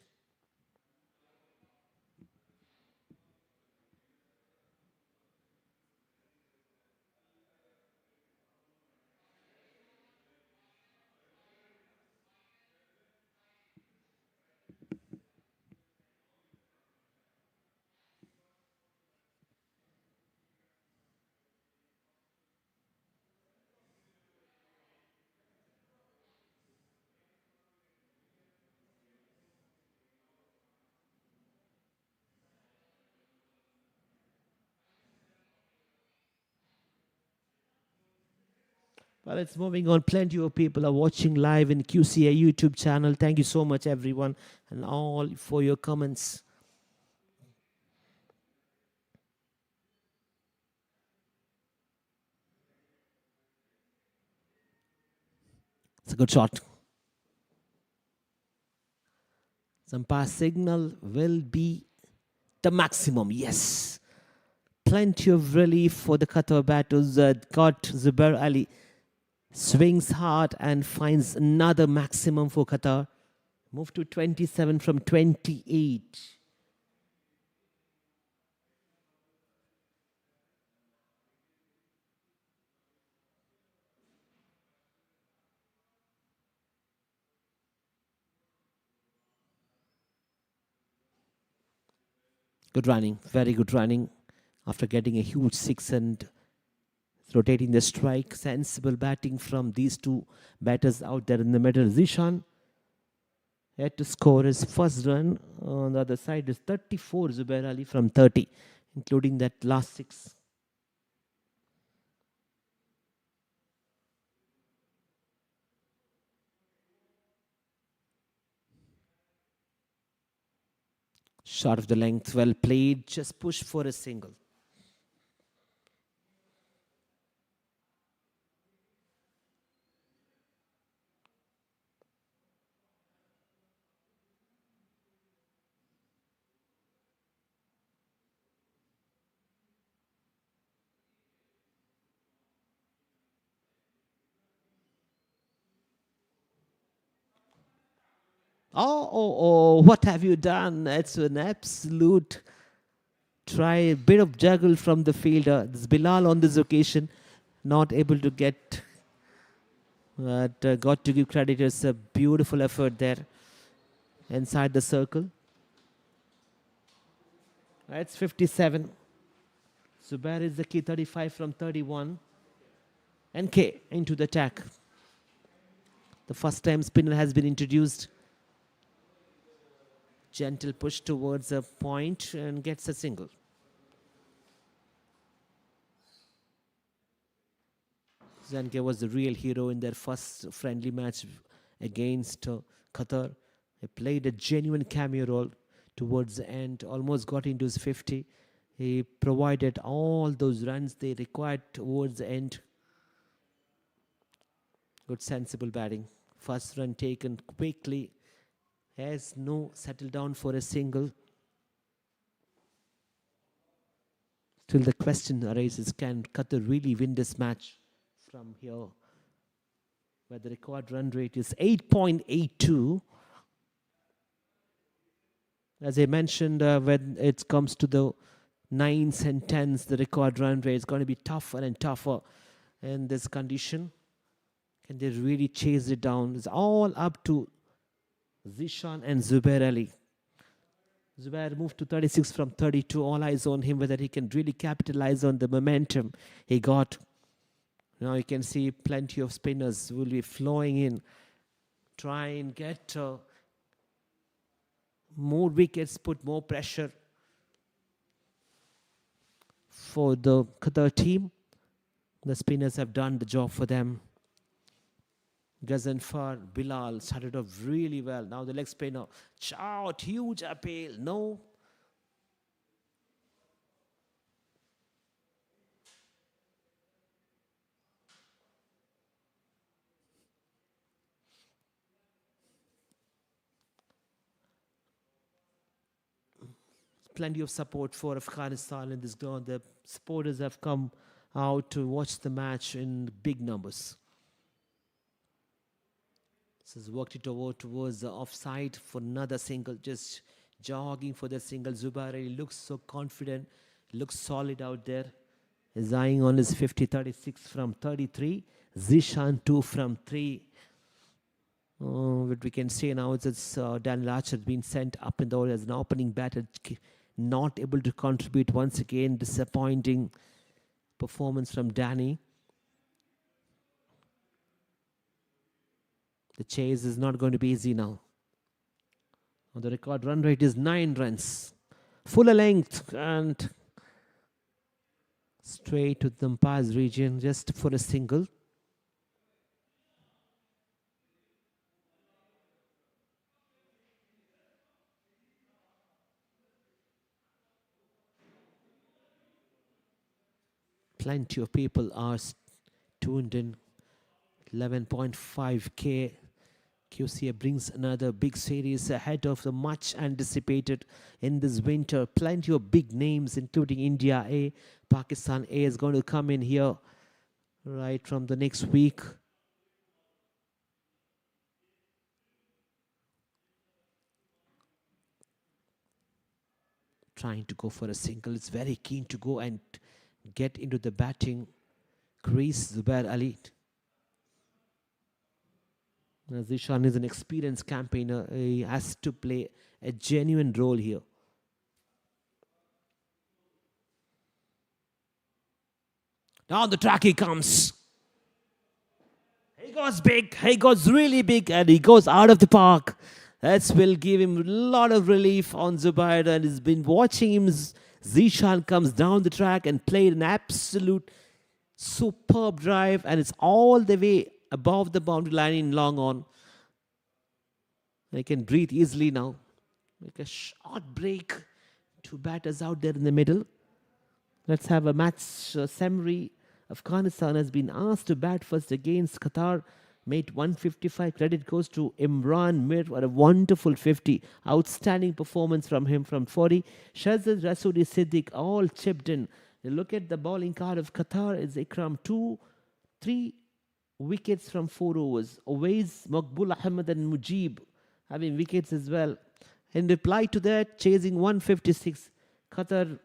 Well, it's moving on. Plenty of people are watching live in QCA YouTube channel. Thank you so much, everyone, and all for your comments. It's a good shot. Some pass signal will be The maximum, yes. Plenty of relief for the Qatar batters. Got Zubair Ali swings hard and finds another maximum for Qatar. Move to 27 from 28. Good running, very good running. After getting a huge six and rotating the strike, sensible batting from these two batters out there in the middle. Zishan had to score his first run. On the other side is 34, Zubair Ali from 30, including that last six. Short of the length, well played, just push for a single. Oh, what have you done? It's an absolute try, a bit of juggle from the fielder. This Bilal on this occasion, not able to get, but got to give creditors a beautiful effort there inside the circle. It's 57. Zubair is the key, 35 from 31. And K into the attack. The first time spinner has been introduced. Gentle push towards a point and gets a single. Zanke was the real hero in their first friendly match against Qatar. He played a genuine cameo role towards the end, almost got into his 50. He provided all those runs they required towards the end. Good sensible batting. First run taken quickly. Has no settle down for a single. Still the question arises, can Qatar really win this match from here? Where the record run rate is 8.82. As I mentioned, when it comes to the 9s and 10s, the record run rate is going to be tougher and tougher in this condition. Can they really chase it down? It's all up to Zishan and Zubair Ali. Zubair moved to 36 from 32. All eyes on him, whether he can really capitalize on the momentum he got. Now you can see plenty of spinners will be flowing in. Try and get more wickets, put more pressure for the Qatar team. The spinners have done the job for them. Ghaznfar, Bilal started off really well. Now the leg spinner, shout, huge appeal, no. Plenty of support for Afghanistan in this ground. The supporters have come out to watch the match in big numbers. This has worked it over towards the offside for another single, just jogging for the single. Zubair Ali looks so confident, looks solid out there. He's eyeing on his 50, 36 from 33. Zishan 2 from 3. What we can say now is that Daniel Archer has been sent up in the order as an opening batter, not able to contribute once again. Disappointing performance from Danny. The chase is not going to be easy now. The record run rate is 9 runs. Full length and straight to the umpire's region just for a single. Plenty of people are tuned in. 11.5k QCA brings another big series ahead of the much anticipated in this winter. Plenty of big names, including India A, Pakistan A is going to come in here right from the next week. Trying to go for a single. It's very keen to go and get into the batting crease, Zubair Ali. Zishan is an experienced campaigner. He has to play a genuine role here. Down the track he comes. He goes big. He goes really big, and he goes out of the park. That will give him a lot of relief on Zubair, and he's been watching him. Zishan comes down the track and played an absolute superb drive, and it's all the way above the boundary line in long on. They can breathe easily now. Make a short break. Two batters out there in the middle. Let's have a match summary. Afghanistan has been asked to bat first against Qatar. Made 155. Credit goes to Imran Mir for a wonderful 50. Outstanding performance from him from 40. Shahzad Rasuli Siddiq all chipped in. You look at the bowling card of Qatar. It's Ikram 3 wickets from 4 overs. Owais, Maqbul Ahmed and Mujib having wickets as well. In reply to that, chasing 156. Qatar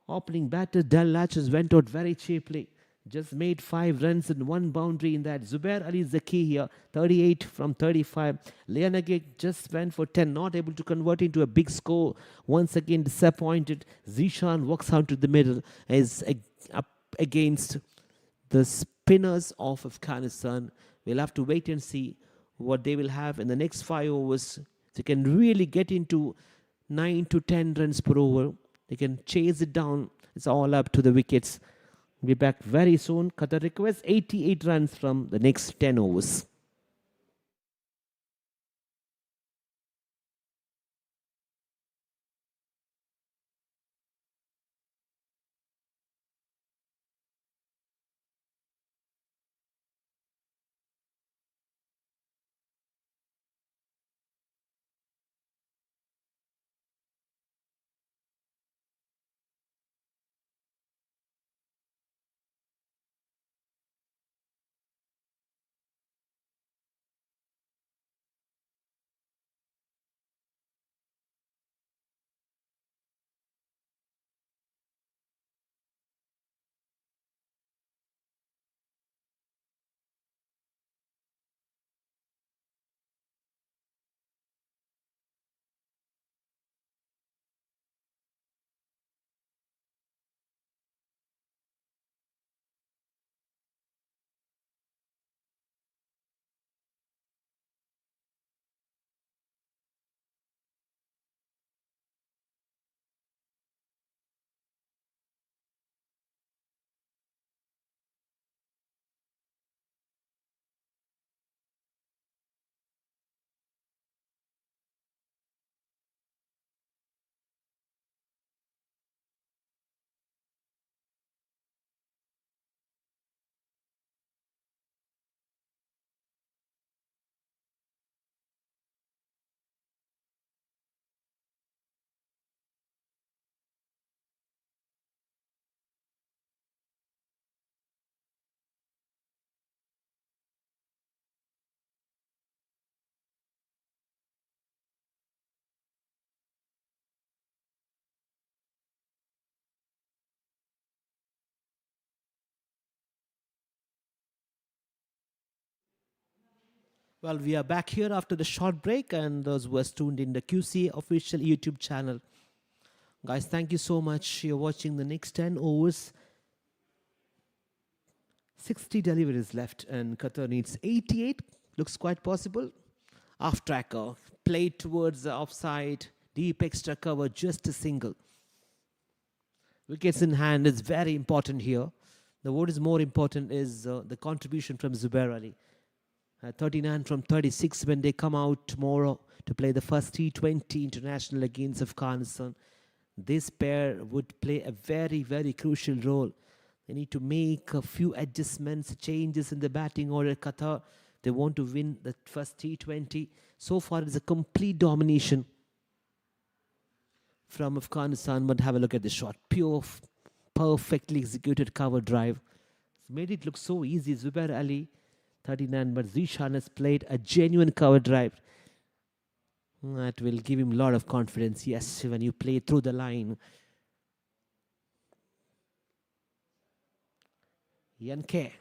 opening batter Dal Latches went out very cheaply. Just made 5 runs and 1 boundary in that. Zubair Ali is the key here. 38 from 35. Lianagek just went for 10. Not able to convert into a big score. Once again disappointed. Zishan walks out to the middle. Is up against the spinners of Afghanistan. We'll have to wait and see what they will have in the next 5 overs. They can really get into 9 to 10 runs per over. They can chase it down. It's all up to the wickets. We'll be back very soon. Qatar requests 88 runs from the next 10 overs. Well, we are back here after the short break, and those who are tuned in the QC official YouTube channel. Guys, thank you so much. You're watching the next 10 overs. 60 deliveries left, and Qatar needs 88. Looks quite possible. Off tracker, played towards the offside, deep extra cover, just a single. Wickets in hand is very important here. What is more important is the contribution from Zubair Ali. 39 from 36 when they come out tomorrow to play the first T20 international against Afghanistan. This pair would play a very, very crucial role. They need to make a few adjustments, changes in the batting order. Qatar They want to win the first T20. So far, it's a complete domination from Afghanistan. But have a look at this shot. Pure, perfectly executed cover drive. It's made it look so easy. Zubair Ali, 39, but Zishan has played a genuine cover drive. That will give him a lot of confidence. Yes, when you play through the line. Yanke.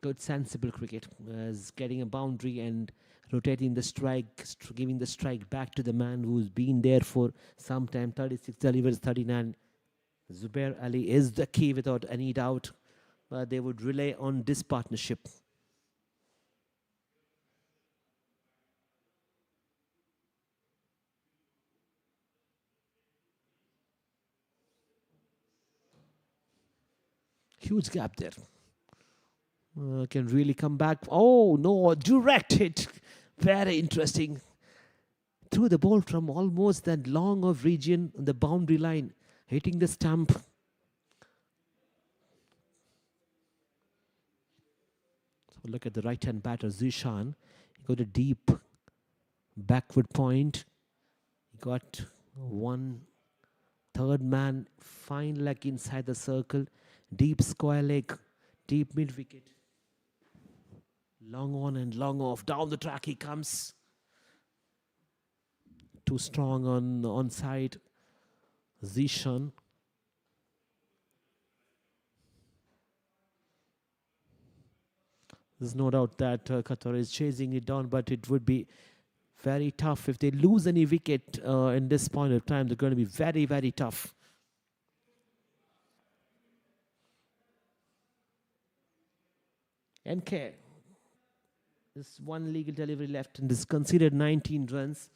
Good sensible cricket. Is getting a boundary and rotating the strike, giving the strike back to the man who's been there for some time. 36 delivers 39. Zubair Ali is the key without any doubt. But they would rely on this partnership. Huge gap there. Can really come back. Oh, no, direct hit. Very interesting. Threw the ball from almost that long of region on the boundary line, hitting the stump. So look at the right-hand batter, Zishan. He got a deep backward point. He got one third man, fine leg inside the circle, deep square leg, deep mid wicket. Long on and long off. Down the track he comes. Too strong on side. Zishan. There's no doubt that Qatar is chasing it down, but it would be very tough. If they lose any wicket in this point of time, they're going to be very, very tough. NK. There's one legal delivery left and this conceded 19 runs.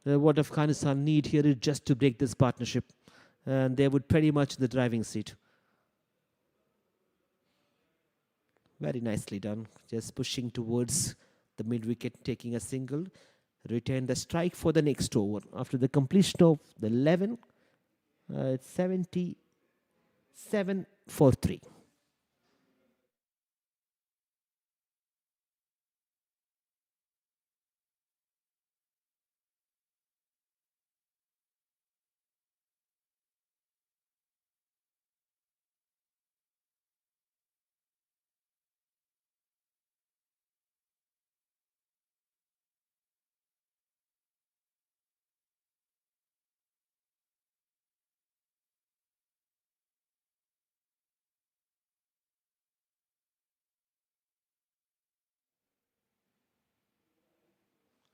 What Afghanistan need here is just to break this partnership. And they would pretty much the driving seat. Very nicely done. Just pushing towards the mid-wicket, taking a single. Retain the strike for the next over. After the completion of the 11, it's 77 for 3.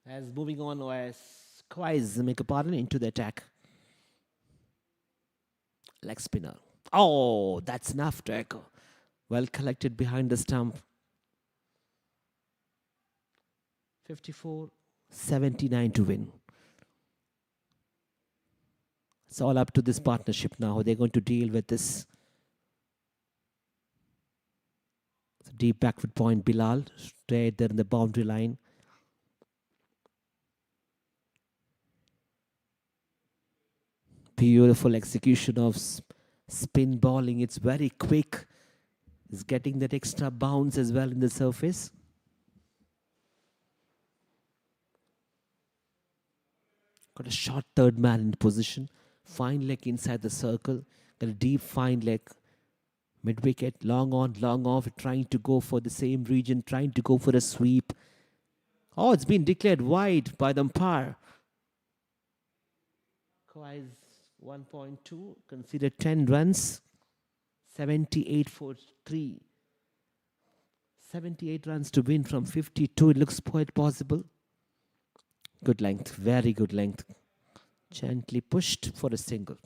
As moving on as Quais make a pardon into the attack. Leg spinner. Oh, that's enough to echo. Well collected behind the stump. 54-79 to win. It's all up to this partnership now. They're going to deal with this. It's a deep backward point, Bilal. Straight there in the boundary line. Beautiful execution of spin bowling. It's very quick. It's getting that extra bounce as well in the surface. Got a short third man in position. Fine leg inside the circle. Got a deep fine leg. Mid wicket. Long on, long off. Trying to go for the same region. Trying to go for a sweep. Oh, it's been declared wide by the umpire. Quais 1.2. Considered 10 runs. 78 for 3. 78 runs to win from 52. It looks quite possible. Good length. Very good length. Gently pushed for a single.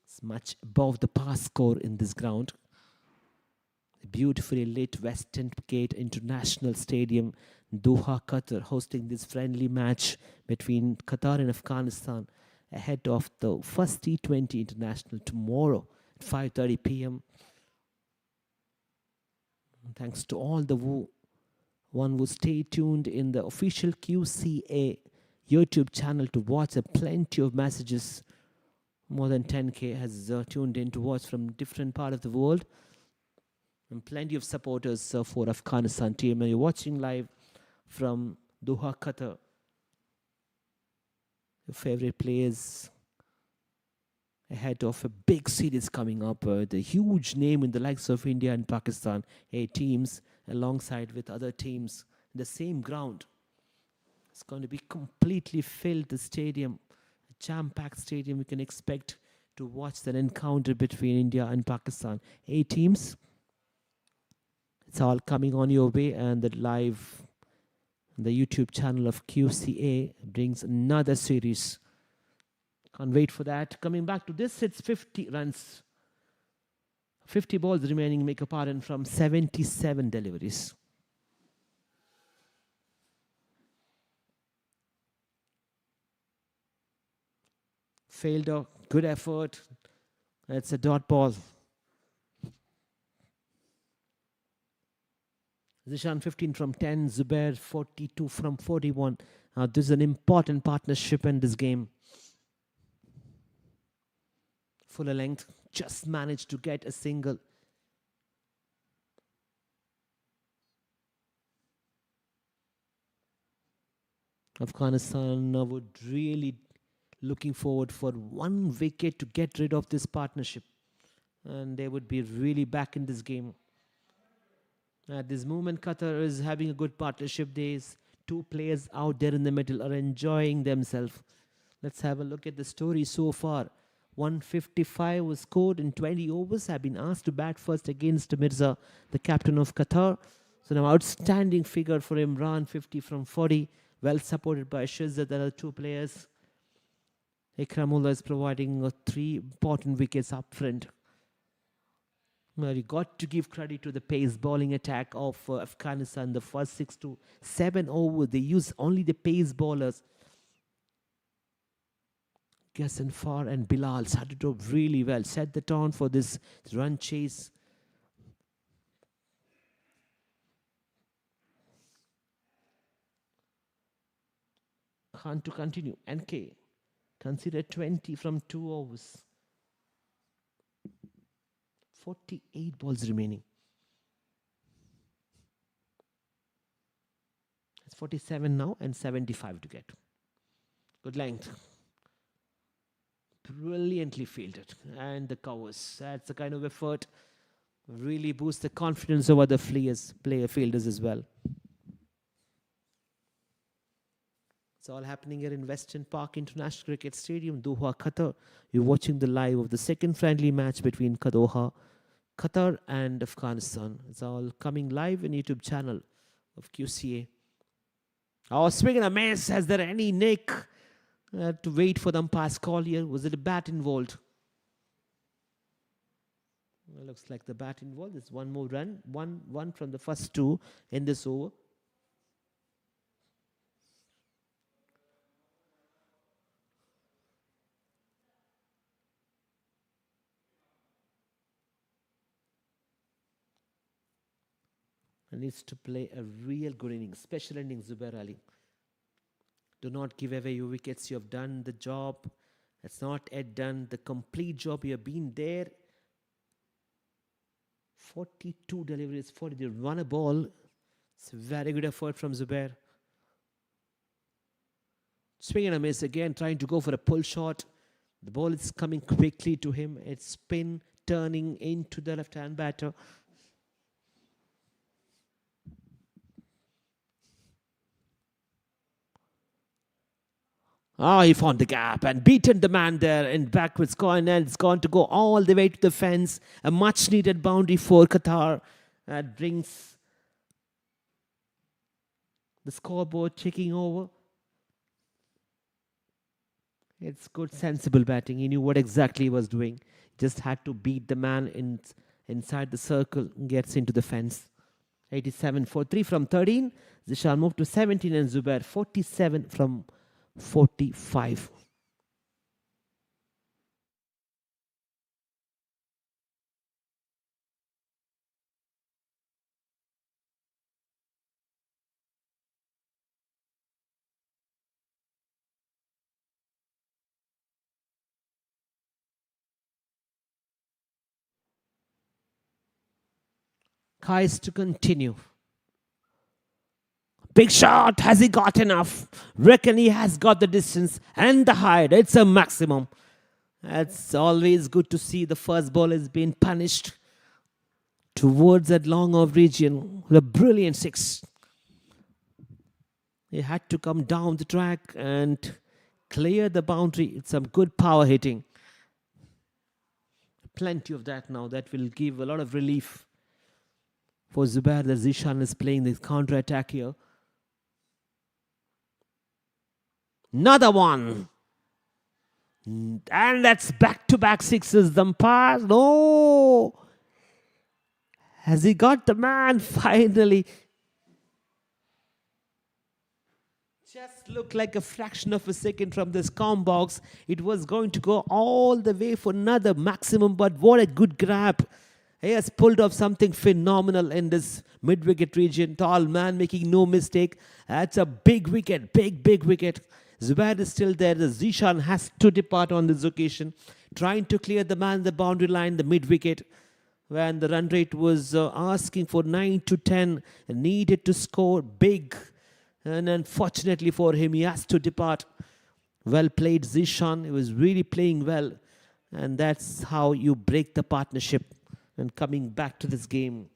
It's much above the pass score in this ground. The beautifully lit Western Gate International Stadium, Doha, Qatar, hosting this friendly match between Qatar and Afghanistan ahead of the first T20 International tomorrow at 5:30 p.m. Thanks to all the one who stay tuned in the official QCA YouTube channel to watch. Plenty of messages. More than 10k has tuned in to watch from different part of the world. And plenty of supporters for Afghanistan team. And you're watching live from Doha, Qatar. Your favorite players ahead of a big series coming up. The huge name in the likes of India and Pakistan. 8 teams alongside with other teams in the same ground. It's going to be completely filled, the stadium. A jam-packed stadium. We can expect to watch that encounter between India and Pakistan. 8 teams. It's all coming on your way, and the live, the YouTube channel of QCA brings another series. Can't wait for that. Coming back to this, it's 50 runs. 50 balls remaining, make a pardon, from 77 deliveries. Failed a good effort. It's a dot ball. Zishan 15 from 10, Zubair 42 from 41. This is an important partnership in this game. Fuller length, just managed to get a single. Afghanistan would really looking forward for 1 wicket to get rid of this partnership. And they would be really back in this game. At this moment, Qatar is having a good partnership. There's 2 players out there in the middle are enjoying themselves. Let's have a look at the story so far. 155 was scored in 20 overs. Have been asked to bat first against Mirza, the captain of Qatar. So an outstanding figure for Imran, 50 from 40. Well supported by Shizza. There are 2 players. Ikramullah is providing 3 important wickets up front. Well, you got to give credit to the pace bowling attack of Afghanistan. The first 6 to 7 overs, they use only the pace bowlers. Ghasanfar and Bilal started off really well. Set the tone for this run chase. Khan to continue. NK. Consider 20 from 2 overs. 48 balls remaining. It's 47 now and 75 to get. Good length. Brilliantly fielded. And the covers. That's the kind of effort. Really boosts the confidence of other fielders as well. It's all happening here in Western Park International Cricket Stadium, Doha, Qatar. You're watching the live of the second friendly match between Qatar and Afghanistan. It's all coming live in YouTube channel of QCA. Oh, swing and a miss. Has there any nick? To wait for the umpire's call here. Was it a bat involved? Well, looks like the bat involved. There's one more run. One from the first 2 in this over. And needs to play a real good inning, special inning, Zubair Ali. Do not give away your wickets. You have done the job. It's not yet done the complete job. You have been there. 42 deliveries, 40. They run a ball. It's a very good effort from Zubair. Swing and a miss again, trying to go for a pull shot. The ball is coming quickly to him. It's spin, turning into the left-hand batter. He found the gap and beaten the man there in backwards corner. And it's going to go all the way to the fence. A much needed boundary for Qatar. That brings the scoreboard checking over. It's good, sensible batting. He knew what exactly he was doing. Just had to beat the man inside the circle. Gets into the fence. 87 for 3 from 13. Zishan moved to 17 and Zubair 47 from 45. Kais to continue. Big shot. Has he got enough? Reckon he has got the distance and the height. It's a maximum. It's always good to see the first ball has been punished towards that long off region. The brilliant six. He had to come down the track and clear the boundary. It's some good power hitting. Plenty of that now. That will give a lot of relief for Zubair. The Zishan is playing the counter attack here. Another one. And that's back-to-back sixes. The umpire. No. Has he got the man finally? Just looked like a fraction of a second from this calm box. It was going to go all the way for another maximum, but what a good grab. He has pulled off something phenomenal in this mid-wicket region. Tall man making no mistake. That's a big wicket, big wicket. Zubair is still there. The Zishan has to depart on this occasion, trying to clear the man the boundary line, the mid-wicket, when the run rate was asking for 9 to 10, needed to score big. And unfortunately for him, he has to depart. Well played, Zishan. He was really playing well. And that's how you break the partnership. And coming back to this game,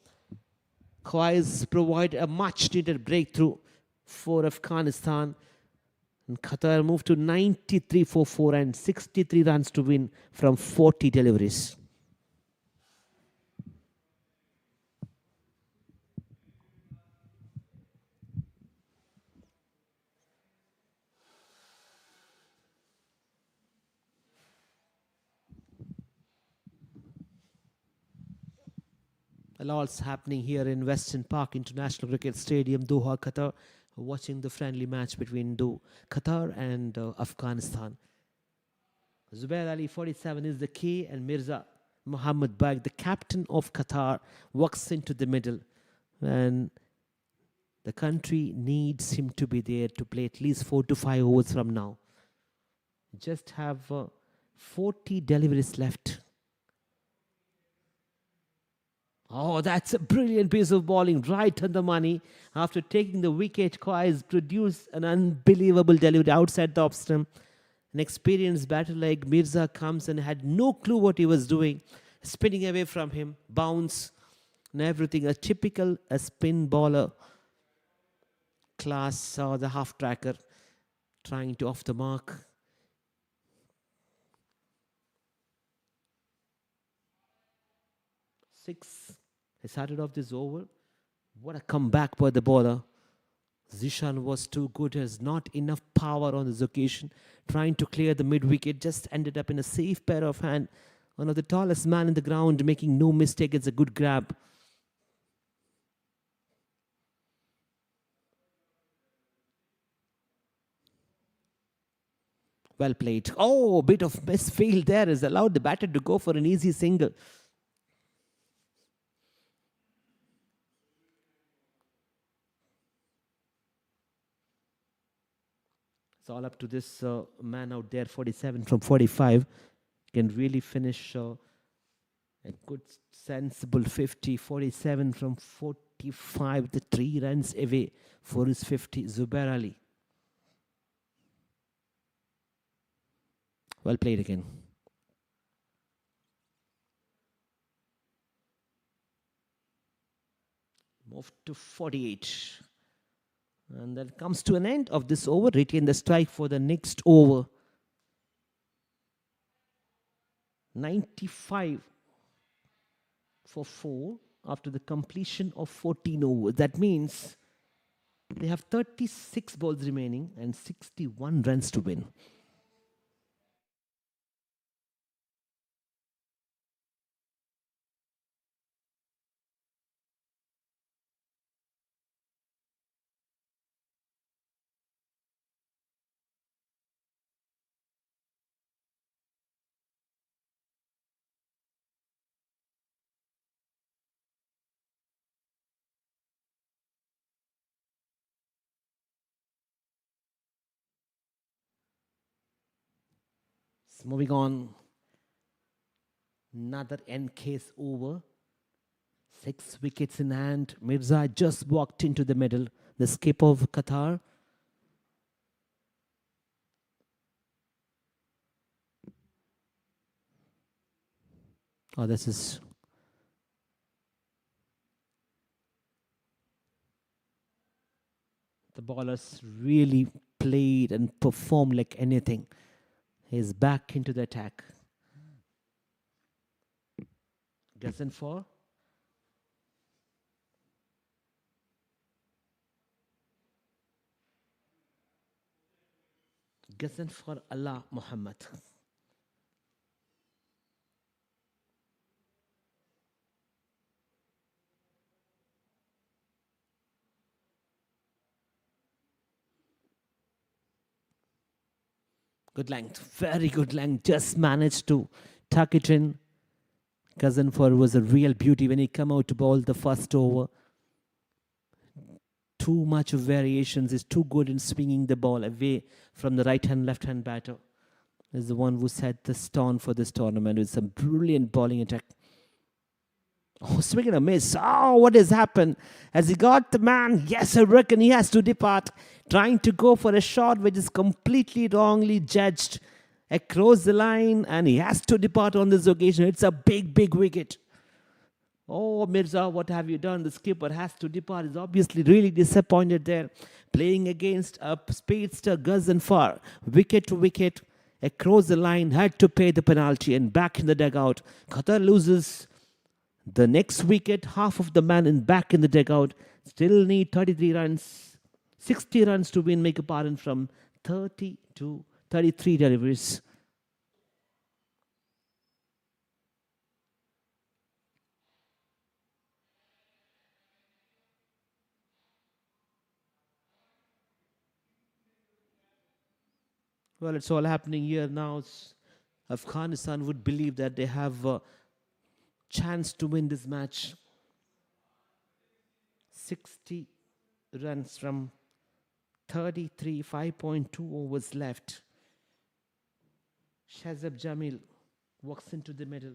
Khwaiz provide a much-needed breakthrough for Afghanistan. And Qatar moved to 93 for 4 and 63 runs to win from 40 deliveries. A lot's happening here in Western Park International Cricket Stadium, Doha, Qatar, watching the friendly match between Qatar and Afghanistan. Zubair Ali, 47, is the key, and Mirza Muhammad Baig, the captain of Qatar, walks into the middle. And the country needs him to be there to play at least 4 to 5 overs from now. Just have 40 deliveries left. Oh, that's a brilliant piece of bowling, right on the money. After taking the wicket, Khwaiz produced an unbelievable delivery outside the off stump. An experienced batter like Mirza comes and had no clue what he was doing. Spinning away from him, bounce and everything. A typical spin bowler class, or the half tracker trying to off the mark. Six. He started off this over. What a comeback by the bowler. Zishan was too good. Has not enough power on this occasion. Trying to clear the mid-wicket. Just ended up in a safe pair of hand. One of the tallest man in the ground, making no mistake. It's a good grab. Well played. Oh, a bit of misfield there has allowed the batter to go for an easy single. It's all up to this man out there, 47 from 45. Can really finish a good, sensible 50. 47 from 45, the 3 runs away for his 50. Zubair Ali. Well played again. Move to 48. And that comes to an end of this over. Retain the strike for the next over. 95 for 4 after the completion of 14 overs. That means they have 36 balls remaining and 61 runs to win. Moving on, another end case over. 6 wickets in hand. Mirza just walked into the middle. The skipper of Qatar. Oh, this is... The bowlers really played and performed like anything. He's back into the attack. Gazan for. Gazan for Allah Muhammad. Good length, very good length. Just managed to tuck it in. Gazanfar was a real beauty when he come out to bowl the first over. Too much of variations. Is too good in swinging the ball away from the right hand, left hand batter. Is the one who set the stone for this tournament with some brilliant bowling attack. Oh, swing and a miss. Oh, what has happened? Has he got the man? Yes, I reckon he has to depart. Trying to go for a shot which is completely wrongly judged across the line, and he has to depart on this occasion. It's a big, big wicket. Oh, Mirza, what have you done? The skipper has to depart. He's obviously really disappointed there. Playing against a speedster Gazanfar. Wicket to wicket. Across the line. Had to pay the penalty and back in the dugout. Qatar loses the next wicket. Half of the man in back in the dugout. Still need 33 runs. 60 runs to win, make a pardon, from 30 to 33 deliveries. Well, it's all happening here now. Afghanistan would believe that they have a chance to win this match. 60 runs from 33, 5.2 overs left. Shazab Jamil walks into the middle.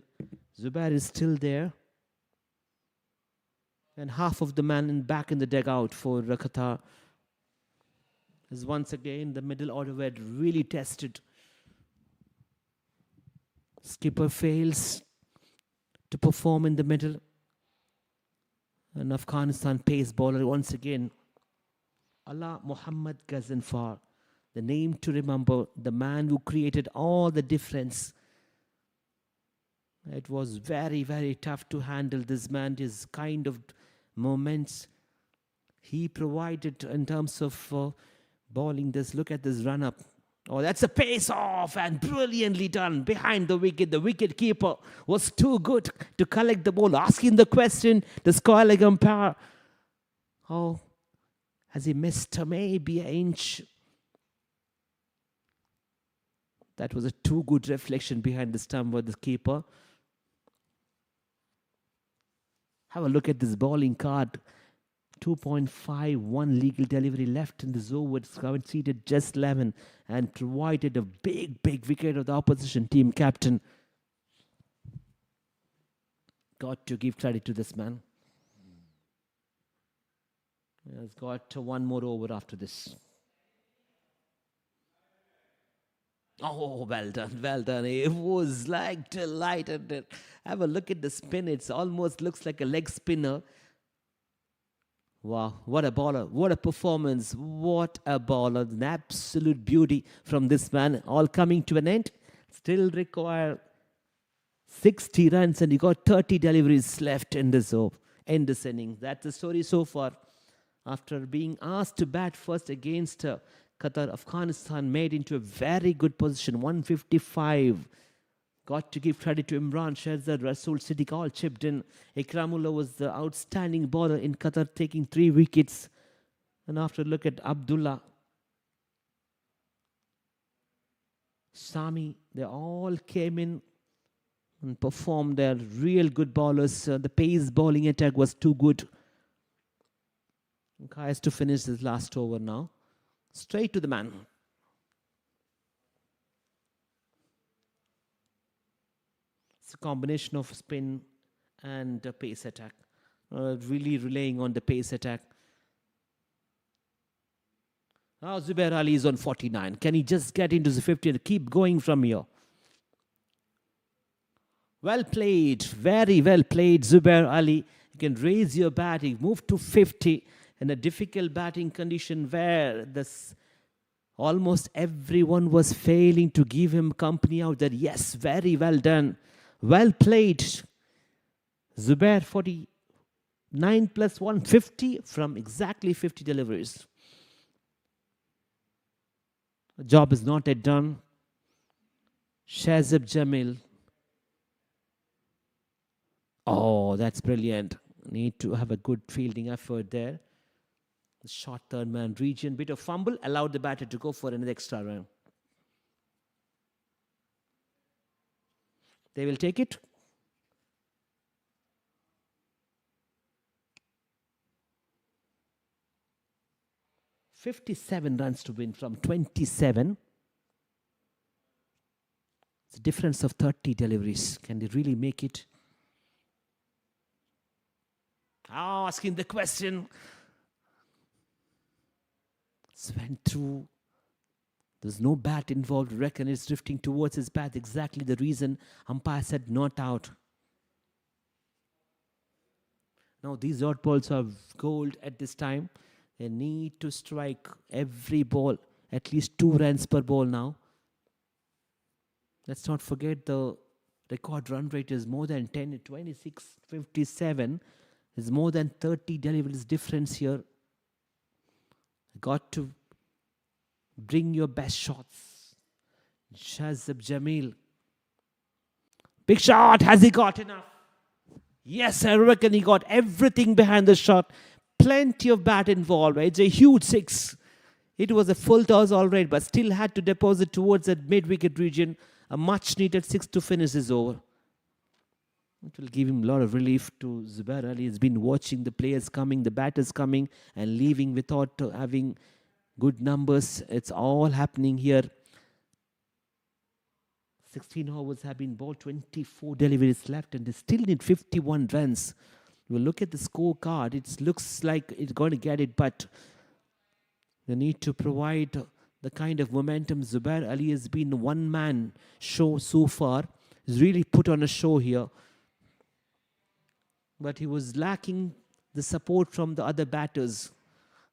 Zubair is still there. And half of the man in back in the dugout for Qatar. Is once again the middle order were really tested. Skipper fails to perform in the middle. And Afghanistan pace bowler once again. Allah Muhammad Gazanfar. The name to remember. The man who created all the difference. It was very, very tough to handle this man. His kind of moments he provided in terms of bowling this. Look at this run up. Oh, that's a pace off and brilliantly done behind the wicket. The wicket keeper was too good to collect the ball. Asking the question, the square leg umpire. Oh, has he missed maybe an inch? That was a too good reflection behind the stump of the keeper. Have a look at this bowling card. 2.51 legal delivery left in this over. It's conceded just 11 and provided a big, big wicket of the opposition team captain. Got to give credit to this man. He has got one more over after this. Oh, well done, well done. It was like delighted. Have a look at the spin. It almost looks like a leg spinner. Wow, what a bowler, what a performance, what a bowler. An absolute beauty from this man. All coming to an end. Still require 60 runs and he got 30 deliveries left in this inning. That's the story so far. After being asked to bat first against Qatar-Afghanistan, made into a very good position, 155. Got to give credit to Imran, Shahzad, Rasul, Siddiq, all chipped in. Ikramullah was the outstanding bowler in Qatar, taking 3 wickets. And after a look at Abdullah, Sami, they all came in and performed. Their real good bowlers. The pace bowling attack was too good. Kai has to finish his last over now. Straight to the man. It's a combination of spin and pace attack. really relying on the pace attack. Now Zubair Ali is on 49. Can he just get into the 50 and keep going from here? Well played, very well played, Zubair Ali. You can raise your batting, move to 50 in a difficult batting condition where this almost everyone was failing to give him company out there. Yes, very well done. Well played. Zubair 49 plus 150 from exactly 50 deliveries. The job is not yet done. Shazib Jamil. Oh, that's brilliant. Need to have a good fielding effort there. The short third man region. Bit of fumble. Allowed the batter to go for another extra run. They will take it. "57 runs to win from 27. It's a difference of 30 deliveries. Can they really make it? Oh, asking the question. Went through. There's no bat involved. I reckon it's drifting towards his bat. Exactly the reason umpire said not out. Now these odd balls are gold at this time. They need to strike every ball, at least 2 runs per ball now. Let's not forget the record run rate is more than 10, 26, 57. There's more than 30 deliveries difference here. Got to bring your best shots. Shazib Jamil. Big shot. Has he got enough? Yes, I reckon he got everything behind the shot. Plenty of bat involved. It's a huge 6. It was a full toss all right, but still had to deposit towards that mid-wicket region. A much needed 6 to finish his over. It will give him a lot of relief to Zubair Ali. He's been watching the players coming, the batters coming and leaving without having good numbers. It's all happening here. 16 overs have been bowled, 24 deliveries left, and they still need 51 runs. You look at the scorecard, it looks like it's going to get it, but they need to provide the kind of momentum. Zubair Ali has been one-man show so far. He's really put on a show here. But he was lacking the support from the other batters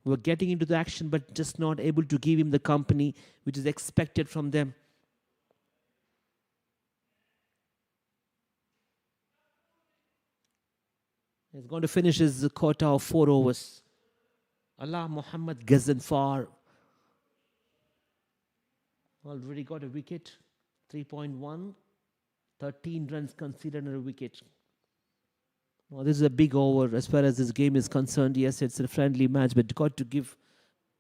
who were getting into the action but just not able to give him the company which is expected from them. He's going to finish his quota of 4 overs. Allah Muhammad Ghazanfar already got a wicket. 3.1. 13 runs considered a wicket. Well, this is a big over as far as this game is concerned. Yes, it's a friendly match, but you got to give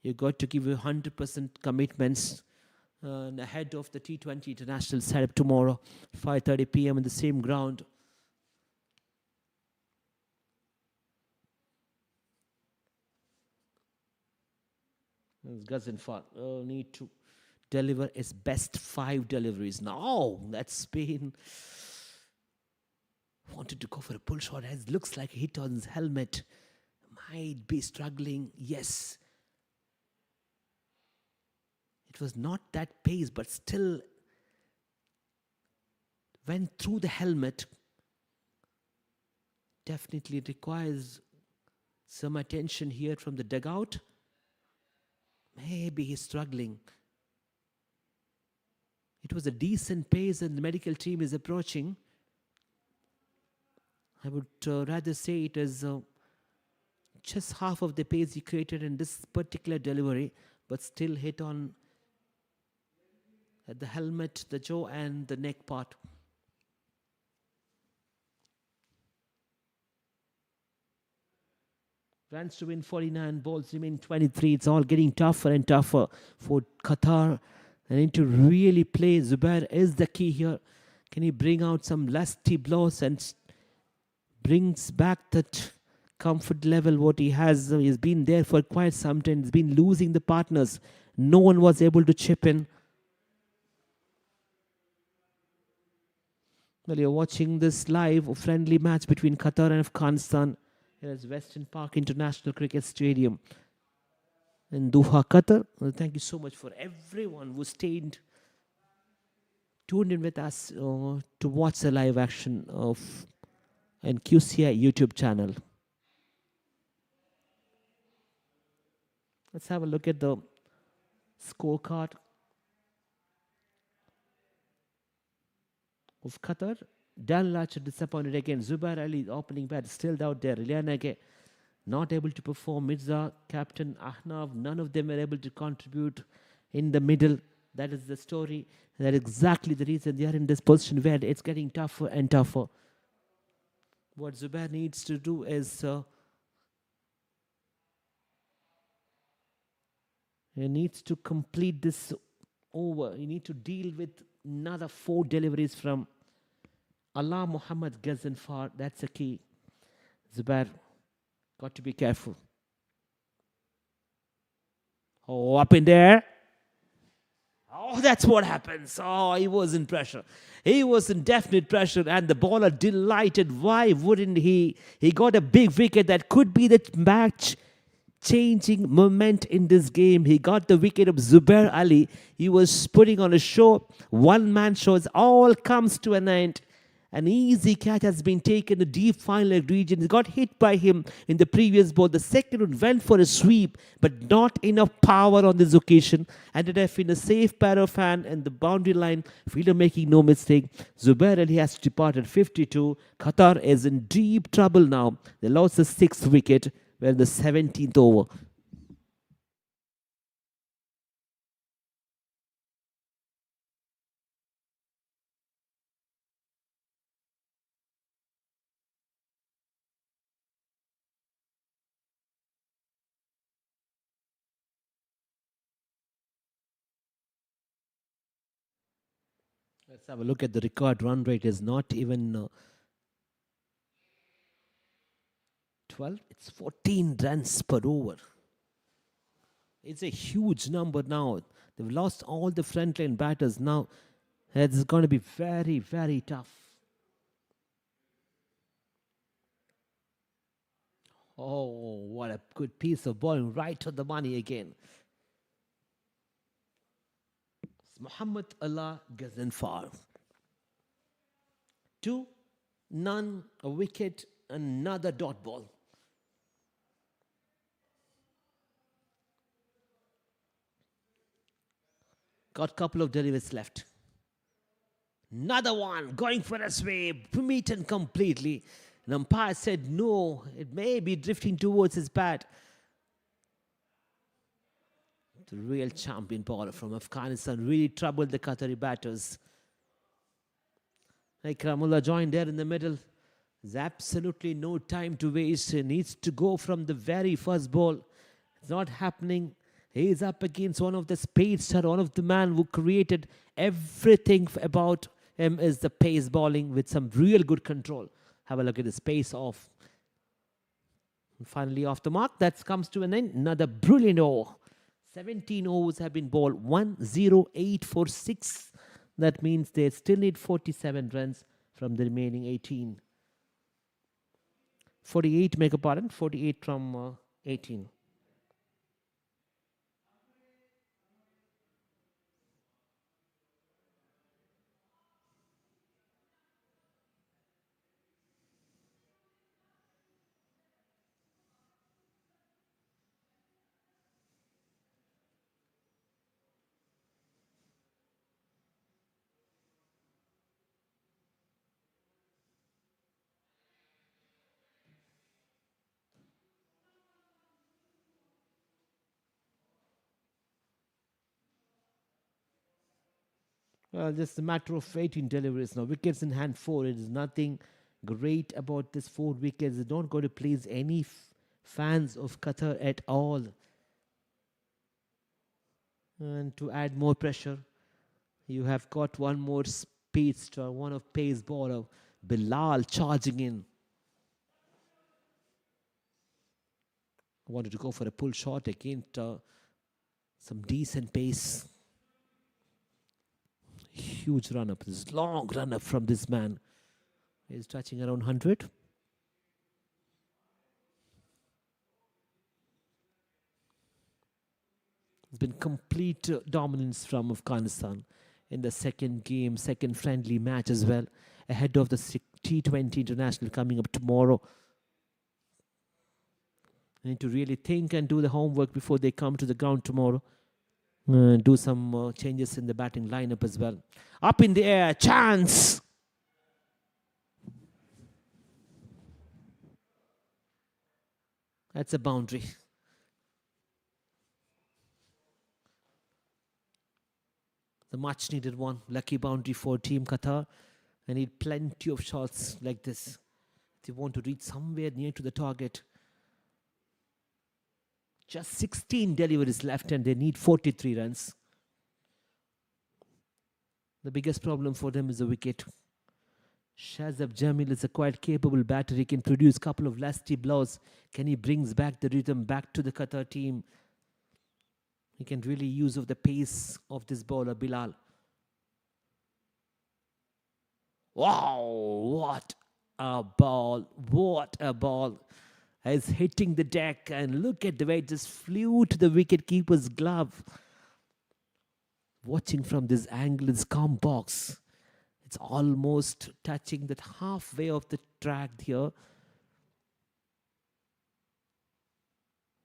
100% commitments ahead of the T20 international setup tomorrow, 5:30 p.m. in the same ground. Ghazanfar need to deliver his best 5 deliveries. Now that's been. Wanted to go for a pull shot. It looks like a hit on his helmet. Might be struggling. Yes. It was not that pace, but still went through the helmet. Definitely requires some attention here from the dugout. Maybe he's struggling. It was a decent pace and the medical team is approaching. I would rather say it is just half of the pace he created in this particular delivery, but still hit on at the helmet, the jaw and the neck part. Runs to win 49, balls remain 23. It's all getting tougher and tougher for Qatar. They need to really play. Zubair is the key here. Can he bring out some lusty blows and brings back that comfort level what he has? He's been there for quite some time. He's been losing the partners. No one was able to chip in. Well, you're watching this live friendly match between Qatar and Afghanistan. Here is Western Park International Cricket Stadium in Doha, Qatar. Thank you so much for everyone who stayed tuned in with us to watch the live action of QCI YouTube channel. Let's have a look at the scorecard of Qatar. Dan Larcher disappointed again. Zubair Ali, opening bat, still out there. Ilianage not able to perform. Mirza, captain Ahnav, none of them were able to contribute in the middle. That is the story. That is exactly the reason they are in this position where it's getting tougher and tougher. What Zubair needs to do is he needs to complete this over. He needs to deal with another 4 deliveries from Allah Muhammad Ghaznfar. That's the key. Zubair got to be careful. Oh, up in there. Oh, that's what happens. Oh, he was in pressure. He was in definite pressure, and the bowler delighted. Why wouldn't he? He got a big wicket that could be the match changing moment in this game. He got the wicket of Zubair Ali. He was putting on a show. One-man shows. All comes to an end. An easy catch has been taken to deep fine leg region. It got hit by him in the previous ball. The second one went for a sweep, but not enough power on this occasion. Ended up in a safe pair of hand and the boundary line. Fielder making no mistake. Zubair Ali has departed 52. Qatar is in deep trouble now. They lost the 6th wicket. We're in the 17th over. Let's have a look at the record run rate. Is not even 12. It's 14 runs per over. It's a huge number now. They've lost all the frontline batters. Now it's going to be very, very tough. Oh, what a good piece of bowling. Right to the money again. Muhammad Allah Ghaznfar. 2, none, a wicket, another dot ball. Got a couple of deliveries left. Another one, going for a sweep, beaten completely. An umpire said no, it may be drifting towards his bat. The real champion bowler from Afghanistan really troubled the Qatari batters. Ikramullah joined there in the middle. There's absolutely no time to waste. He needs to go from the very first ball. It's not happening. He is up against one of the speedster, one of the man who created everything about him is the pace bowling with some real good control. Have a look at the pace off. And finally off the mark. That comes to an end. Another brilliant over. 17 overs have been bowled. 108 for 6. That means they still need 47 runs from the remaining 18. 48, make a pardon. 48 from 18. Well, just a matter of 18 deliveries now. Wickets in hand 4. It is nothing great about this 4 wickets. They don't go to please any fans of Qatar at all. And to add more pressure, you have got one more speedster, one of pace bowler, Bilal charging in. Wanted to go for a pull shot against some decent pace. Huge run-up. This long run-up from this man. He's touching around 100. been complete dominance from Afghanistan in the second game, second friendly match as well, ahead of the T20 international coming up tomorrow. They need to really think and do the homework before they come to the ground tomorrow. Do some changes in the batting lineup as well. Up in the air, chance! That's a boundary. The much needed one. Lucky boundary for Team Qatar. They need plenty of shots like this. They want to reach somewhere near to the target. Just 16 deliveries left and they need 43 runs. The biggest problem for them is the wicket. Shazab Jamil is a quite capable batter. He can produce a couple of lasty blows. Can he brings back the rhythm back to the Qatar team? He can really use of the pace of this bowler, Bilal. Wow, what a ball. What a ball. Is hitting the deck and look at the way it just flew to the wicket keeper's glove. Watching from this angle is calm box. It's almost touching that halfway of the track here.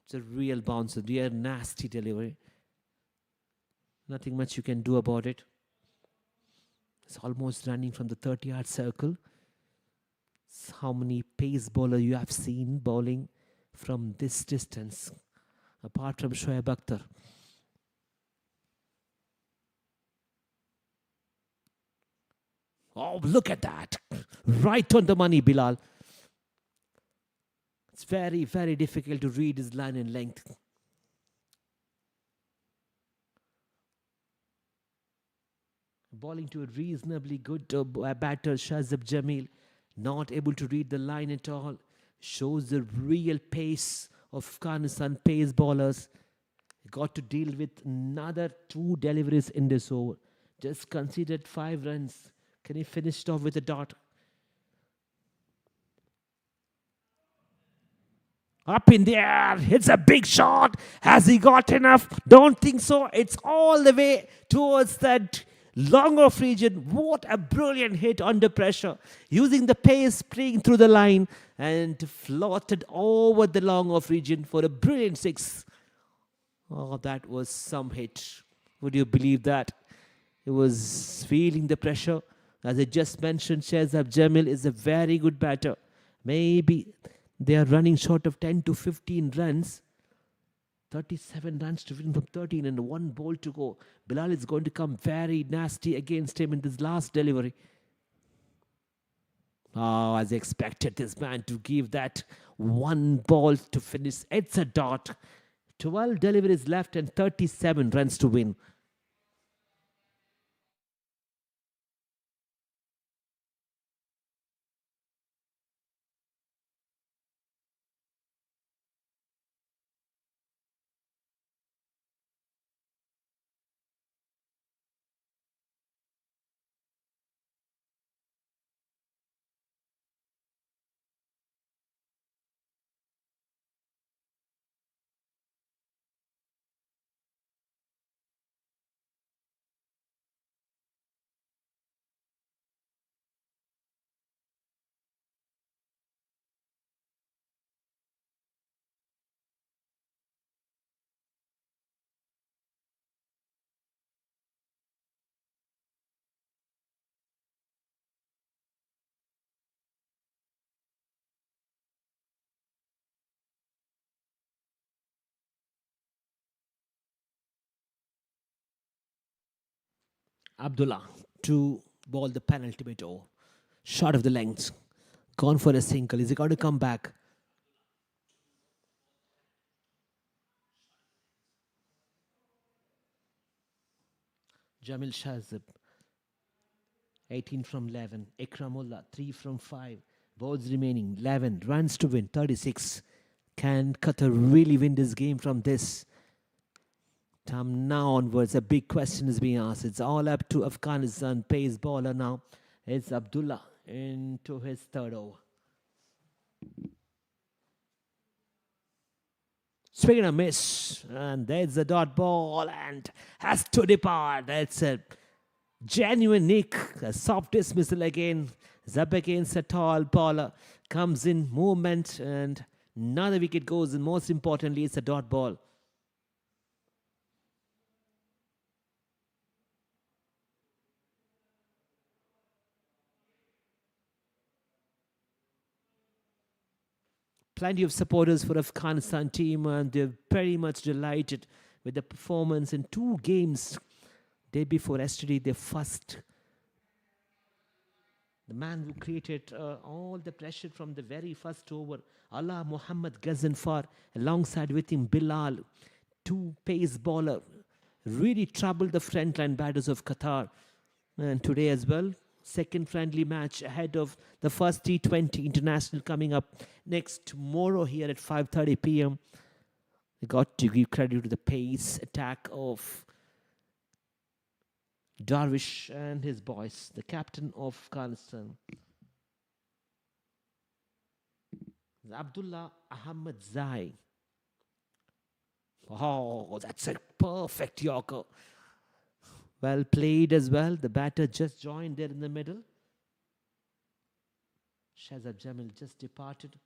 It's a real bounce, a real nasty delivery. Nothing much you can do about it. It's almost running from the 30-yard circle. How many pace bowler you have seen bowling from this distance, apart from Shoaib Akhtar? Oh, look at that. Right on the money, Bilal. It's very, very difficult to read his line and length. Bowling to a reasonably good batter, Shazab Jamil. Not able to read the line at all. Shows the real pace of Afghanistan pace bowlers. Got to deal with another 2 deliveries in this over. Just considered 5 runs. Can he finish it off with a dot? Up in the air. It's a big shot. Has he got enough? Don't think so. It's all the way towards that long off region. What a brilliant hit under pressure. Using the pace, playing through the line and floated over the long off region for a brilliant 6. Oh, that was some hit. Would you believe that? It was feeling the pressure. As I just mentioned, Shazab Jamil is a very good batter. Maybe they are running short of 10 to 15 runs. 37 runs to win from 13 and 1 ball to go. Bilal is going to come very nasty against him in this last delivery. Oh, as expected, this man to give that 1 ball to finish. It's a dot. 12 deliveries left and 37 runs to win. Abdullah to ball the penultimate over. Short of the length. Gone for a single. Is he got to come back? Jamil Shazib. 18 from 11. Ikramullah. 3 from 5. Balls remaining. 11. Runs to win. 36. Can Qatar really win this game from this? From now onwards, a big question is being asked. It's all up to Afghanistan pace bowler now. It's Abdullah into his 3rd over. Swing and a miss. And there's the dot ball and has to depart. That's a genuine nick. A soft dismissal again. Zab against a tall bowler. Comes in movement and another wicket goes. And most importantly, it's a dot ball. Plenty of supporters for Afghanistan team and they're very much delighted with the performance in 2 games. Day before yesterday, their first. The man who created all the pressure from the very first over, Allah Muhammad Ghaznfar, alongside with him Bilal, 2 pace bowler, really troubled the frontline batters of Qatar. And today as well, second friendly match ahead of the first T20 international coming up next tomorrow here at 5:30 p.m. We got to give credit to the pace attack of Darvish and his boys, the captain of Afghanistan. Abdullah Ahmad Zai. Oh, that's a perfect Yorker. Well played as well. The batter just joined there in the middle. Shazab Jamil just departed.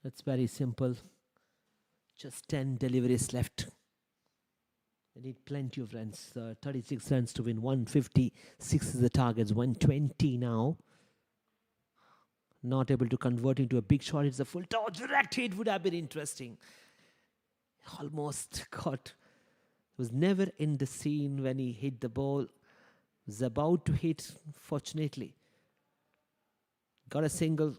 It's very simple. Just 10 deliveries left. They need plenty of runs. 36 runs to win. 156 is the target. 120 now. Not able to convert into a big shot. It's a full toss. Direct hit would have been interesting. Almost got. Was never in the scene when he hit the ball. Was about to hit, fortunately. Got a single.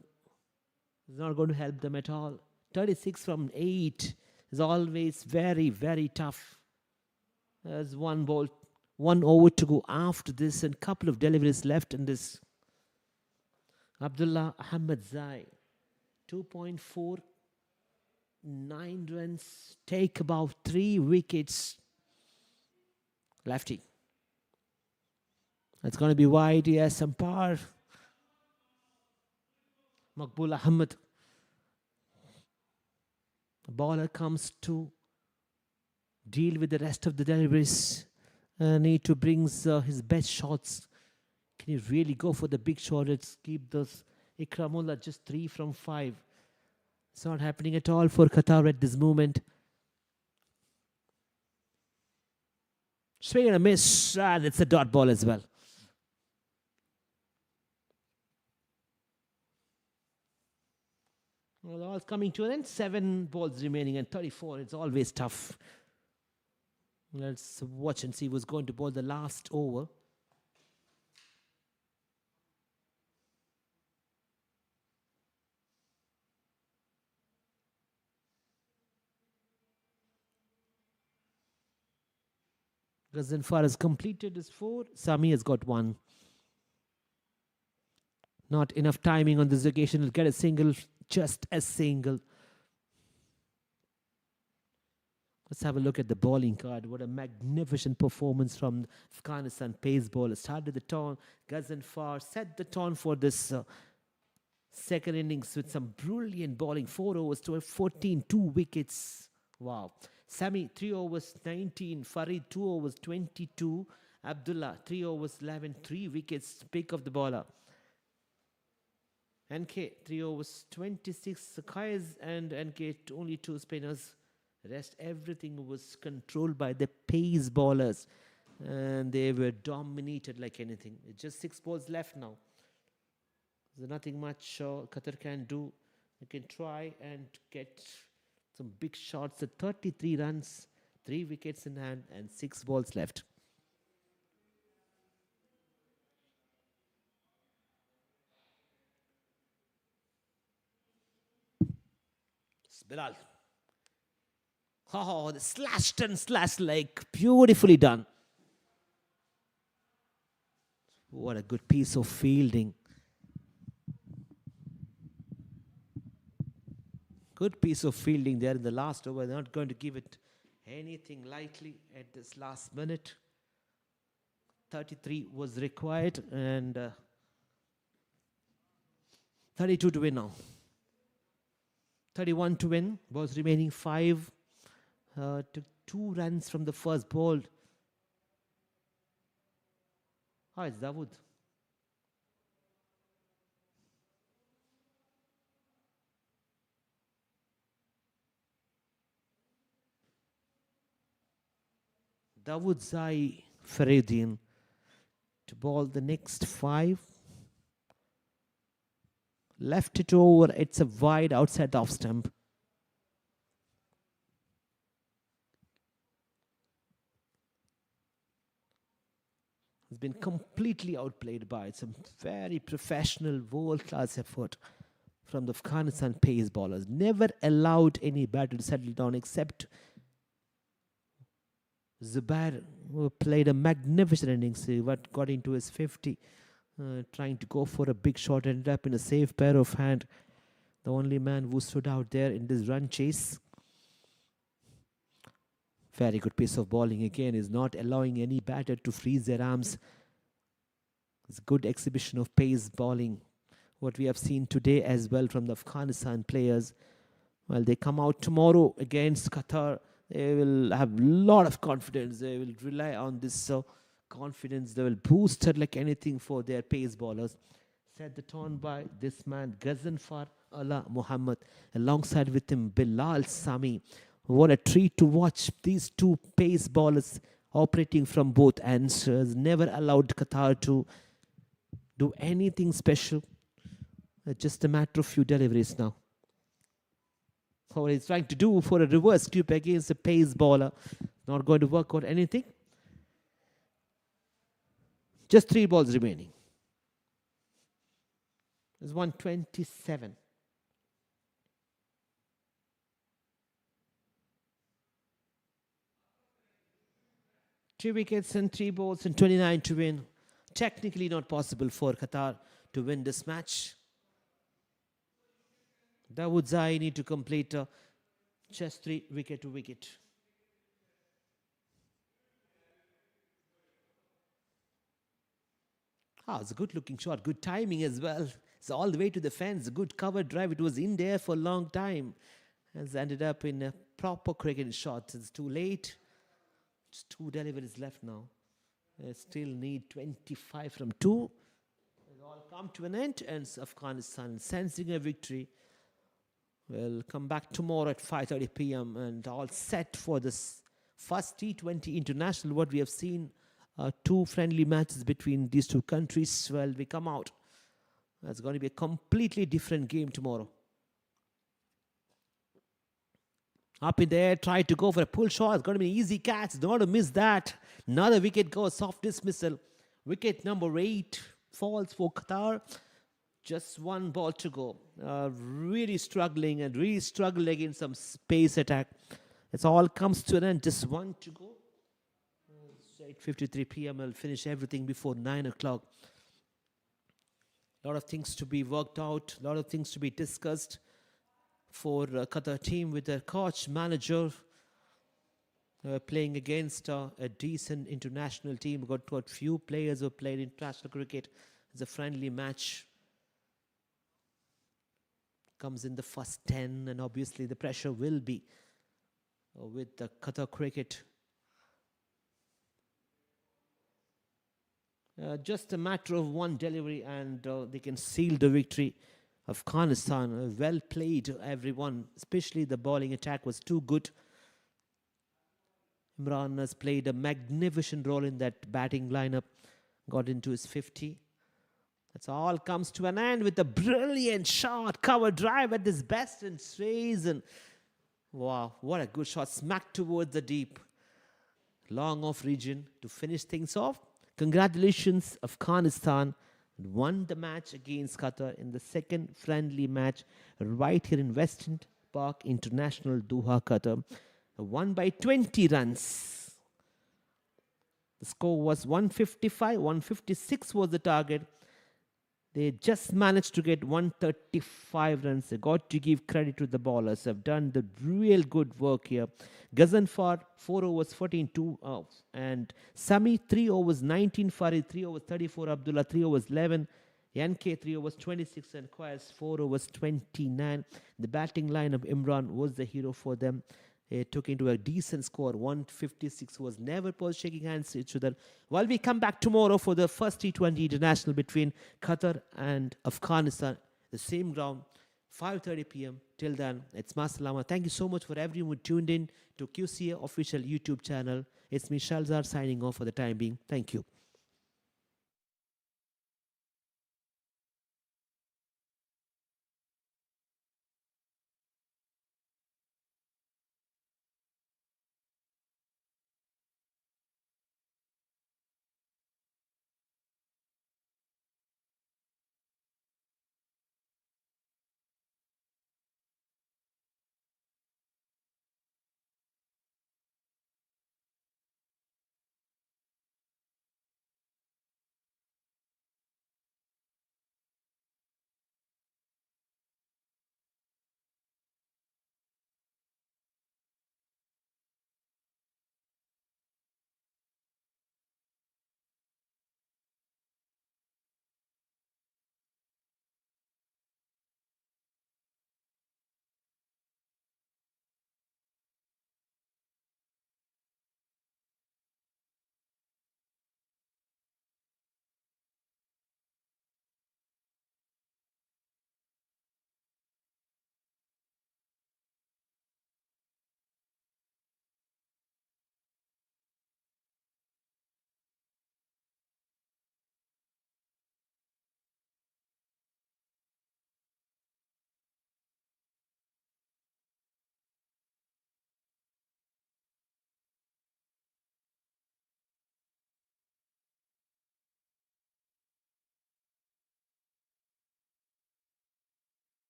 It's not going to help them at all. 36 from 8 is always very, very tough. There's one over to go after this and couple of deliveries left in this. Abdullah Ahmad Zai, 2.49 runs, take about 3 wickets. Lefty. It's going to be wide. He has some power. Maqbul Ahmed. The bowler comes to deal with the rest of the deliveries. Need to bring his best shots. Can you really go for the big shot? Let's keep those Ikramullah just 3 from 5. It's not happening at all for Qatar at this moment. Swing and a miss. And it's a dot ball as well. Well, all coming to an end. 7 balls remaining and 34. It's always tough. Let's watch and see who's going to bowl the last over. Ghaznfar has completed his 4. Sami has got 1. Not enough timing on this occasion. He'll get a single. Just a single. Let's have a look at the bowling card. What a magnificent performance from Afghanistan pace bowler. Started the tone. Ghaznfar set the tone for this second innings with some brilliant bowling. 4 overs to 14, 2 wickets. Wow. Sami, 3 overs, 19. Farid, 2 overs, 22. Abdullah, 3 overs, 11. 3 wickets. Pick of the bowler. NK, 3 overs, 26. Kais and NK, only 2 spinners. The rest, everything was controlled by the pace bowlers. And they were dominated like anything. It's just 6 balls left now. There's nothing much Qatar can do. They can try and get some big shots at 33 runs, 3 wickets in hand, and 6 balls left. Bilal. Oh, the slashed and slashed leg. Beautifully done. What a good piece of fielding. Good piece of fielding there in the last over. They're not going to give it anything lightly at this last minute. 33 was required and 32 to win now. 31 to win. Balls remaining 5. Took 2 runs from the first ball. It's Dawood. Dawood Zai Faridin to ball the next 5. Left it over. It's a wide outside the off stump. Has been completely outplayed by some very professional, world-class effort from the Afghanistan pace bowlers. Never allowed any batter to settle down except Zubair, who played a magnificent innings. He got into his 50, trying to go for a big shot, ended up in a safe pair of hand. The only man who stood out there in this run chase. Very good piece of bowling again, is not allowing any batter to freeze their arms. It's a good exhibition of pace bowling. What we have seen today as well from the Afghanistan players. Well, they come out tomorrow against Qatar. They will have a lot of confidence. They will rely on this confidence. They will boost it like anything for their pace bowlers. Set the tone by this man, Ghazanfar Allah Muhammad. Alongside with him, Bilal Sami. What a treat to watch these 2 pace bowlers operating from both ends. Has never allowed Qatar to do anything special. Just a matter of few deliveries now. What he's trying to do for a reverse sweep against a pace bowler. Not going to work out anything. Just 3 balls remaining. There's 127. Three wickets and 3 balls and 29 to win. Technically not possible for Qatar to win this match. Dawood Zai need to complete just 3 wicket to wicket. It's a good looking shot, good timing as well. It's all the way to the fence, a good cover drive. It was in there for a long time. Has ended up in a proper cricket shot. It's too late. Just 2 deliveries left now. They still need 25 from 2. It all come to an end, and Afghanistan sensing a victory. We'll come back tomorrow at 5:30 p.m. and all set for this first T20 international. What we have seen, 2 friendly matches between these 2 countries. Well, we come out. It's going to be a completely different game tomorrow. Up in the air, tried to go for a pull shot. It's going to be an easy catch. Don't want to miss that. Another wicket goes, soft dismissal. Wicket number 8 falls for Qatar. Just 1 ball to go. Really struggling against some space attack. It all comes to an end. Just 1 to go. It's 8:53 p.m. I'll finish everything before 9 o'clock. A lot of things to be worked out. A lot of things to be discussed for Qatar team with their coach, manager, playing against a decent international team. We've got few players who played international cricket. It's a friendly match. Comes in the first 10, and obviously the pressure will be with the Qatar cricket. Just a matter of 1 delivery and they can seal the victory. Afghanistan, well played everyone, especially the bowling attack was too good. Imran has played a magnificent role in that batting lineup, got into his 50. That's all comes to an end with a brilliant shot, cover drive at his best and strays, and wow, what a good shot, smacked towards the deep. Long off region to finish things off. Congratulations, Afghanistan won the match against Qatar in the second friendly match right here in Western Park International, Doha, Qatar. Won by 20 runs. The score was 155, 156 was the target. They just managed to get 135 runs. They got to give credit to the bowlers. Have done the real good work here. Ghazanfar, 4 overs, 14, 2 and Sami, 3 overs, 19, Farid, 3 overs, 34, Abdullah, 3 overs, 11, Yankee 3 overs 26 and Quires 4 overs 29. The batting line of Imran was the hero for them. It took into a decent score. 156 was never posed shaking hands to each other. While we come back tomorrow for the first T20 international between Qatar and Afghanistan, the same ground, 5:30 p.m. Till then, it's Masalama. Thank you so much for everyone who tuned in to QCA official YouTube channel. It's me, Shalzar, signing off for the time being. Thank you.